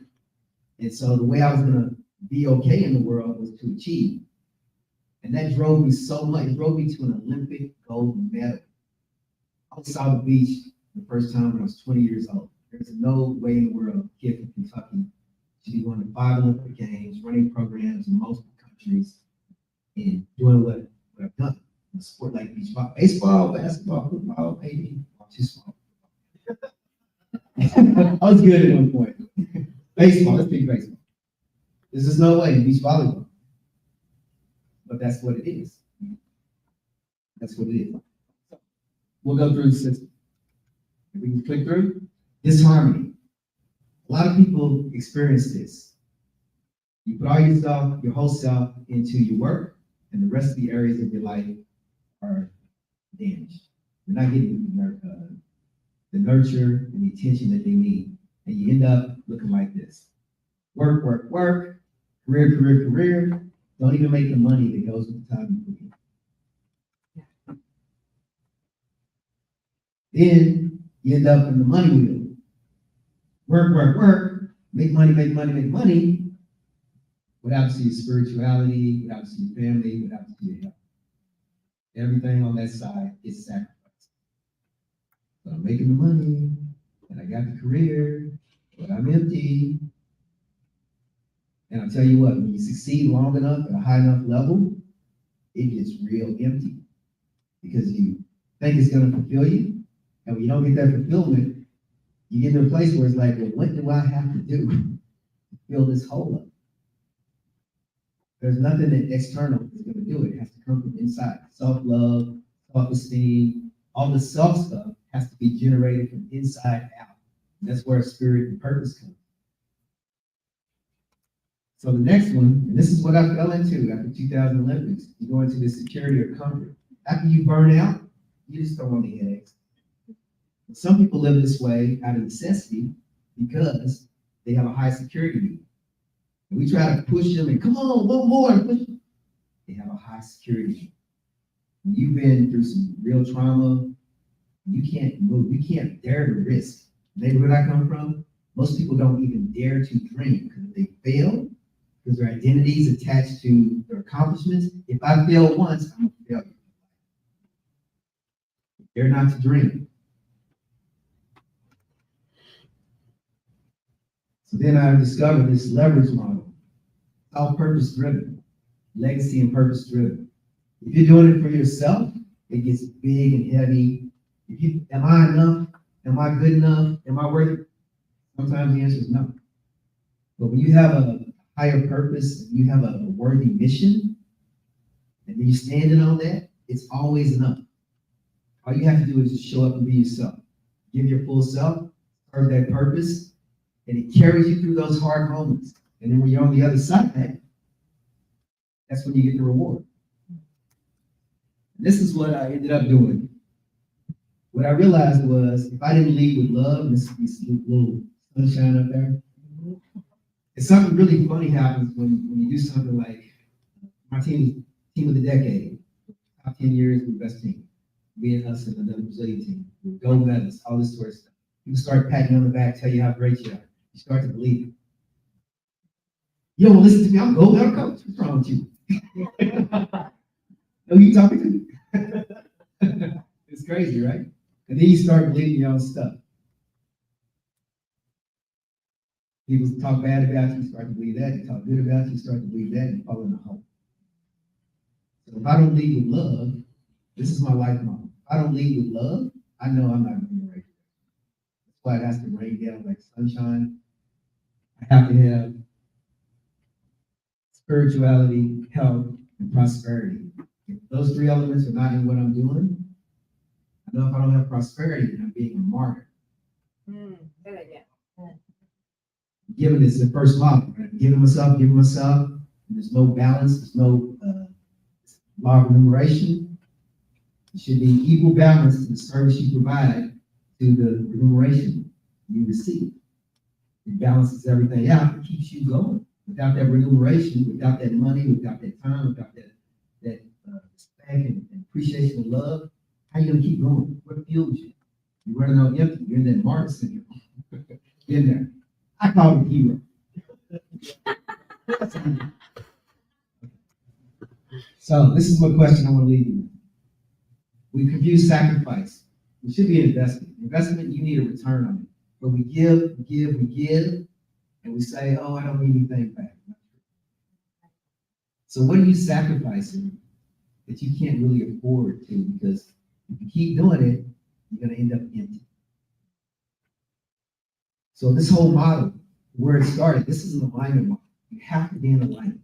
And so the way I was gonna be okay in the world was to achieve. And that drove me so much. It drove me to an Olympic gold medal. I saw the beach the first time when I was 20 years old. There's no way in the world a kid from Kentucky should be going to 5 Olympic Games, running programs in multiple countries, and doing what I've done. A sport like beach baseball, basketball, football, maybe too small. I was good at one point. Baseball, let's pick baseball. There's just no way in beach volleyball. But that's what it is. That's what it is. We'll go through the system. If we can click through, disharmony. A lot of people experience this. You put all yourself, your whole self into your work, and the rest of the areas of your life are damaged. You're not getting the nurture and the attention that they need. And you end up looking like this. Work, work, work, career, career, career. Don't even make the money that goes with the time you put in. Then you end up in the money wheel. Work, work, work, make money, make money, make money. What happens to your spirituality? What happens to your family? What happens to your health? Everything on that side is sacrificed. So I'm making the money, and I got the career, but I'm empty. And I'll tell you what, when you succeed long enough at a high enough level, it gets real empty because you think it's going to fulfill you. And when you don't get that fulfillment, you get to a place where it's like, well, what do I have to do to fill this hole up? There's nothing that external is going to do it. It has to come from inside. Self-love, self-esteem, all the self stuff has to be generated from inside out. That's where spirit and purpose comes. So the next one, and this is what I fell into after 2000 Olympics, you go into the security or comfort. After you burn out, you just throw on the headaches. Some people live this way out of necessity because they have a high security need. And we try to push them and come on, one more, and push them. They have a high security need. When you've been through some real trauma, you can't move, you can't dare to risk. The neighborhood I come from, most people don't even dare to dream because if they fail, because their identity is attached to their accomplishments. If I fail once, I'm a failure. Dare not to dream. So then I discovered this leverage model. It's all purpose driven, legacy and purpose driven. If you're doing it for yourself, it gets big and heavy. Am I enough? Am I good enough? Am I worthy? Sometimes the answer is no. But when you have a higher purpose, you have a worthy mission, and then you're standing on that, it's always enough. All you have to do is just show up and be yourself. Give your full self, serve that purpose, and it carries you through those hard moments. And then when you're on the other side, that's when you get the reward. This is what I ended up doing. What I realized was if I didn't lead with love, and this little sunshine up there, and something really funny happens when you do something like my team of the decade, top 10 years, we're the best team. Me and us and another Brazilian team, gold medals, all this sort of stuff. People start patting you on the back, tell you how great you are. You start to believe it. You don't listen to me, I'm gold medal coach. What's wrong with you? Who you talking to? It's crazy, right? And then you start believing your own stuff. People talk bad about you, start to believe that. They talk good about you, start to believe that, and you fall in the hole. So if I don't lead with love, this is my life model. If I don't lead with love, I know I'm not going to be right. That's why it has to rain down like sunshine. I have to have spirituality, health, and prosperity. If those three elements are not in what I'm doing, I know if I don't have prosperity, then I'm being a martyr. Giving is the first model, right? Giving myself, and there's no balance, there's no law of remuneration. It should be equal balance to the service you provide to the remuneration you receive. It balances everything out, it keeps you going. Without that remuneration, without that money, without that time, without that respect and appreciation and love, how you gonna keep going? What fuels you? You're running on empty, you're in that martyr syndrome. Get in there. I call it a hero. So this is my question I want to leave you with. We confuse sacrifice. It should be an investment. Investment, you need a return on it. But we give, and we say, oh, I don't need anything back. So what are you sacrificing that you can't really afford to? Because if you keep doing it, you're going to end up empty. So this whole model, where it started, this is an alignment model. You have to be in alignment.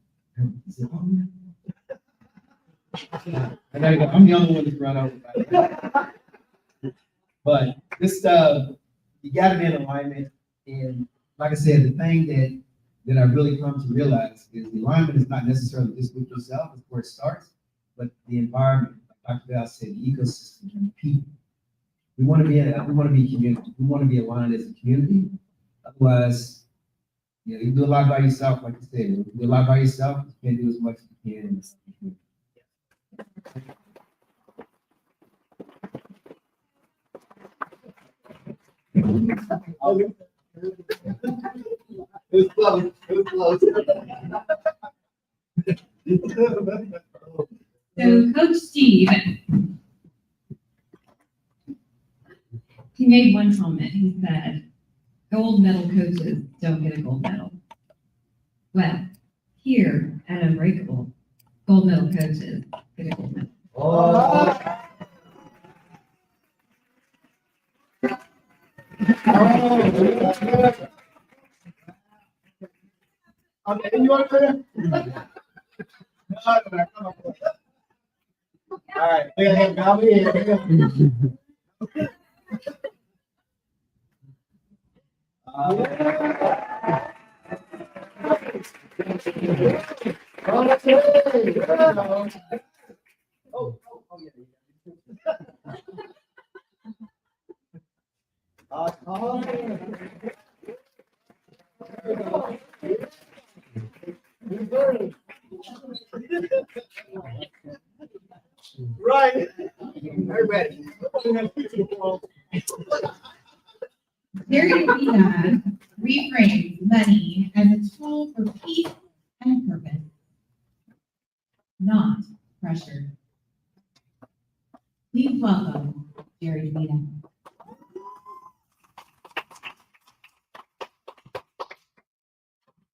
I gotta go. I'm the only one that's run over. But this stuff, you gotta be in alignment. And like I said, the thing that I really come to realize is the alignment is not necessarily just with yourself, it's where it starts, but the environment. Like Dr. Val said, the ecosystem and the people. We want to be a community. We want to be aligned as a community. Otherwise, you know, you do a lot by yourself, like you said. You do a lot by yourself, you can't do as much as you can. It was close.
So Coach Steve, he made one comment. He said, gold medal coaches don't get a gold medal. Well, here at UnBreakable, gold medal coaches get a gold medal.
Okay, you want to? All right, we gotta have Bobby in. Right. Everybody.
Jerry Vina reframes money as a tool for peace and purpose, not pressure. Please welcome Jerry Vina.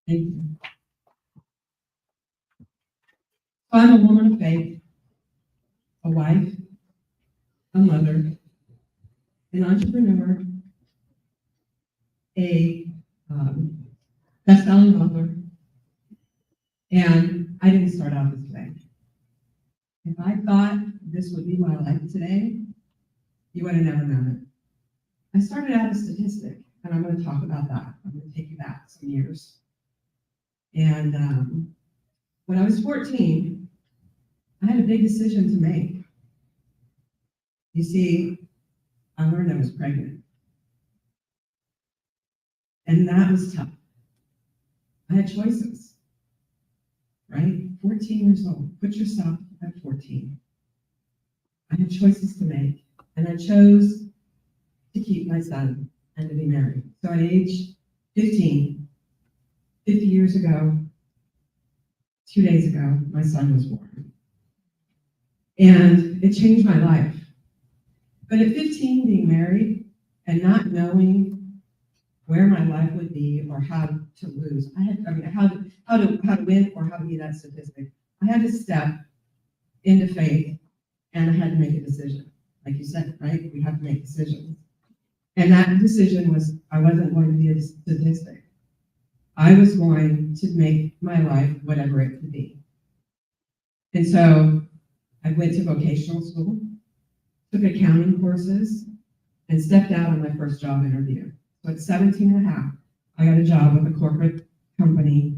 Thank you. I'm a woman of faith, a wife, a mother, an entrepreneur, a best-selling author, and I didn't start out this way. If I thought this would be my life today, you would have never known it. I started out a statistic, and I'm going to talk about that. I'm going to take you back some years. And when I was 14, I had a big decision to make. You see, I learned I was pregnant. And that was tough. I had choices, right? 14 years old. Put yourself at 14. I had choices to make. And I chose to keep my son and to be married. So at age 15, 50 years ago, 2 days ago, my son was born. And it changed my life. But at 15, being married and not knowing where my life would be or how to lose, how to win or how to be that statistic, I had to step into faith and I had to make a decision. Like you said, right? We have to make decisions. And that decision was, I wasn't going to be a statistic. I was going to make my life whatever it could be. And so I went to vocational school, took accounting courses, and stepped out on my first job interview. So at 17 and a half, I got a job with a corporate company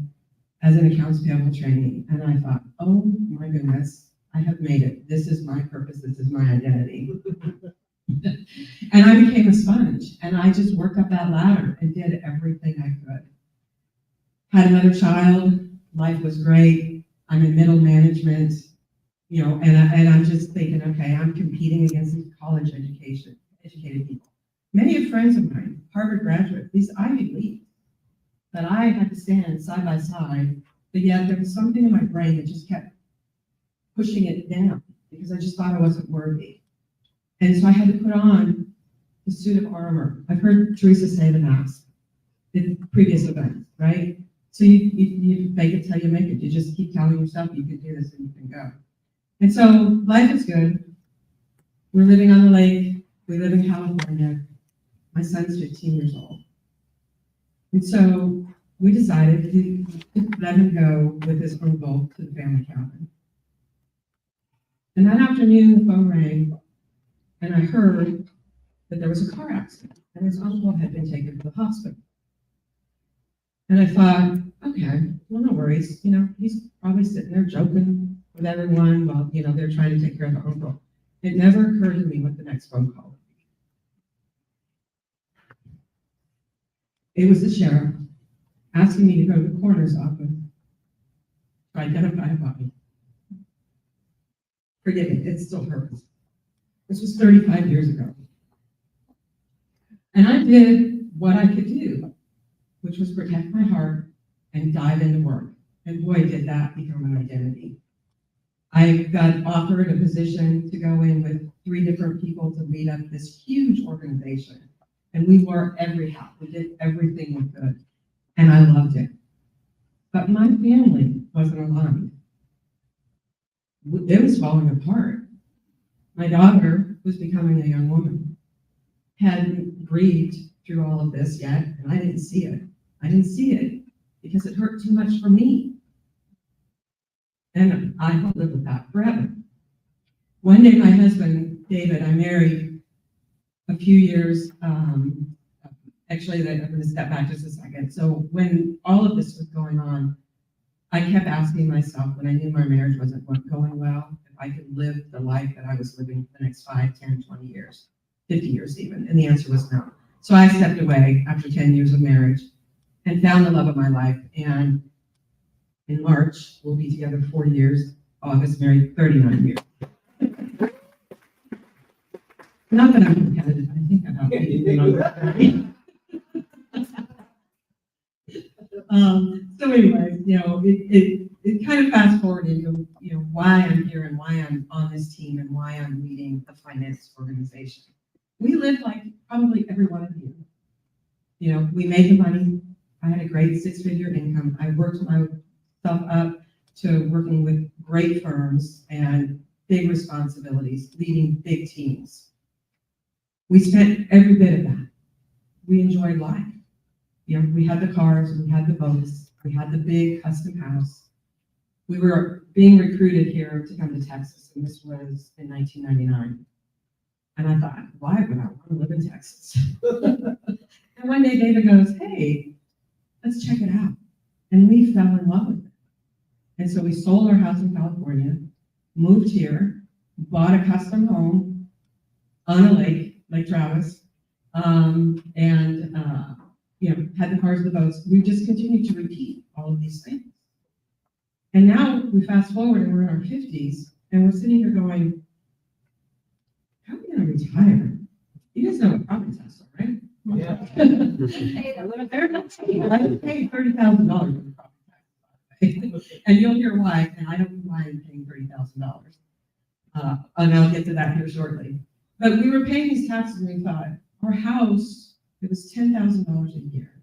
as an accounts payable trainee. And I thought, oh my goodness, I have made it. This is my purpose. This is my identity. And I became a sponge, and I just worked up that ladder and did everything I could. Had another child, life was great. I'm in middle management, you know, and I'm just thinking, okay, I'm competing against these college educated people. Many friends of mine, Harvard graduates, these Ivy Leagues, that I had to stand side by side, but yet there was something in my brain that just kept pushing it down because I just thought I wasn't worthy. And so I had to put on the suit of armor. I've heard Teresa say the mask in previous events, right? So you fake it till you make it. You just keep telling yourself you can do this and you can go. And so life is good. We're living on the lake. We live in California. My son's 15 years old. And so we decided to let him go with his uncle to the family cabin. And that afternoon, the phone rang, and I heard that there was a car accident, and his uncle had been taken to the hospital. And I thought, okay, well, no worries. You know, he's probably sitting there joking with everyone while, you know, they're trying to take care of the uncle. It never occurred to me what the next phone call would be. It was the sheriff asking me to go to the coroner's office to identify a body. Forgive me, it still hurts. This was 35 years ago. And I did what I could do, which was protect my heart and dive into work. And boy, did that become an identity. I got offered a position to go in with 3 different people to lead up this huge organization. And we wore every hat. We did everything we could. And I loved it. But my family wasn't aligned. It was falling apart. My daughter was becoming a young woman, hadn't grieved through all of this yet, and I didn't see it. I didn't see it because it hurt too much for me. And I will live with that forever. One day, my husband, David, I married a few years, actually, I'm going to step back just a second. So when all of this was going on, I kept asking myself, when I knew my marriage wasn't going well, if I could live the life that I was living for the next 5, 10, 20 years, 50 years even. And the answer was no. So I stepped away after 10 years of marriage and found the love of my life. And in March, we'll be together 40 years. August, married 39 years. Not that I'm competitive, I think I'm not anything on that. So anyways, you know, it kind of fast forwarded into, you know, why I'm here and why I'm on this team and why I'm leading the finance organization. We live like probably every one of you. You know, we made the money. I had a great 6-figure income. I worked myself up to working with great firms and big responsibilities, leading big teams. We spent every bit of that. We enjoyed life. You know, we had the cars, we had the boats, we had the big custom house. We were being recruited here to come to Texas, and this was in 1999. And I thought, why would I want to live in Texas? And one day David goes, hey, let's check it out. And we fell in love with it. And so we sold our house in California, moved here, bought a custom home on a lake, Lake Travis, you know, had the cars, the boats. We just continued to repeat all of these things. And now we fast forward and we're in our 50s and we're sitting here going, how are we going to retire? You guys know what property tax are, right? Yeah. I pay $30,000 in property tax. And you'll hear why, and I don't mind paying $30,000. And I'll get to that here shortly. But we were paying these taxes and we thought, our house, it was $10,000 a year.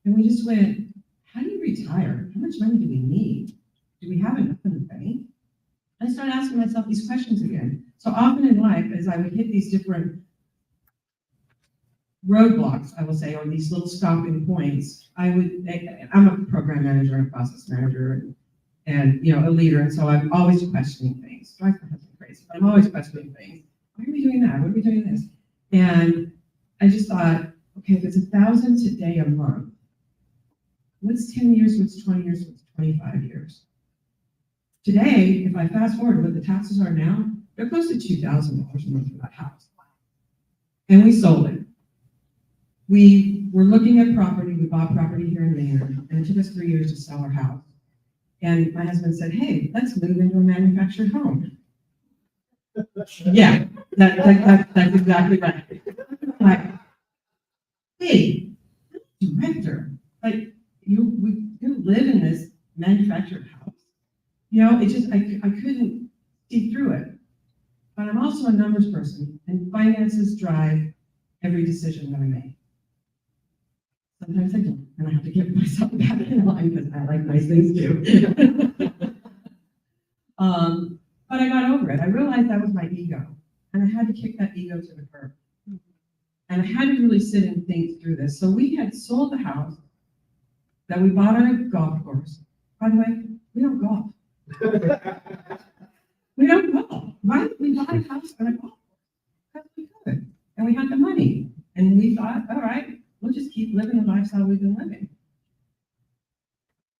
And we just went, how do you retire? How much money do we need? Do we have enough in the bank? I started asking myself these questions again. So often in life, as I would hit these different roadblocks, I will say, or these little stopping points, I'm a program manager and a process manager and, you know, a leader, and so I'm always questioning things. Drives my husband crazy, but I'm always questioning things. Why are we doing that? Why are we doing this? And I just thought, okay, if it's 1,000 today a month, what's 10 years, what's 20 years, what's 25 years? Today, if I fast forward what the taxes are now, they're close to $2,000 a month for that house. And we sold it. We were looking at property, we bought property here in Maynard, and it took us 3 years to sell our house. And my husband said, hey, let's move into a manufactured home. Yeah, that's exactly right. Like, hey, director, like you live in this manufactured house. You know, it just, I couldn't see through it. But I'm also a numbers person, and finances drive every decision that I make. Sometimes I don't, and I have to get myself back in line because I like nice things too. But I got over it. I realized that was my ego, and I had to kick that ego to the curb. And I had to really sit and think through this. So we had sold the house that we bought on a golf course. By the way, we don't golf. We don't golf. Why did we buy a house on a golf course? Because we could, and we had the money. And we thought, all right, we'll just keep living the lifestyle we've been living.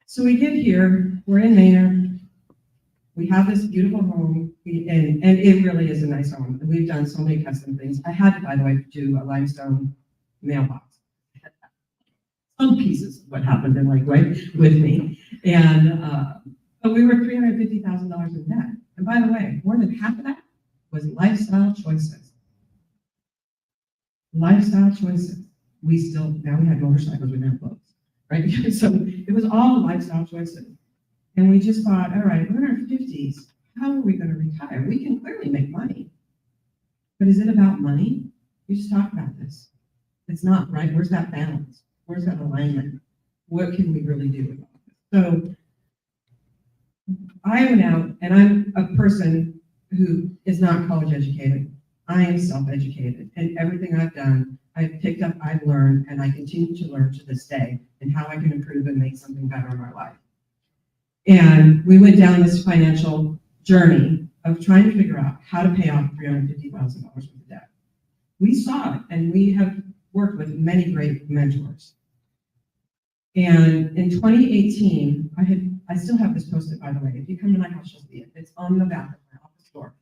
So we get here, we're in Maynard. We have this beautiful home, and it really is a nice home. We've done so many custom things. I had to, by the way, do a limestone mailbox. Some pieces of what happened in Lakeway with me. And, but we were $350,000 in debt. And by the way, more than half of that was lifestyle choices. Lifestyle choices. Now we had motorcycles, we never clothes, right? So it was all lifestyle choices. And we just thought, all right, we're in our 50s. How are we going to retire? We can clearly make money. But is it about money? We just talked about this. It's not, right? Where's that balance? Where's that alignment? What can we really do with all this? So I went out, and I'm a person who is not college educated. I am self-educated. And everything I've done, I've picked up, I've learned, and I continue to learn to this day, and how I can improve and make something better in my life. And we went down this financial journey of trying to figure out how to pay off $350,000 worth of debt. We saw it, and we have worked with many great mentors. And in 2018, I still have this posted, by the way. If you come to my house, you'll see it. It's on the back of my office door.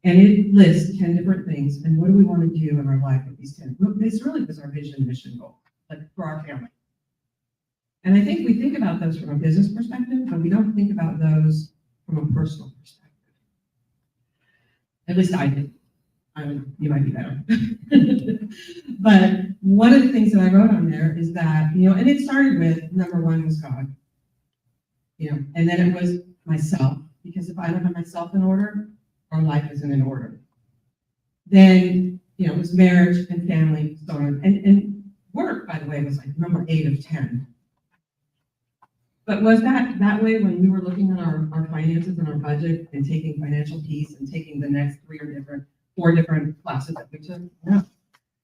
And it lists 10 different things, and what do we want to do in our life with these 10? Look, this really was our vision, mission, goal, like for our family. And I think we think about those from a business perspective, but we don't think about those from a personal perspective. At least I did. You might be better. But one of the things that I wrote on there is that, you know, and it started with number one was God, you know, and then it was myself, because if I don't have myself in order, our life isn't in order. Then, you know, it was marriage and family, so on. And work, by the way, was like number 8 of 10. But was that way when we were looking at our finances and our budget and taking financial peace and taking the next 4 different classes that we took? No.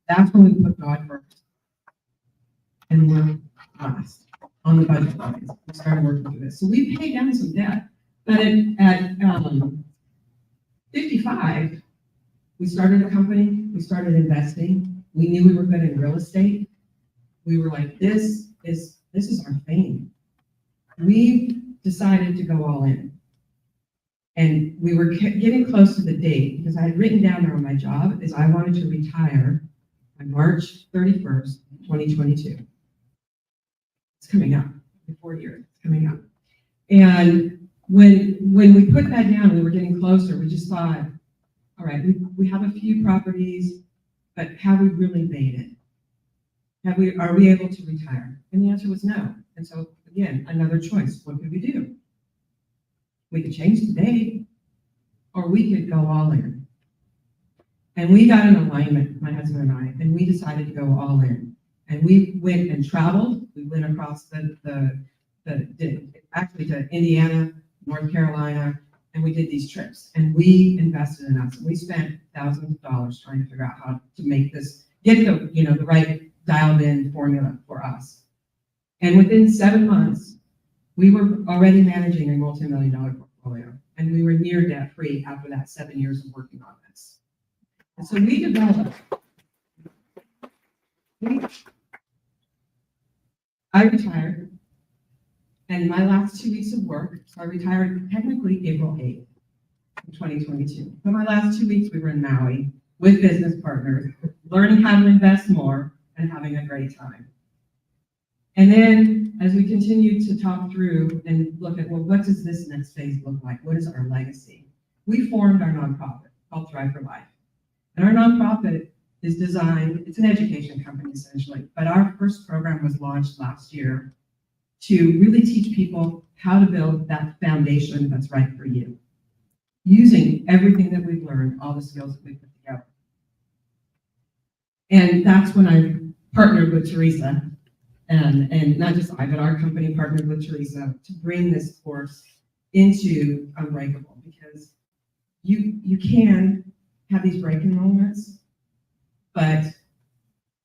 That's when we put God first. And we're last on the budget lines. We started working through this. So we paid down some debt. But at 55, we started a company, we started investing. We knew we were good in real estate. We were like, this is our thing. We decided to go all in. And we were getting close to the date, because I had written down there on my job is I wanted to retire on March 31st, 2022. It's coming up, in 4 years, it's coming up. And when we put that down, we were getting closer, we just thought, all right, we have a few properties, but have we really made it? Are we able to retire? And the answer was no. And so again, another choice. What could we do? We could change the date, or we could go all in. And we got an alignment, my husband and I, and we decided to go all in. And we went and traveled. We went across actually to Indiana, North Carolina, and we did these trips. And we invested in us. And we spent thousands of dollars trying to figure out how to make this get the right dialed in formula for us. And within 7 months, we were already managing a multi-million-dollar portfolio, and we were near debt-free after that 7 years of working on this. And so we developed. I retired, and my last 2 weeks of work, so I retired technically April 8th, 2022. But my last 2 weeks, we were in Maui with business partners, learning how to invest more and having a great time. And then as we continued to talk through and look at, well, what does this next phase look like? What is our legacy? We formed our nonprofit called Thrive for Life. And our nonprofit is designed, it's an education company essentially, but our first program was launched last year to really teach people how to build that foundation that's right for you, using everything that we've learned, all the skills that we've put together. And that's when I partnered with Teresa, and not just I, but our company partnered with Teresa to bring this course into UnBreakable, because you can have these breaking moments, but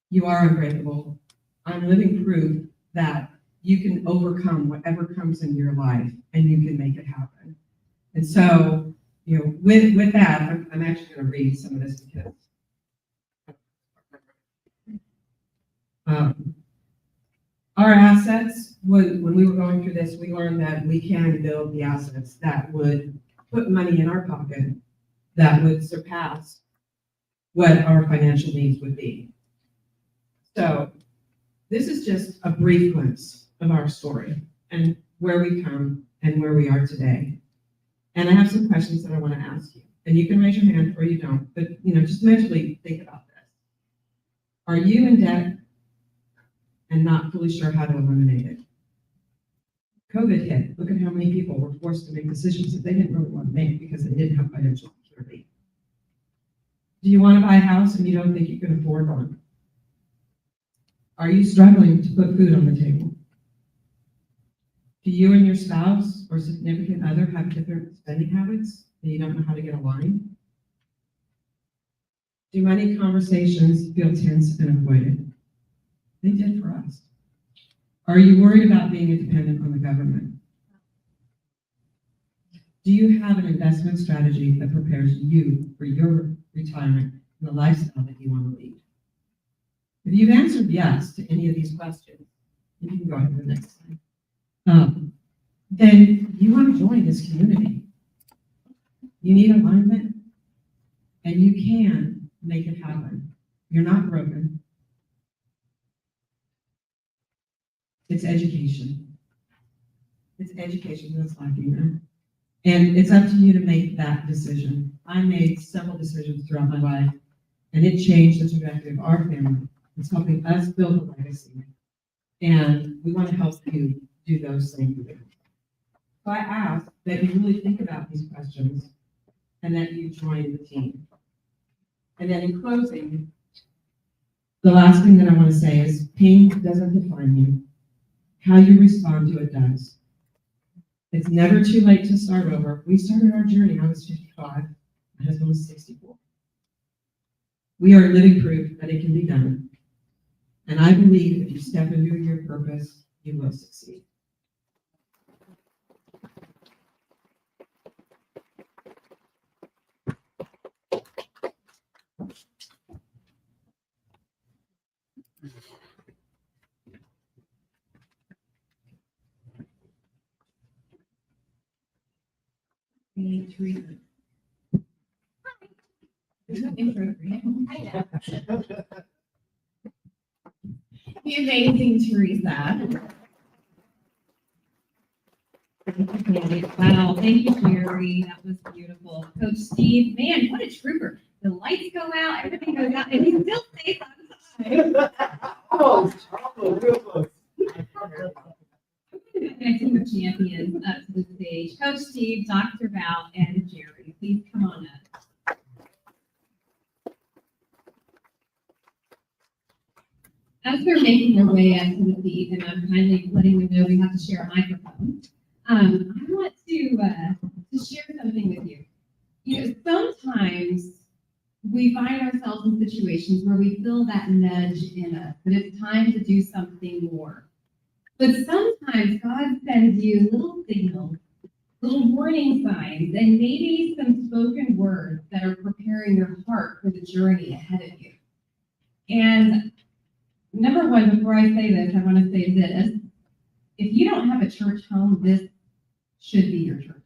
you are unbreakable. I'm living proof that you can overcome whatever comes into your life and you can make it happen. And so, with that, I'm actually going to read some of this because our assets, when we were going through this, we learned that we can build the assets that would put money in our pocket that would surpass what our financial needs would be. So this is just a brief glimpse of our story and where we come and where we are today. And I have some questions that I want to ask you. And you can raise your hand or you don't, but just mentally think about this. Are you in debt and not fully sure how to eliminate it? COVID hit. Look at how many people were forced to make decisions that they didn't really want to make because they didn't have financial security. Do you want to buy a house and you don't think you can afford one? Are you struggling to put food on the table? Do you and your spouse or significant other have different spending habits and you don't know how to get aligned? Do money conversations feel tense and avoided? They did for us. Are you worried about being a dependent on the government? Do you have an investment strategy that prepares you for your retirement and the lifestyle that you want to lead? If you've answered yes to any of these questions, you can go ahead to the next slide. Then you want to join this community. You need alignment, and you can make it happen. You're not broken. It's education. It's education that's lacking there. And it's up to you to make that decision. I made several decisions throughout my life, and it changed the trajectory of our family. It's helping us build a legacy. And we want to help you do those same things. So I ask that you really think about these questions and that you join the team. And then in closing, the last thing that I want to say is pain doesn't define you. How you respond to it does. It's never too late to start over. We started our journey, I was 55, my husband was 64. We are living proof that it can be done. And I believe if you step into your purpose, you will succeed.
The amazing Teresa.
Wow, thank you, Jerry. That was beautiful. Coach Steve, man, what a trooper. The lights go out, everything goes out, and he still stays on time.
Oh, real close.
And a team of champions up to the stage. Coach Steve, Dr. Val, and Jerry, please come on up. As we're making our way up to the seat, and I'm kindly letting them know we have to share a microphone, I want to share something with you. Sometimes
we find ourselves in situations where we feel that nudge in us, that it's time to do something more. But sometimes God sends you little signals, little warning signs, and maybe some spoken words that are preparing your heart for the journey ahead of you. And number one, before I say this, I want to say this. If you don't have a church home, this should be your church home.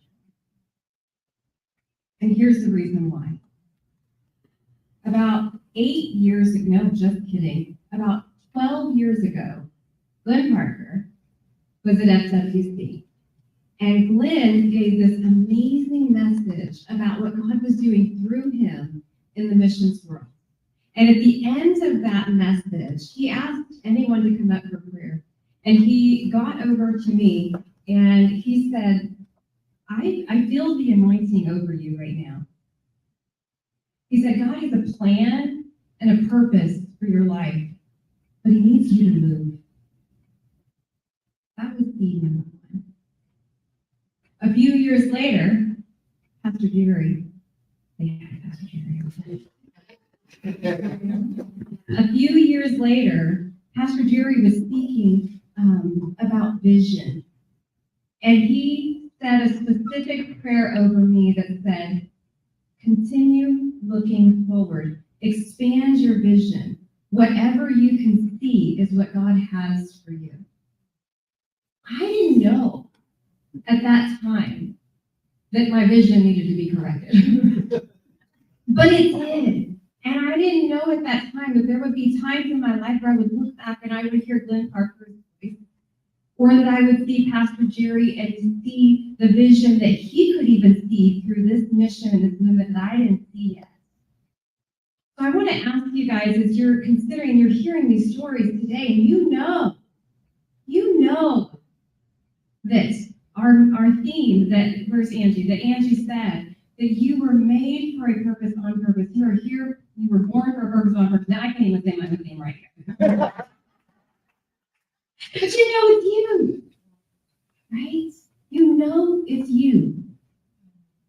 And here's the reason why. About 8 years ago, no, just kidding, about 12 years ago, Glenn Parker was at FWC. And Glenn gave this amazing message about what God was doing through him in the missions world. And at the end of that message, he asked anyone to come up for prayer. And he got over to me and he said, I feel the anointing over you right now. He said, God has a plan and a purpose for your life, but he needs you to move. That was the number one. A few years later, Pastor Jerry, Pastor Jerry. A few years later, Pastor Jerry was speaking about vision. And he said a specific prayer over me that said, continue looking forward. Expand your vision. Whatever you can see is what God has for you. I didn't know at that time that my vision needed to be corrected. But it did. And I didn't know at that time that there would be times in my life where I would look back and I would hear Glenn Parker's voice, or that I would see Pastor Jerry and see the vision that he could even see through this mission and this movement that I didn't see yet. So I want to ask you guys, as you're considering, you're hearing these stories today, and you know that our theme, that, where's Angie, that Angie said, that you were made for a purpose on purpose. You are here, you were born for a purpose on purpose. Now I can't even say my own name right here. But you know it's you, right? You know it's you.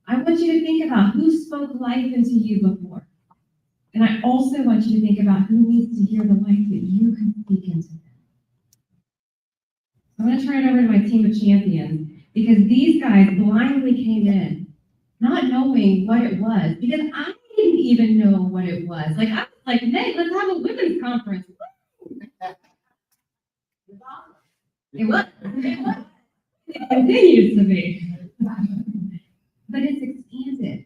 I want you to think about who spoke life into you before. And I also want you to think about who needs to hear the life that you can speak into them. I'm going to turn it over to my team of champions, because these guys blindly came in, not knowing what it was, because I didn't even know what it was. Like, I was like, Nate, let's have a women's conference. It was. It continues to be. But it's expanded.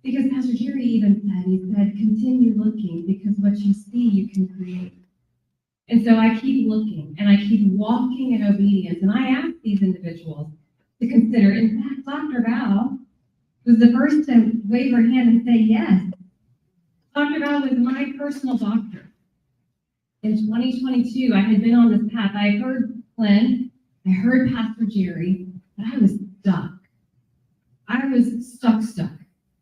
Because Pastor Jerry even said, he said, continue looking, because what you see, you can create. And so I keep looking, and I keep walking in obedience. And I ask these individuals to consider. In fact, Dr. Val was the first to wave her hand and say yes. Dr. Val was my personal doctor. In 2022, I had been on this path. I heard Glenn, I heard Pastor Jerry, but I was stuck. I was stuck.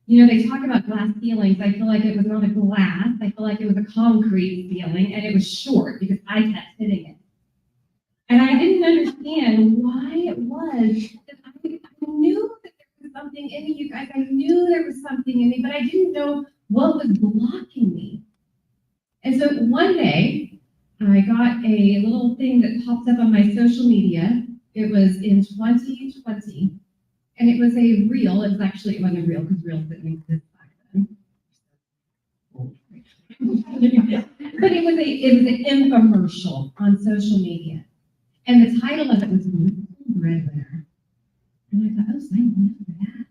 You know, they talk about glass ceilings. I feel like it was not a glass. I feel like it was a concrete ceiling, and it was short because I kept hitting it. And I didn't understand why it was that I knew that there was something in me, you guys. I knew there was something in me, but I didn't know what was blocking me. And so one day, I got a little thing that popped up on my social media. It was in 2020. And it was a reel. It wasn't a reel because reels didn't exist back then. But it was an infomercial on social media. And the title of it was Breadwinner. And I thought, oh, sign me up for that.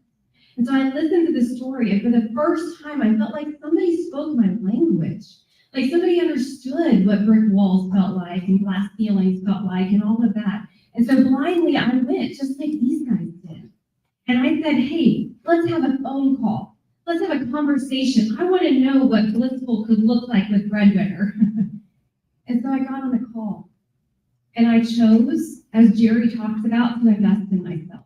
And so I listened to the story, and for the first time, I felt like somebody spoke my language. Like somebody understood what brick walls felt like and glass ceilings felt like and all of that. And so blindly I went, just like these guys did. And I said, hey, let's have a phone call. Let's have a conversation. I want to know what blissful could look like with Breadwinner. And so I got on the call. And I chose, as Jerry talks about, to invest in myself.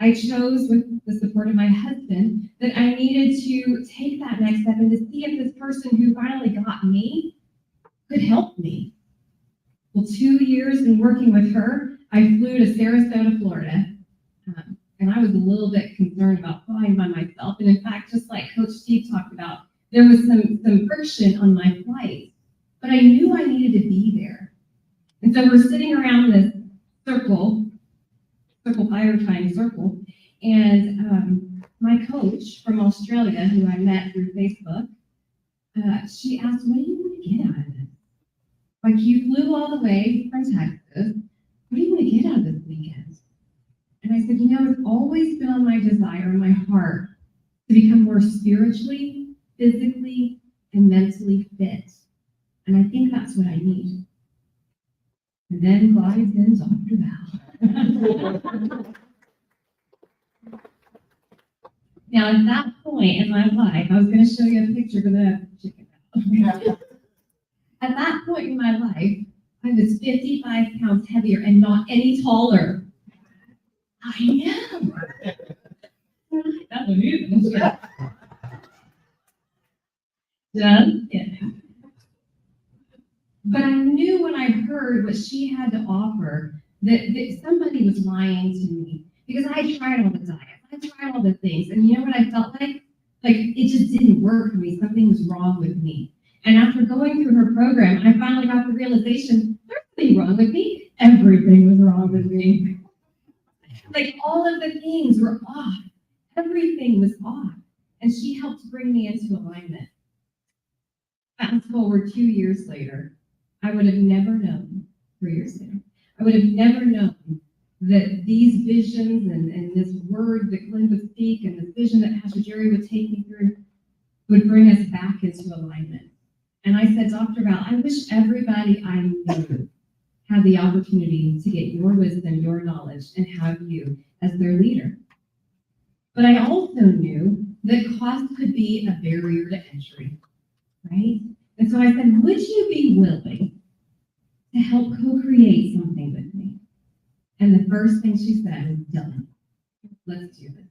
I chose, with the support of my husband, that I needed to take that next step and to see if this person who finally got me could help me. Well, 2 years in working with her, I flew to Sarasota, Florida. And I was a little bit concerned about flying by myself. And in fact, just like Coach Steve talked about, there was some friction on my flight, but I knew I needed to be there. And so we're sitting around this circle, fire time circle, and my coach from Australia, who I met through Facebook, she asked, what do you want to get out of this? Like, you flew all the way from Texas. What do you want to get out of this weekend? And I said, it's always been on my desire in my heart to become more spiritually, physically, and mentally fit. And I think that's what I need. And then glides in Dr. Val. Now, at that point in my life, I was going to show you a picture, but then I have to check it out. At that point in my life, I was 55 pounds heavier and not any taller. I know. That's what it is. Just kidding. But I knew when I heard what she had to offer that somebody was lying to me, because I tried all the diets, I tried all the things, and you know what I felt like? Like it just didn't work for me. Something was wrong with me. And after going through her program, I finally got the realization there's nothing wrong with me. Everything was wrong with me. Like all of the things were off. Everything was off. And she helped bring me into alignment. Fast forward 2 years later, I would have never known, 3 years later, I would have never known that these visions and this word that Glenn would speak and this vision that Pastor Jerry would take me through would bring us back into alignment. And I said, Dr. Val, I wish everybody I knew had the opportunity to get your wisdom, your knowledge, and have you as their leader. But I also knew that cost could be a barrier to entry, right? And so I said, would you be willing to help co-create something with me? And the first thing she said was, done. Let's do this.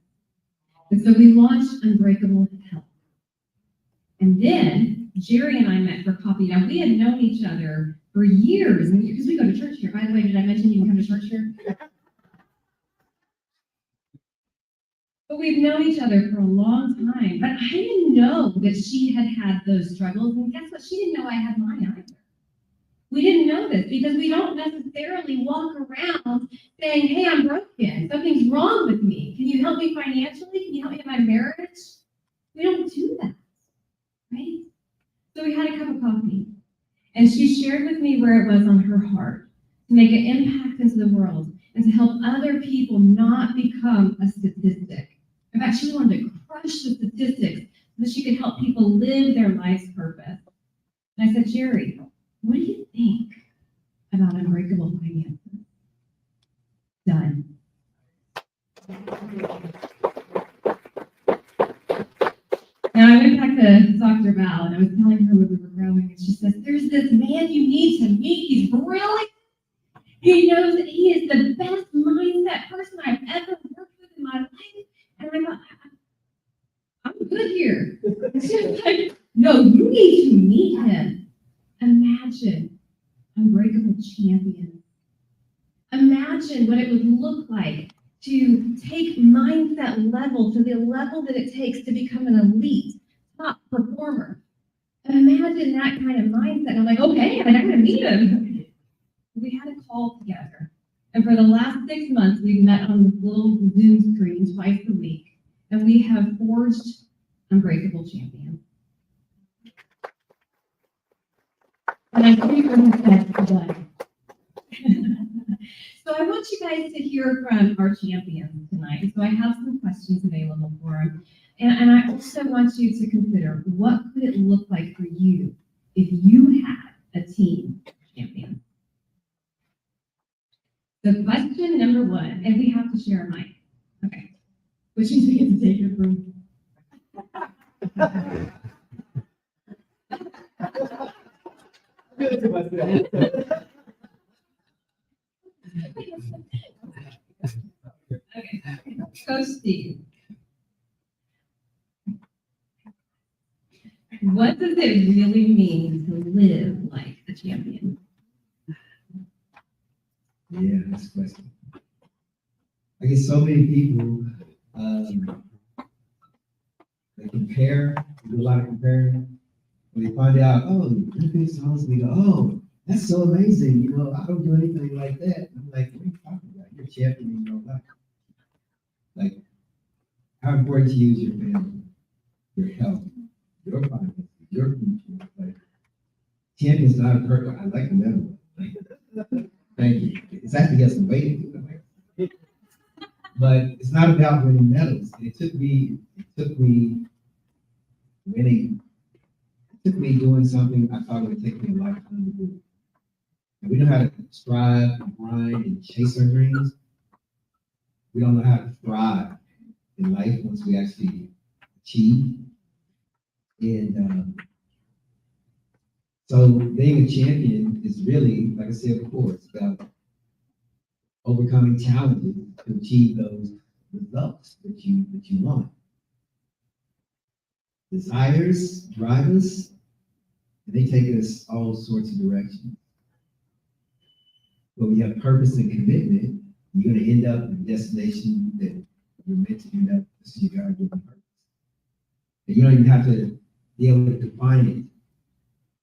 And so we launched UnBreakable Health. And then Jerry and I met for coffee. Now, we had known each other for years, because we go to church here. By the way, did I mention you can come to church here? But we've known each other for a long time. But I didn't know that she had had those struggles. And guess what? She didn't know I had mine either. We didn't know this because we don't necessarily walk around saying, hey, I'm broken. Something's wrong with me. Can you help me financially? Can you help me in my marriage? We don't do that, right? So we had a cup of coffee. And she shared with me where it was on her heart to make an impact into the world and to help other people not become a statistic. In fact, she wanted to crush the statistics so that she could help people live their life's purpose. And I said, Jerry, what do you think about unbreakable finances? Done. Now I went back to Dr. Val and I was telling her where we were growing, and she says, there's this man you need to meet. He's brilliant. He knows that he is the best mindset person I've ever worked with in my life. And I thought, I'm good here. She's like, no, you need to meet him. Imagine unbreakable champions. Imagine what it would look like to take mindset level to the level that it takes to become an elite top performer. Imagine that kind of mindset. And I'm like, okay, I'm going to meet him. We had a call together. And for the last 6 months, we've met on this little Zoom screen twice a week. And we have forged unbreakable champions. And I'm pretty sure he said, done. So I want you guys to hear from our champions tonight. So I have some questions available for them. And I also want you to consider, what could it look like for you if you had a team champion? So question number one, and we have to share a mic. Okay. Which means we get to take your room. Okay. Coach Steve. What does it really mean to live like a champion?
Yeah, that's a question. I guess so many people, they can compare, we do a lot of comparing. When they find out, oh, look at this house, we go, oh, that's so amazing. You know, I don't do anything like that. I'm like, what are you talking about? You're championing your life. Like, how important to you is your family, your health, your finances, your future. Like, champion's not a perfect. I like the medal. Like, thank you. It's actually got some weight to it. Like, but it's not about winning medals. It took me winning. It took me doing something I thought it would take me a lifetime to do. And we know how to strive and grind and chase our dreams. We don't know how to thrive in life once we actually achieve. And so being a champion is really, like I said before, it's about overcoming challenges to achieve those results that you want. Desires drive us, and they take us all sorts of directions. But when you have purpose and commitment, you're going to end up at the destination that you're meant to end up. This is your God-given purpose. And you don't even have to be able to define it.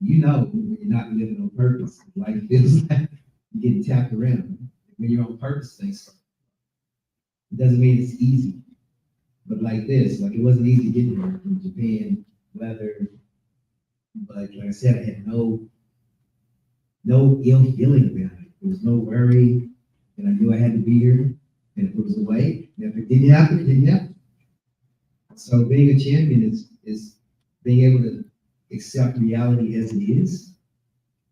You know when you're not living on purpose. Life feels like you're getting tapped around. When you're on purpose, things start. It doesn't mean it's easy. But like this, like it wasn't easy getting here from Japan, weather. But like I said, I had no ill feeling about it. There was no worry. And I knew I had to be here. And if it was away, and if it didn't happen, it didn't happen. So being a champion is being able to accept reality as it is,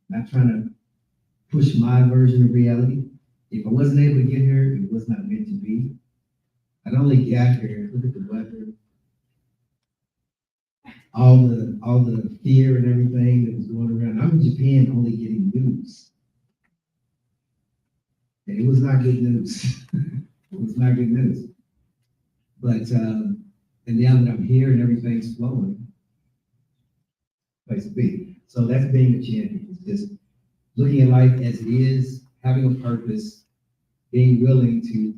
not trying to push my version of reality. If I wasn't able to get here, it was not meant to be. I not only got here, look at the weather, all the fear and everything that was going around. I'm in Japan only getting news. And it was not good news. It was not good news. But and now that I'm here and everything's flowing, place to be. So that's being a champion. It's just looking at life as it is, having a purpose, being willing to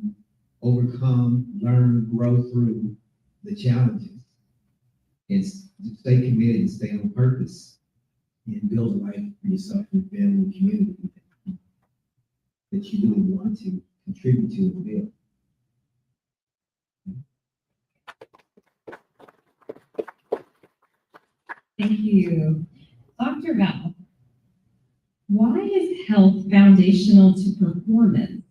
overcome, learn, grow through the challenges, and stay committed and stay on purpose, and build a life for yourself and family and community that you really want to contribute to and build.
Thank you. Dr. Val, why is health foundational to performance?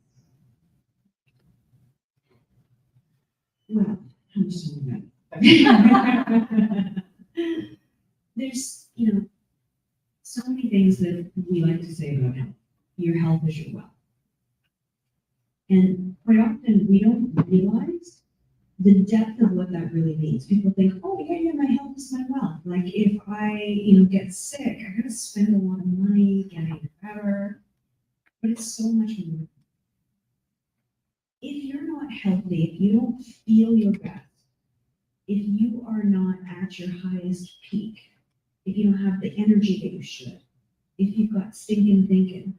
Well, how much time we got? There's, so many things that we like to say about health. Your health is your wealth. And quite often we don't realize the depth of what that really means. People think, oh yeah, my health is my wealth. Like if I, get sick, I gotta spend a lot of money getting better. But it's so much more. If you're not healthy, if you don't feel your best, if you are not at your highest peak, if you don't have the energy that you should, if you've got stinking thinking,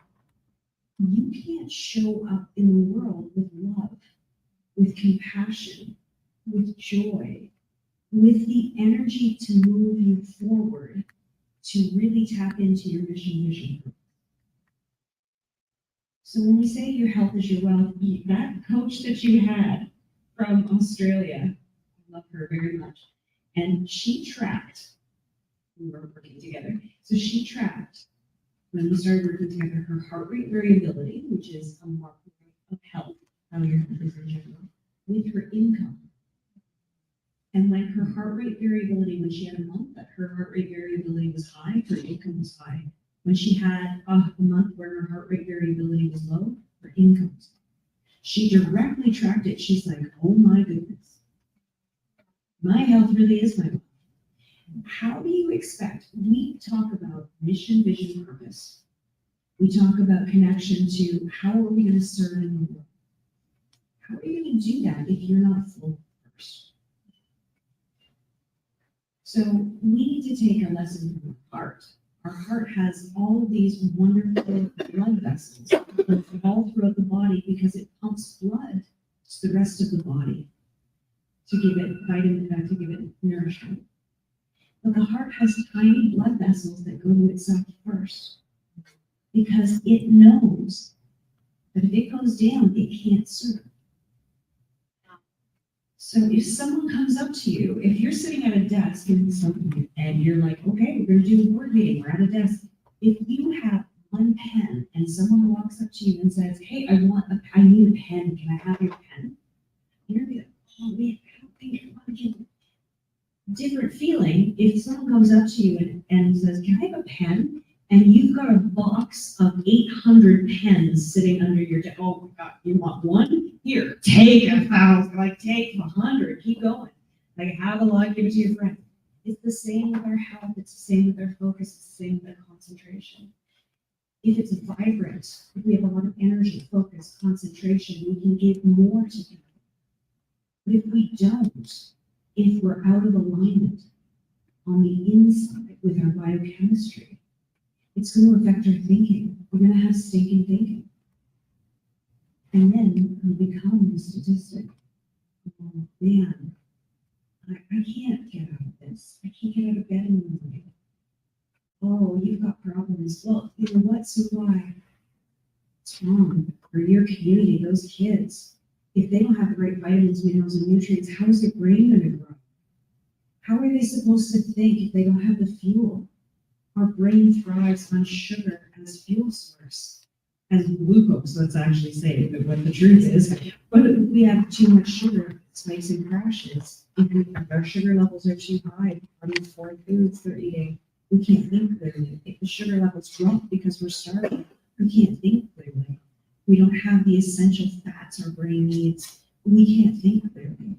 you can't show up in the world with love, with compassion, with joy, with the energy to move you forward, to really tap into your mission, vision. So when we say your health is your wealth, that coach that you had from Australia, I love her very much, and she tracked, we were working together, so she tracked, when we started working together, her heart rate variability, which is a marker of health, how your health is in general, with her income. And like her heart rate variability, when she had a month that her heart rate variability was high, her income was high. When she had a month where her heart rate variability was low, her income was low. She directly tracked it. She's like, oh my goodness, my health really is my wealth. How do you expect? We talk about mission, vision, purpose. We talk about connection to how are we going to serve in the world? How are you going to do that if you're not full first? So we need to take a lesson from our heart. Our heart has all of these wonderful blood vessels all throughout the body because it pumps blood to the rest of the body to give it vitamin, to give it nourishment. But the heart has tiny blood vessels that go to itself first, because it knows that if it goes down, it can't serve. So if someone comes up to you, if you're sitting at a desk doing something and you're like, okay, we're gonna do a board meeting, we're at a desk. If you have one pen and someone walks up to you and says, hey, I need a pen, can I have your pen? You're gonna be like, oh man, I don't think I want to give you. Different feeling if someone comes up to you and says, can I have a pen? And you've got a box of 800 pens sitting under your desk. Oh my God, you want one? Here, take 1,000, like take 100, keep going. Like have a lot, give it to your friend. It's the same with our health, it's the same with our focus, it's the same with our concentration. If it's vibrant, if we have a lot of energy, focus, concentration, we can give more to people. But if we don't, if we're out of alignment on the inside with our biochemistry, it's going to affect our thinking. We're going to have stinking thinking. And then we become the statistic. Oh man, I can't get out of this. I can't get out of bed in the morning. Oh, you've got problems. Well, you know what? So do I. What's wrong? For your community, those kids, if they don't have the right vitamins, minerals, and nutrients, how is their brain going to grow? How are they supposed to think if they don't have the fuel? Our brain thrives on sugar as fuel source, as glucose, let's actually say what the truth is. But if we have too much sugar, it spikes and crashes. If our sugar levels are too high from the foreign foods they're eating, we can't think clearly. If the sugar levels drop because we're starving, we can't think clearly. We don't have the essential fats our brain needs. We can't think clearly.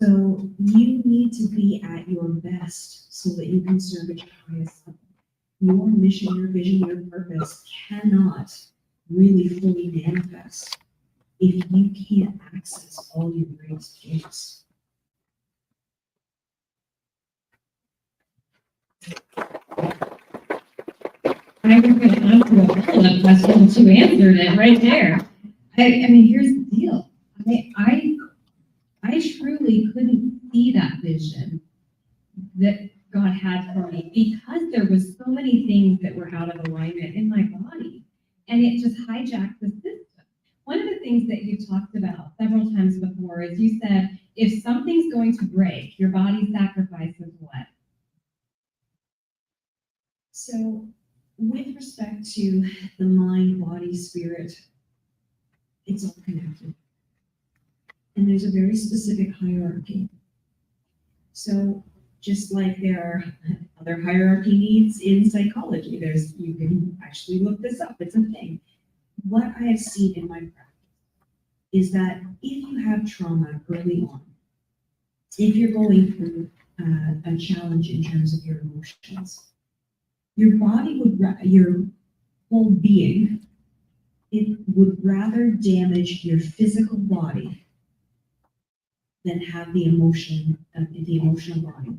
So you need to be at your best so that you can serve at your highest level. Your mission, your vision, your purpose cannot really fully manifest if you can't access all your greatest gifts.
I was going to ask you a follow-up question, but you answered it right there. I mean, here's the deal. I truly couldn't see that vision that God had for me because there was so many things that were out of alignment in my body, and it just hijacked the system. One of the things that you talked about several times before is you said, if something's going to break, your body sacrifices what?
So with respect to the mind, body, spirit, it's all connected. And there's a very specific hierarchy. So just like there are other hierarchy needs in psychology, you can actually look this up, it's a thing. What I have seen in my practice is that if you have trauma early on, if you're going through a challenge in terms of your emotions, your body your whole being, it would rather damage your physical body than have the emotional body.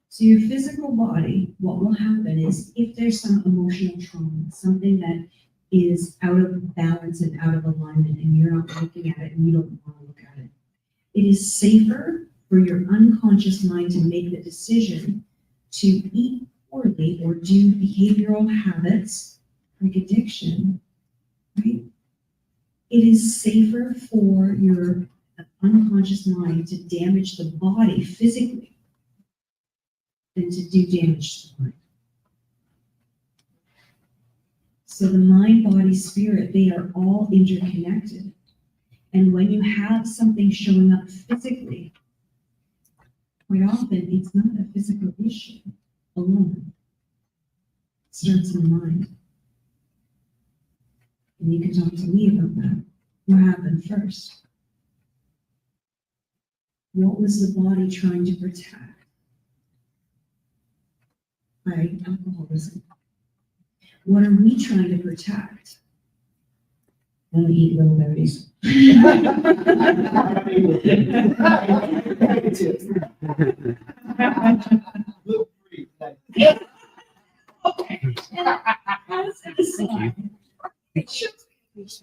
So your physical body, what will happen is if there's some emotional trauma, something that is out of balance and out of alignment, and you're not looking at it and you don't want to look at it, it is safer for your unconscious mind to make the decision to eat poorly or do behavioral habits like addiction, right? It is safer for your unconscious mind to damage the body physically than to do damage to the mind. So the mind, body, spirit, they are all interconnected. And when you have something showing up physically, quite often it's not a physical issue alone. It starts in the mind. And you can talk to me about that. What happened first? What was the body trying to protect? By alcoholism. What are we trying to protect when we eat little berries? Okay.
Thank you.
It's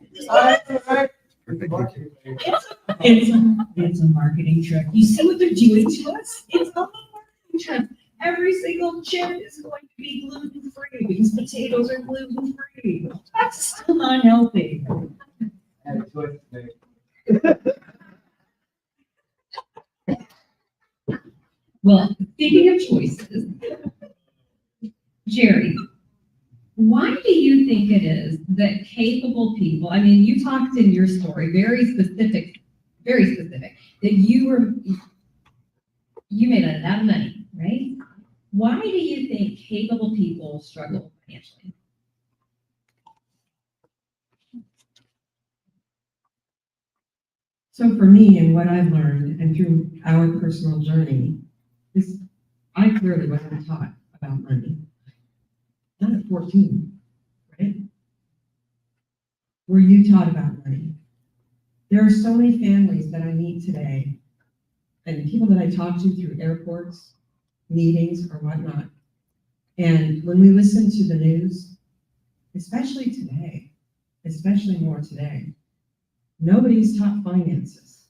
It's a marketing trick. You see what they're doing to us? It's a marketing trick. Every single chip is going to be gluten-free because potatoes are gluten-free. That's still unhealthy.
Had a choice to make.
Well, speaking of choices, Jerry, why do you think it is that capable people, I mean, you talked in your story, very specific, that you made a lot of money, right? Why do you think capable people struggle financially?
So for me and what I've learned and through our personal journey is I clearly wasn't taught about money. Not at 14, right? Were you taught about money? There are so many families that I meet today and people that I talk to through airports, meetings or whatnot. And when we listen to the news, especially today, especially more today, nobody's taught finances.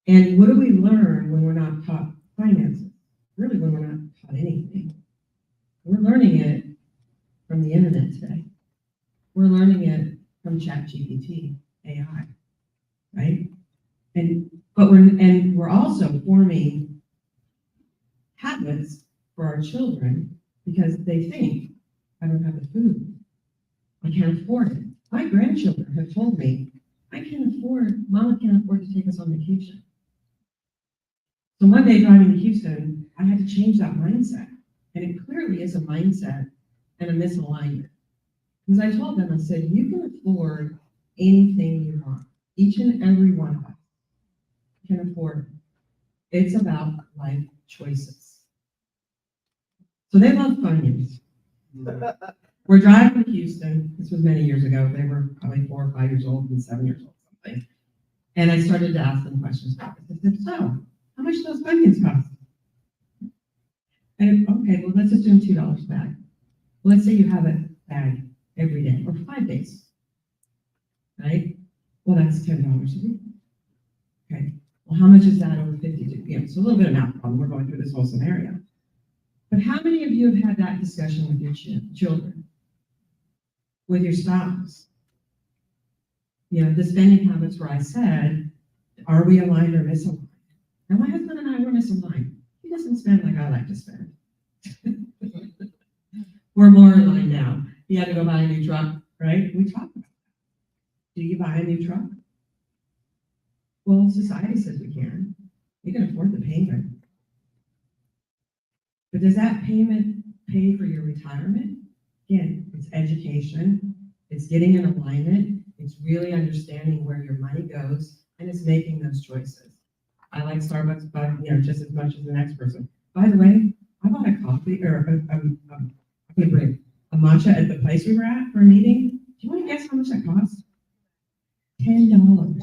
And what do we learn when we're not taught finances? Really, when we're not taught anything. We're learning it from the internet today. We're learning it from ChatGPT, AI, right? But we're also forming habits for our children because they think, I don't have the food. I can't afford it. My grandchildren have told me, Mama can't afford to take us on vacation. So one day driving to Houston, I had to change that mindset. And it clearly is a mindset and a misalignment. Because I told them, I said, you can afford anything you want. Each and every one of us can afford it. It's about life choices. So they love finance. We're driving to Houston. This was many years ago. They were probably 4 or 5 years old and 7 years old, something. And I started to ask them questions about this. I said, so, how much do those onions cost? And okay, well, let's assume $2 a bag. Well, let's say you have a bag every day or 5 days, right? Well, that's $10 a week. Okay, well, how much is that over 52? Yeah, so a little bit of math problem. We're going through this whole scenario. But how many of you have had that discussion with your children, with your spouse? You know, the spending habits where I said, are we aligned or misaligned? Now, my husband and I were misaligned. He doesn't spend like I like to spend. We're more aligned now. He had to go buy a new truck, right? We talk about that. Do you buy a new truck? Well, society says we can. We can afford the payment. But does that payment pay for your retirement? Again, it's education, it's getting in alignment, it's really understanding where your money goes, and it's making those choices. I like Starbucks, but just as much as the next person. By the way, I bought a coffee or I'm gonna bring a matcha at the place we were at for a meeting. Do you want to guess how much that cost? $10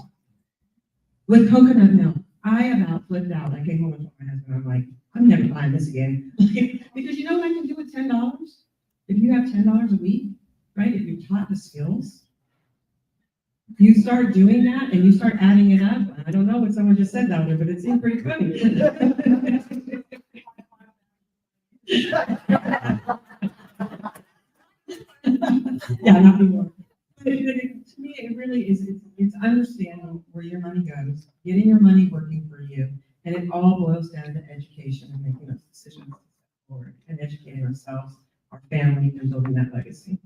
with coconut milk. I about flipped out. I came home and told my husband, I'm like, I'm never buying this again. Because you know what I can do with $10? If you have $10 a week, right? If you're taught the skills, you start doing that and you start adding it up. I don't know what someone just said down there, but it seemed pretty funny. Yeah, not anymore. But to me, it really is, it's understanding where your money goes, getting your money working for you, and it all boils down to education and making those decisions forward and educating ourselves, our family, and building that legacy.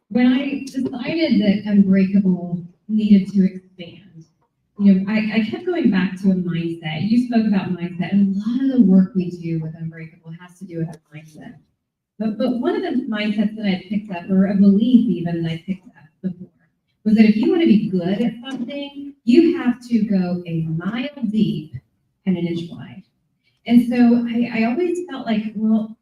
When I decided that UnBreakable needed to expand, I kept going back to a mindset. You spoke about mindset, and a lot of the work we do with UnBreakable has to do with our mindset. But one of the mindsets that I picked up, or a belief even that I picked up before, was that if you want to be good at something, you have to go a mile deep and an inch wide. And so I always felt like, well,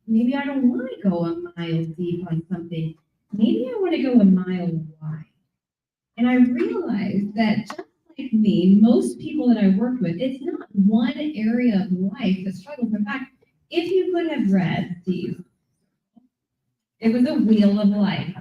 maybe I don't want to go a mile deep on something. Maybe I want to go a mile wide. And I realized that just like me, most people that I worked with, it's not one area of life that struggles. In fact, if you could have read, Steve, It was a wheel of life.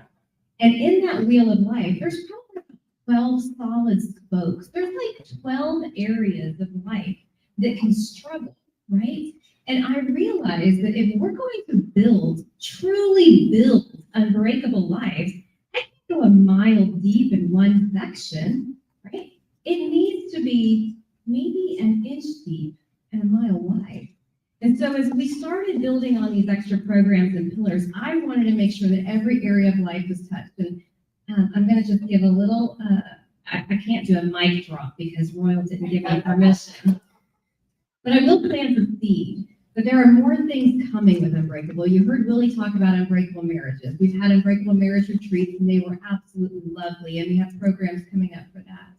And in that wheel of life, there's probably 12 solid spokes. There's like 12 areas of life that can struggle, right? And I realized that if we're going to build, truly build unbreakable lives, I can't go a mile deep in one section, right? It needs to be maybe an inch deep and a mile wide. And so as we started building on these extra programs and pillars, I wanted to make sure that every area of life was touched. And I'm going to just give a little, I can't do a mic drop because Royal didn't give me permission. But I will plant the seed that there are more things coming with Unbreakable. You heard Willie talk about unbreakable marriages. We've had unbreakable marriage retreats, and they were absolutely lovely, and we have programs coming up for that.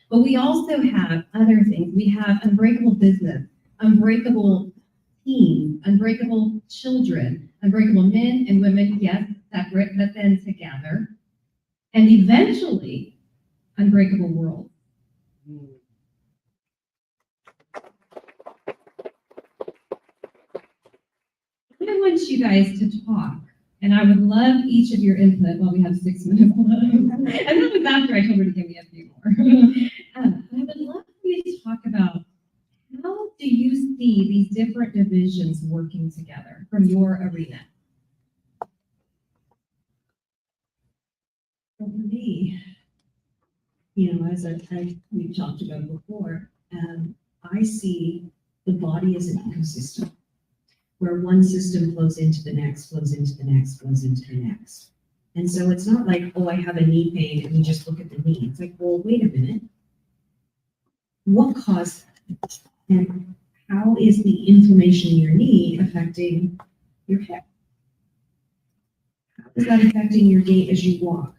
But we also have other things. We have unbreakable business, unbreakable teams, unbreakable children, unbreakable men and women, yes, separate, but then together, and eventually, unbreakable world. I want you guys to talk, and I would love each of your input while we have 6 minutes left. And that was after I told her to give me a few more. I would love for you to talk about how do you see these different divisions working together from your arena?
For me, as we've talked about before, I see the body as an ecosystem where one system flows into the next, flows into the next, flows into the next. And so it's not like, oh, I have a knee pain and we just look at the knee. It's like, well, wait a minute. What caused that? And how is the inflammation in your knee affecting your hip? How is that affecting your gait as you walk?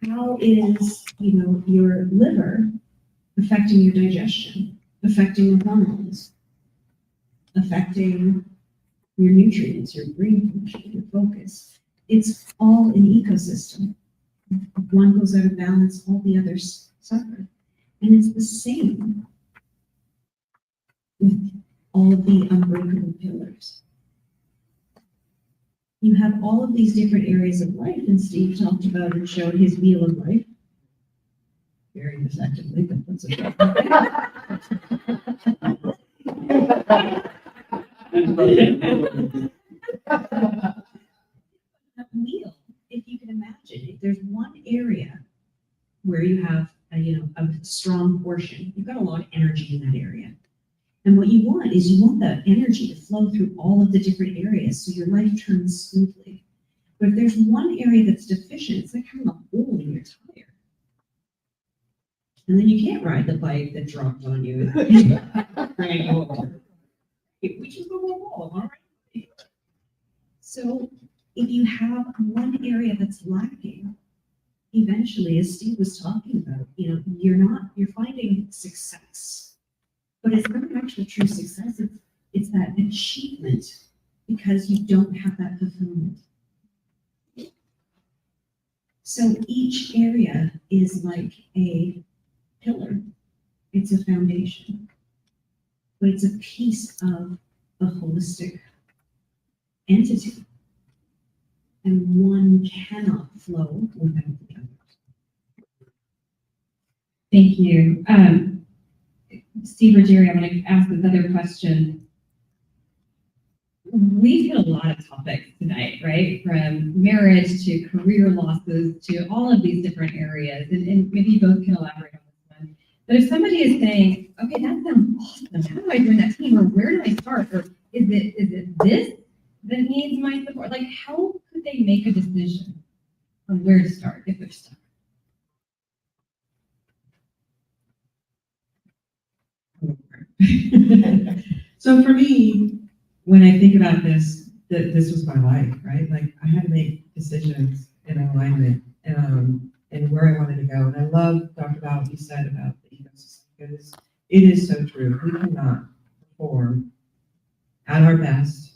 How is, your liver affecting your digestion, affecting your hormones, affecting your nutrients, your brain function, your focus? It's all an ecosystem. If one goes out of balance, all the others suffer. And it's the same with all of the unbreakable pillars. You have all of these different areas of life, and Steve talked about and showed his wheel of life very effectively, but that's okay. That wheel, if you can imagine, if there's one area where you have a strong portion, you've got a lot of energy in that area. And what you want is you want that energy to flow through all of the different areas so your life turns smoothly. But if there's one area that's deficient, it's like having a hole in your tire. And then you can't ride the bike that dropped on you. Which is the wall, all right? So if you have one area that's lacking, eventually, as Steve was talking about, you're finding success. But it's not actual true success. It's that achievement because you don't have that fulfillment. So each area is like a pillar. It's a foundation. But it's a piece of a holistic entity. And one cannot flow without the other.
Thank you. Steve or Jerry, I'm going to ask this other question. We've hit a lot of topics tonight, right? From marriage to career losses to all of these different areas. And maybe you both can elaborate on this one. But if somebody is saying, okay, that sounds awesome. How do I join that team? Or where do I start? Or is it this that needs my support? Like, how could they make a decision on where to start if they're stuck?
So for me, when I think about this, this was my life, right? Like I had to make decisions in alignment and where I wanted to go. And I love, Dr. Val, what you said about the ecosystem because it is so true. We cannot perform at our best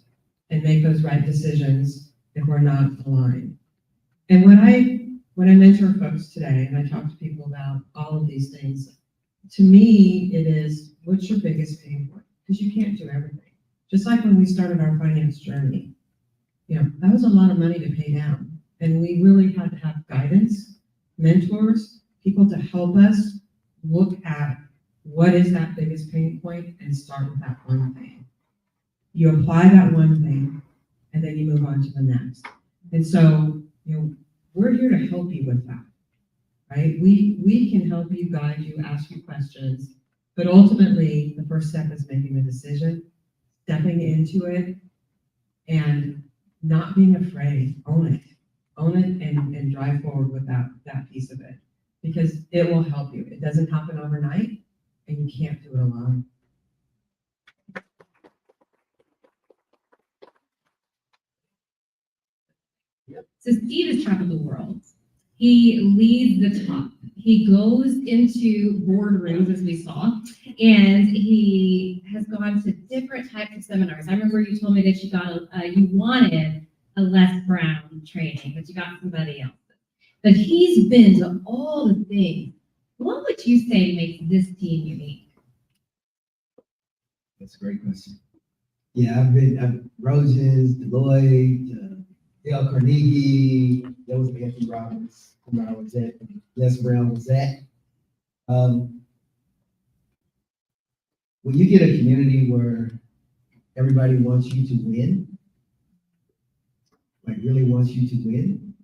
and make those right decisions if we're not aligned. And when I mentor folks today and I talk to people about all of these things, to me, it is, what's your biggest pain point? Because you can't do everything. Just like when we started our finance journey, that was a lot of money to pay down. And we really had to have guidance, mentors, people to help us look at what is that biggest pain point and start with that one thing. You apply that one thing and then you move on to the next. And so, we're here to help you with that, right? We can help you, guide you, ask you questions, but ultimately the first step is making the decision, stepping into it, and not being afraid. Own it and drive forward with that piece of it, because it will help you. It doesn't happen overnight and you can't do it alone.
So Steve has traveled the world. He leads the top. He goes into boardrooms, as we saw, and he has gone to different types of seminars. I remember you told me that you wanted a Les Brown training, but you got somebody else. But he's been to all the things. What would you say makes this team unique?
That's a great question. Yeah, I've Rogers, Deloitte, Dale Carnegie, that was Anthony Robbins, where I was at, Les Brown was at. When you get a community where everybody wants you to win, like really wants you to win,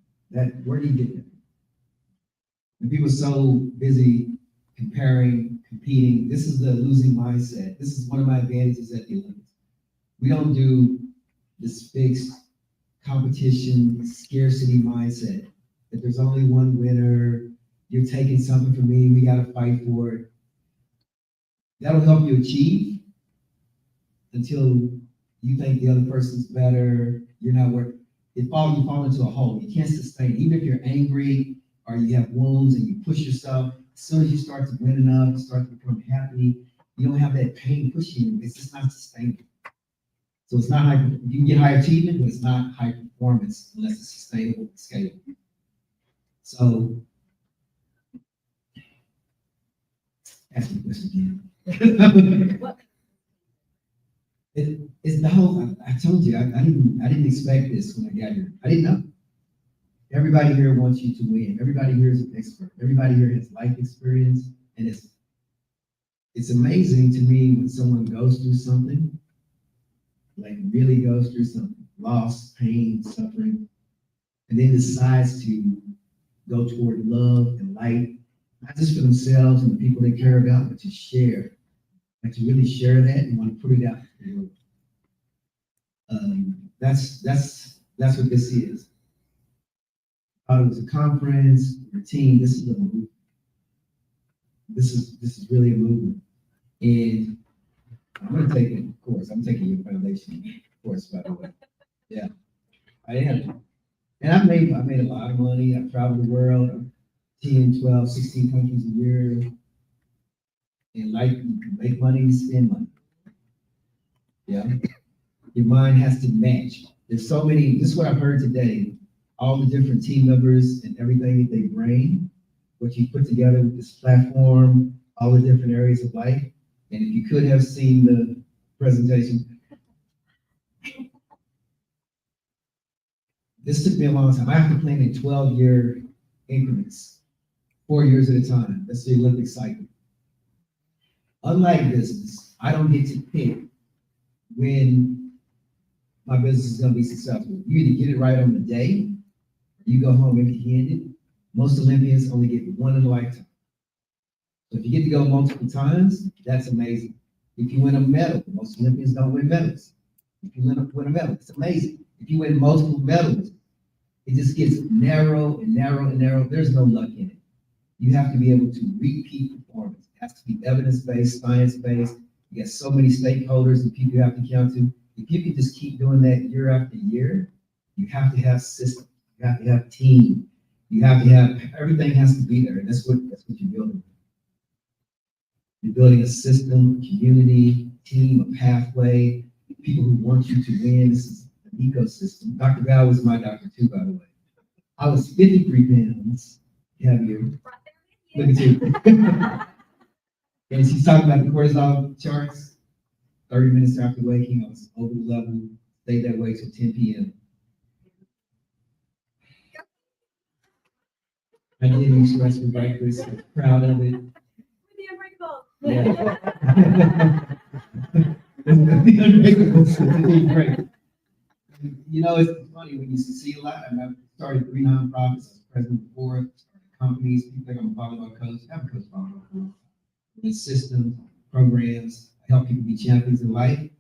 where do you get that? And people are so busy comparing, competing. This is the losing mindset. This is one of my advantages at the Olympics. We don't do this fixed competition, scarcity mindset, that there's only one winner, you're taking something from me, we gotta fight for it. That'll help you achieve until you think the other person's better, you're not worth you fall into a hole. You can't sustain it. Even if you're angry or you have wounds and you push yourself, as soon as you start to win enough, you start to become happy, you don't have that pain pushing you. It's just not sustainable. So it's not you can get high achievement, but it's not high performance unless it's sustainable and scalable. So, ask me this again. It's the whole. I told you I didn't expect this when I got here. I didn't know. Everybody here wants you to win. Everybody here is an expert. Everybody here has life experience, and it's amazing to me when someone goes through something. Like really goes through some loss, pain, suffering, and then decides to go toward love and light, not just for themselves and the people they care about, but to share, like to really share that and want to put it out to the world. That's what this is. It was a conference, or a team. This is a movement. This is really a movement, and I'm going to take it, of course. I'm taking your foundation course, by the way. Yeah, I am. And I've made a lot of money. I've traveled the world, 10, 12, 16 countries a year. And like, you can make money and spend money. Yeah. Your mind has to match. There's so many, this is what I've heard today, all the different team members and everything that they bring, what you put together with this platform, all the different areas of life. And if you could have seen the presentation, this took me a long time. I have to plan in 12-year increments, 4 years at a time. That's the Olympic cycle. Unlike business, I don't get to pick when my business is going to be successful. You either get it right on the day, or you go home empty-handed. Most Olympians only get one in a lifetime. So if you get to go multiple times, that's amazing. If you win a medal, most Olympians don't win medals. If you win a medal, it's amazing. If you win multiple medals, it just gets narrow and narrow and narrow. There's no luck in it. You have to be able to repeat performance. It has to be evidence-based, science-based. You got so many stakeholders and people you have to count to. If you can just keep doing that year after year, you have to have systems. You have to have team. You have to have, everything has to be there. And that's what you're building. You're building a system, a community, team, a pathway, people who want you to win. This is an ecosystem. Dr. Val was my doctor too, by the way. I was 53 pounds heavier. Look at you. And she's talking about the cortisol charts. 30 minutes after waking, I was over the level, stayed that way till 10 p.m. I did express for breakfast, I'm proud of it. Yeah. The unbreakable is great. You know, it's funny when you see a lot, and I've started 3 nonprofits, I was president before, companies, people think I'm a volleyball coach, I have a coach volleyball coach. The systems, programs, I help people be champions in life.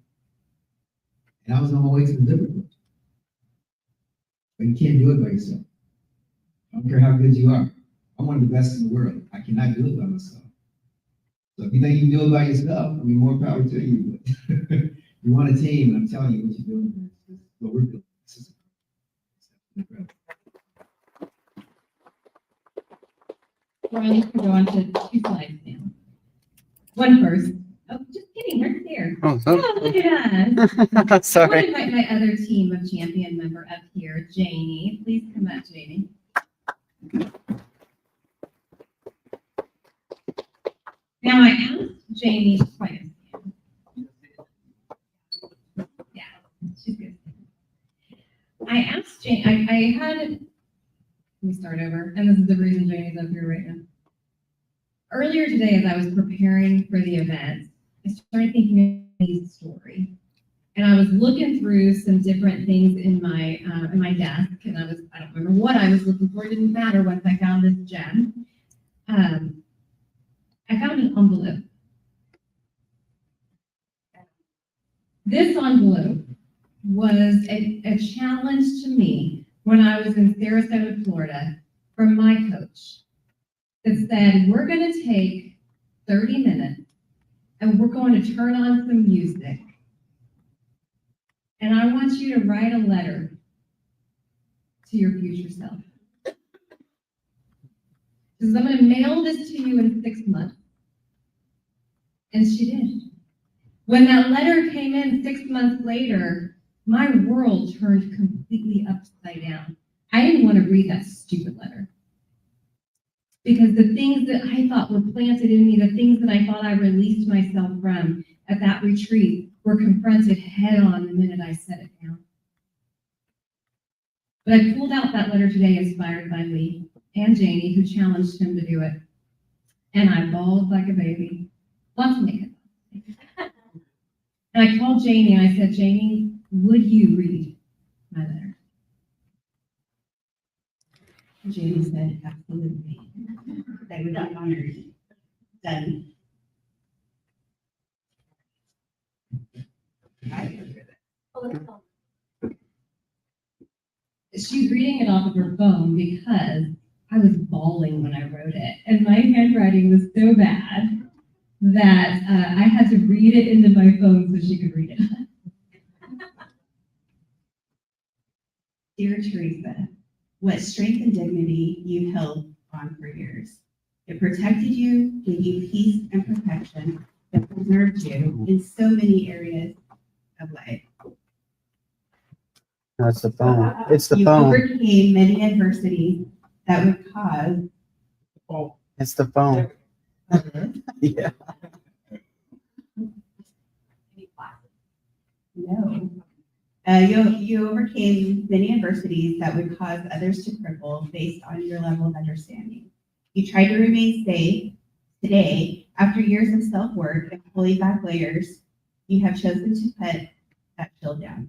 And I was on my way to the Liverpool. But you can't do it by yourself. I don't care how good you are. I'm one of the best in the world. I cannot do it by myself. So if you think you can do it by yourself, I mean, more power to you. But you want a team, and I'm telling you what you're doing. This is what we're building. This is incredible.
Ron, you can go on to 2 slides now. One first. Oh, just kidding, right there.
Oh,
Oh, look at us. I want to
sorry.
invite my other team of champion member up here, Janie. Please come up, Janie. Now, I asked Janie to try to stand. Yeah, she's good. I asked Janie, I had, let me start over, and this is the reason Janie's up here right now. Earlier today, as I was preparing for the event, I started thinking of Janie's story. And I was looking through some different things in my desk, and I don't remember what I was looking for, it didn't matter once I found this gem. I found an envelope. This envelope was a challenge to me when I was in Sarasota, Florida, from my coach that said, we're going to take 30 minutes and we're going to turn on some music. And I want you to write a letter to your future self. Because I'm going to mail this to you in 6 months. And she did. When that letter came in 6 months later, my world turned completely upside down. I didn't want to read that stupid letter. Because the things that I thought were planted in me, the things that I thought I released myself from at that retreat were confronted head on the minute I set it down. But I pulled out that letter today inspired by Lee and Janie, who challenged him to do it. And I bawled like a baby. Lots of makeup. And I called Janie and I said, Janie, would you read my letter?
Janie said, absolutely. They would be honored. Done.
She's reading it off of her phone because I was bawling when I wrote it. And my handwriting was so bad that I had to read it into my phone so she could read it.
Dear Teresa, what strength and dignity you held on for years. It protected you, gave you peace and protection, that preserved you in so many areas of life.
That's the phone. It's the
You
phone.
overcame many adversities that would cause.
It's the phone. Yeah.
No. You overcame many adversities that would cause others to cripple based on your level of understanding. You tried to remain safe. Today, after years of self-work and pulling back layers, you have chosen to put that shield down.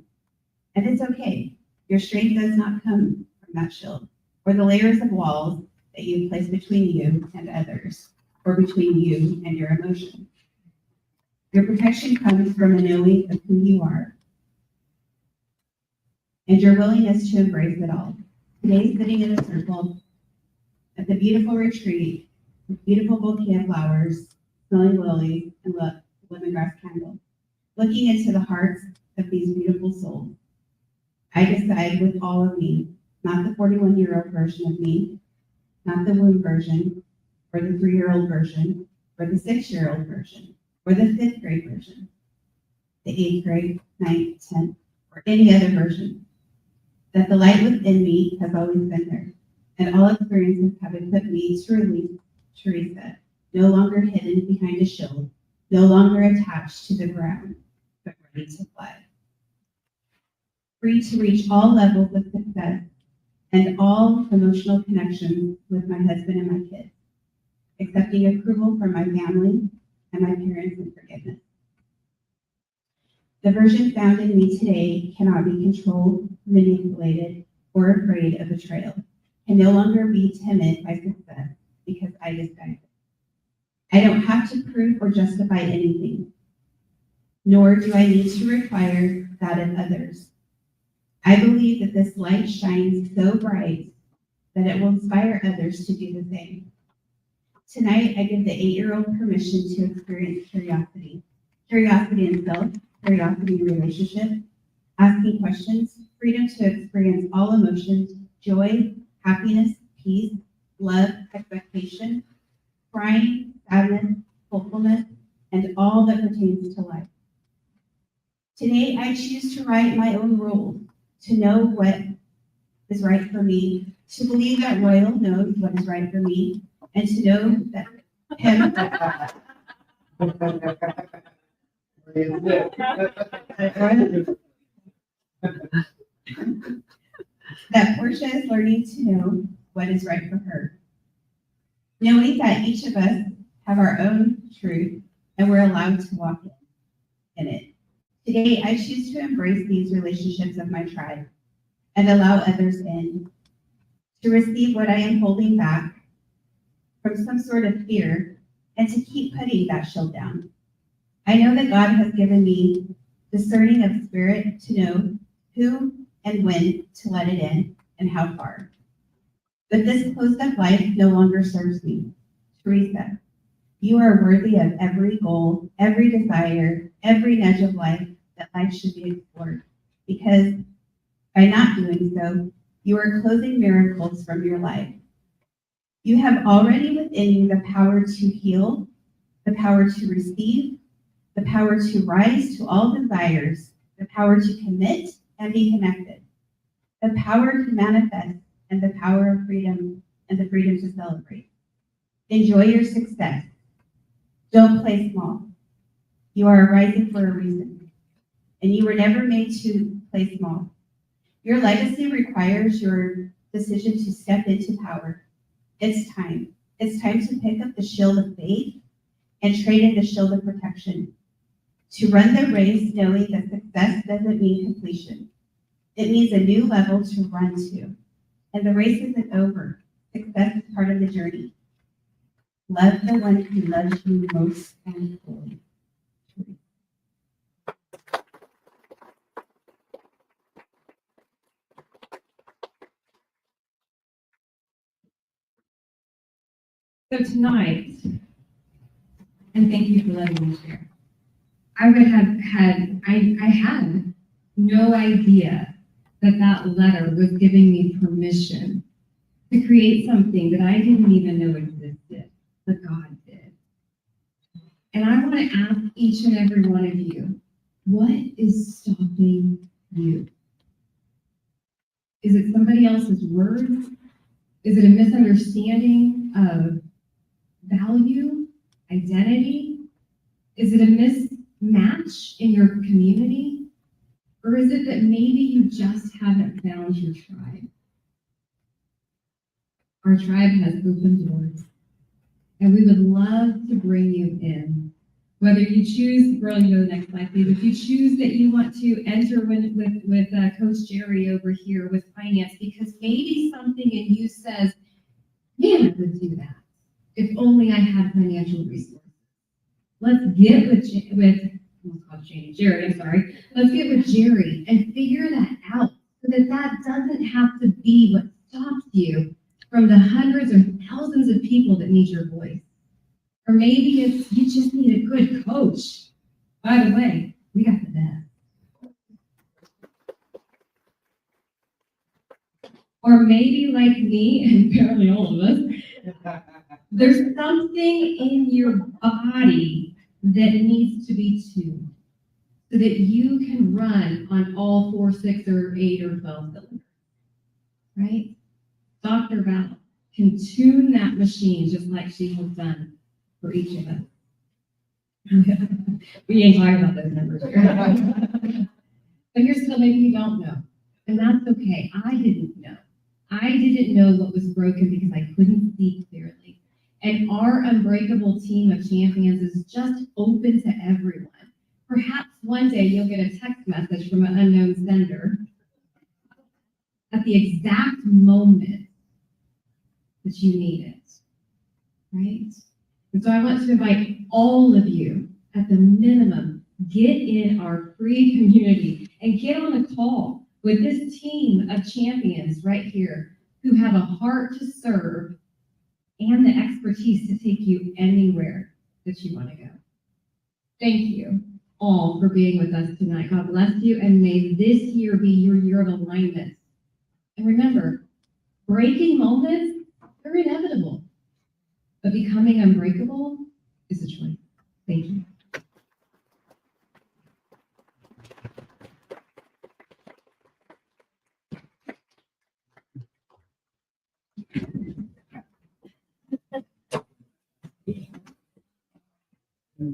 And it's okay. Your strength does not come from that shield or the layers of walls that you place between you and others or between you and your emotion. Your protection comes from a knowing of who you are and your willingness to embrace it all. Today, sitting in a circle at the beautiful retreat with beautiful bouquet of flowers, smelling lilies, and lemongrass candle, looking into the hearts of these beautiful souls. I decide with all of me, not the 41-year-old version of me, not the womb version, or the 3-year-old version, or the 6-year-old version, or the 5th grade version, the 8th grade, 9th, 10th, or any other version, that the light within me has always been there, and all experiences have equipped me truly, Teresa, no longer hidden behind a shield, no longer attached to the ground, but ready to fly. Free to reach all levels of success and all emotional connections with my husband and my kids, accepting approval from my family and my parents and forgiveness. The version found in me today cannot be controlled, manipulated, or afraid of betrayal, can no longer be timid by success because I disguise it. I don't have to prove or justify anything, nor do I need to require that of others. I believe that this light shines so bright that it will inspire others to do the same. Tonight, I give the 8-year-old permission to experience curiosity. Curiosity in self, curiosity in relationship, asking questions, freedom to experience all emotions, joy, happiness, peace, love, expectation, crying, sadness, hopefulness, and all that pertains to life. Today, I choose to write my own rules, to know what is right for me, to believe that Royal knows what is right for me, and to know that him. That Portia is learning to know what is right for her. Knowing that each of us have our own truth and we're allowed to walk in it. Today, I choose to embrace these relationships of my tribe and allow others in, to receive what I am holding back from some sort of fear and to keep putting that shield down. I know that God has given me discerning of spirit to know who and when to let it in and how far. But this closed up life no longer serves me. Teresa, you are worthy of every goal, every desire, every nudge of life that life should be explored. Because by not doing so, you are closing miracles from your life. You have already within you the power to heal, the power to receive, the power to rise to all desires, the power to commit and be connected, the power to manifest, and the power of freedom and the freedom to celebrate. Enjoy your success. Don't play small. You are rising for a reason, and you were never made to play small. Your legacy requires your decision to step into power. It's time. It's time to pick up the shield of faith and trade in the shield of protection. To run the race knowing that success doesn't mean completion. It means a new level to run to. And the race isn't over. Success is part of the journey. Love the one who loves you most and fully.
So tonight, and thank you for letting me share, I had no idea that that letter was giving me permission to create something that I didn't even know existed, but God did. And I want to ask each and every one of you, what is stopping you? Is it somebody else's words? Is it a misunderstanding of value, identity? Is it a mismatch in your community? Or is it that maybe you just haven't found your tribe? Our tribe has open doors, and we would love to bring you in. Whether you choose, we're going to go to the next slide, please. If you choose that you want to enter with Coach Jerry over here with finance, because maybe something in you says, man, I would do that if only I had financial resources. Let's get with almost called Jerry, I'm sorry. Let's get with Jerry and figure that out so that that doesn't have to be what stops you from the hundreds or thousands of people that need your voice. Or maybe it's you just need a good coach. By the way, we got the best. Or maybe like me, and apparently all of us, there's something in your body that needs to be tuned so that you can run on all 4, 6, or 8, or 12 cylinders, right? Dr. Val can tune that machine just like she has done for each of us. We ain't talking about those numbers here. But here's still maybe you don't know, and that's okay. I didn't know. I didn't know what was broken because I couldn't see clearly. And our UnBreakable team of champions is just open to everyone. Perhaps one day you'll get a text message from an unknown sender at the exact moment that you need it, right? And so I want to invite all of you, at the minimum, get in our free community and get on a call with this team of champions right here who have a heart to serve and the expertise to take you anywhere that you want to go. Thank you all for being with us tonight. God bless you, and may this year be your year of alignment. And remember, breaking moments, they're inevitable, but becoming unbreakable is a choice. Thank you.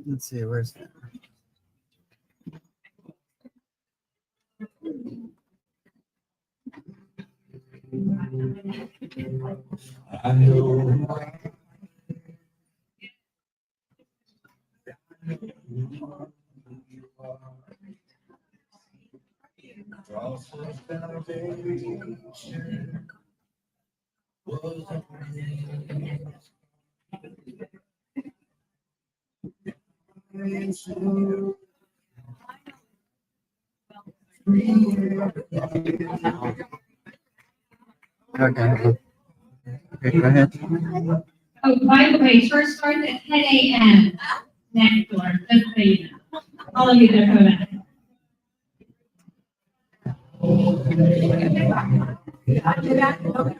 Let's see, where's that?
I know.
Okay. Okay, go ahead.
Oh, by the way, church starts at 10 a.m. next door, just so you know. All of you that are coming back.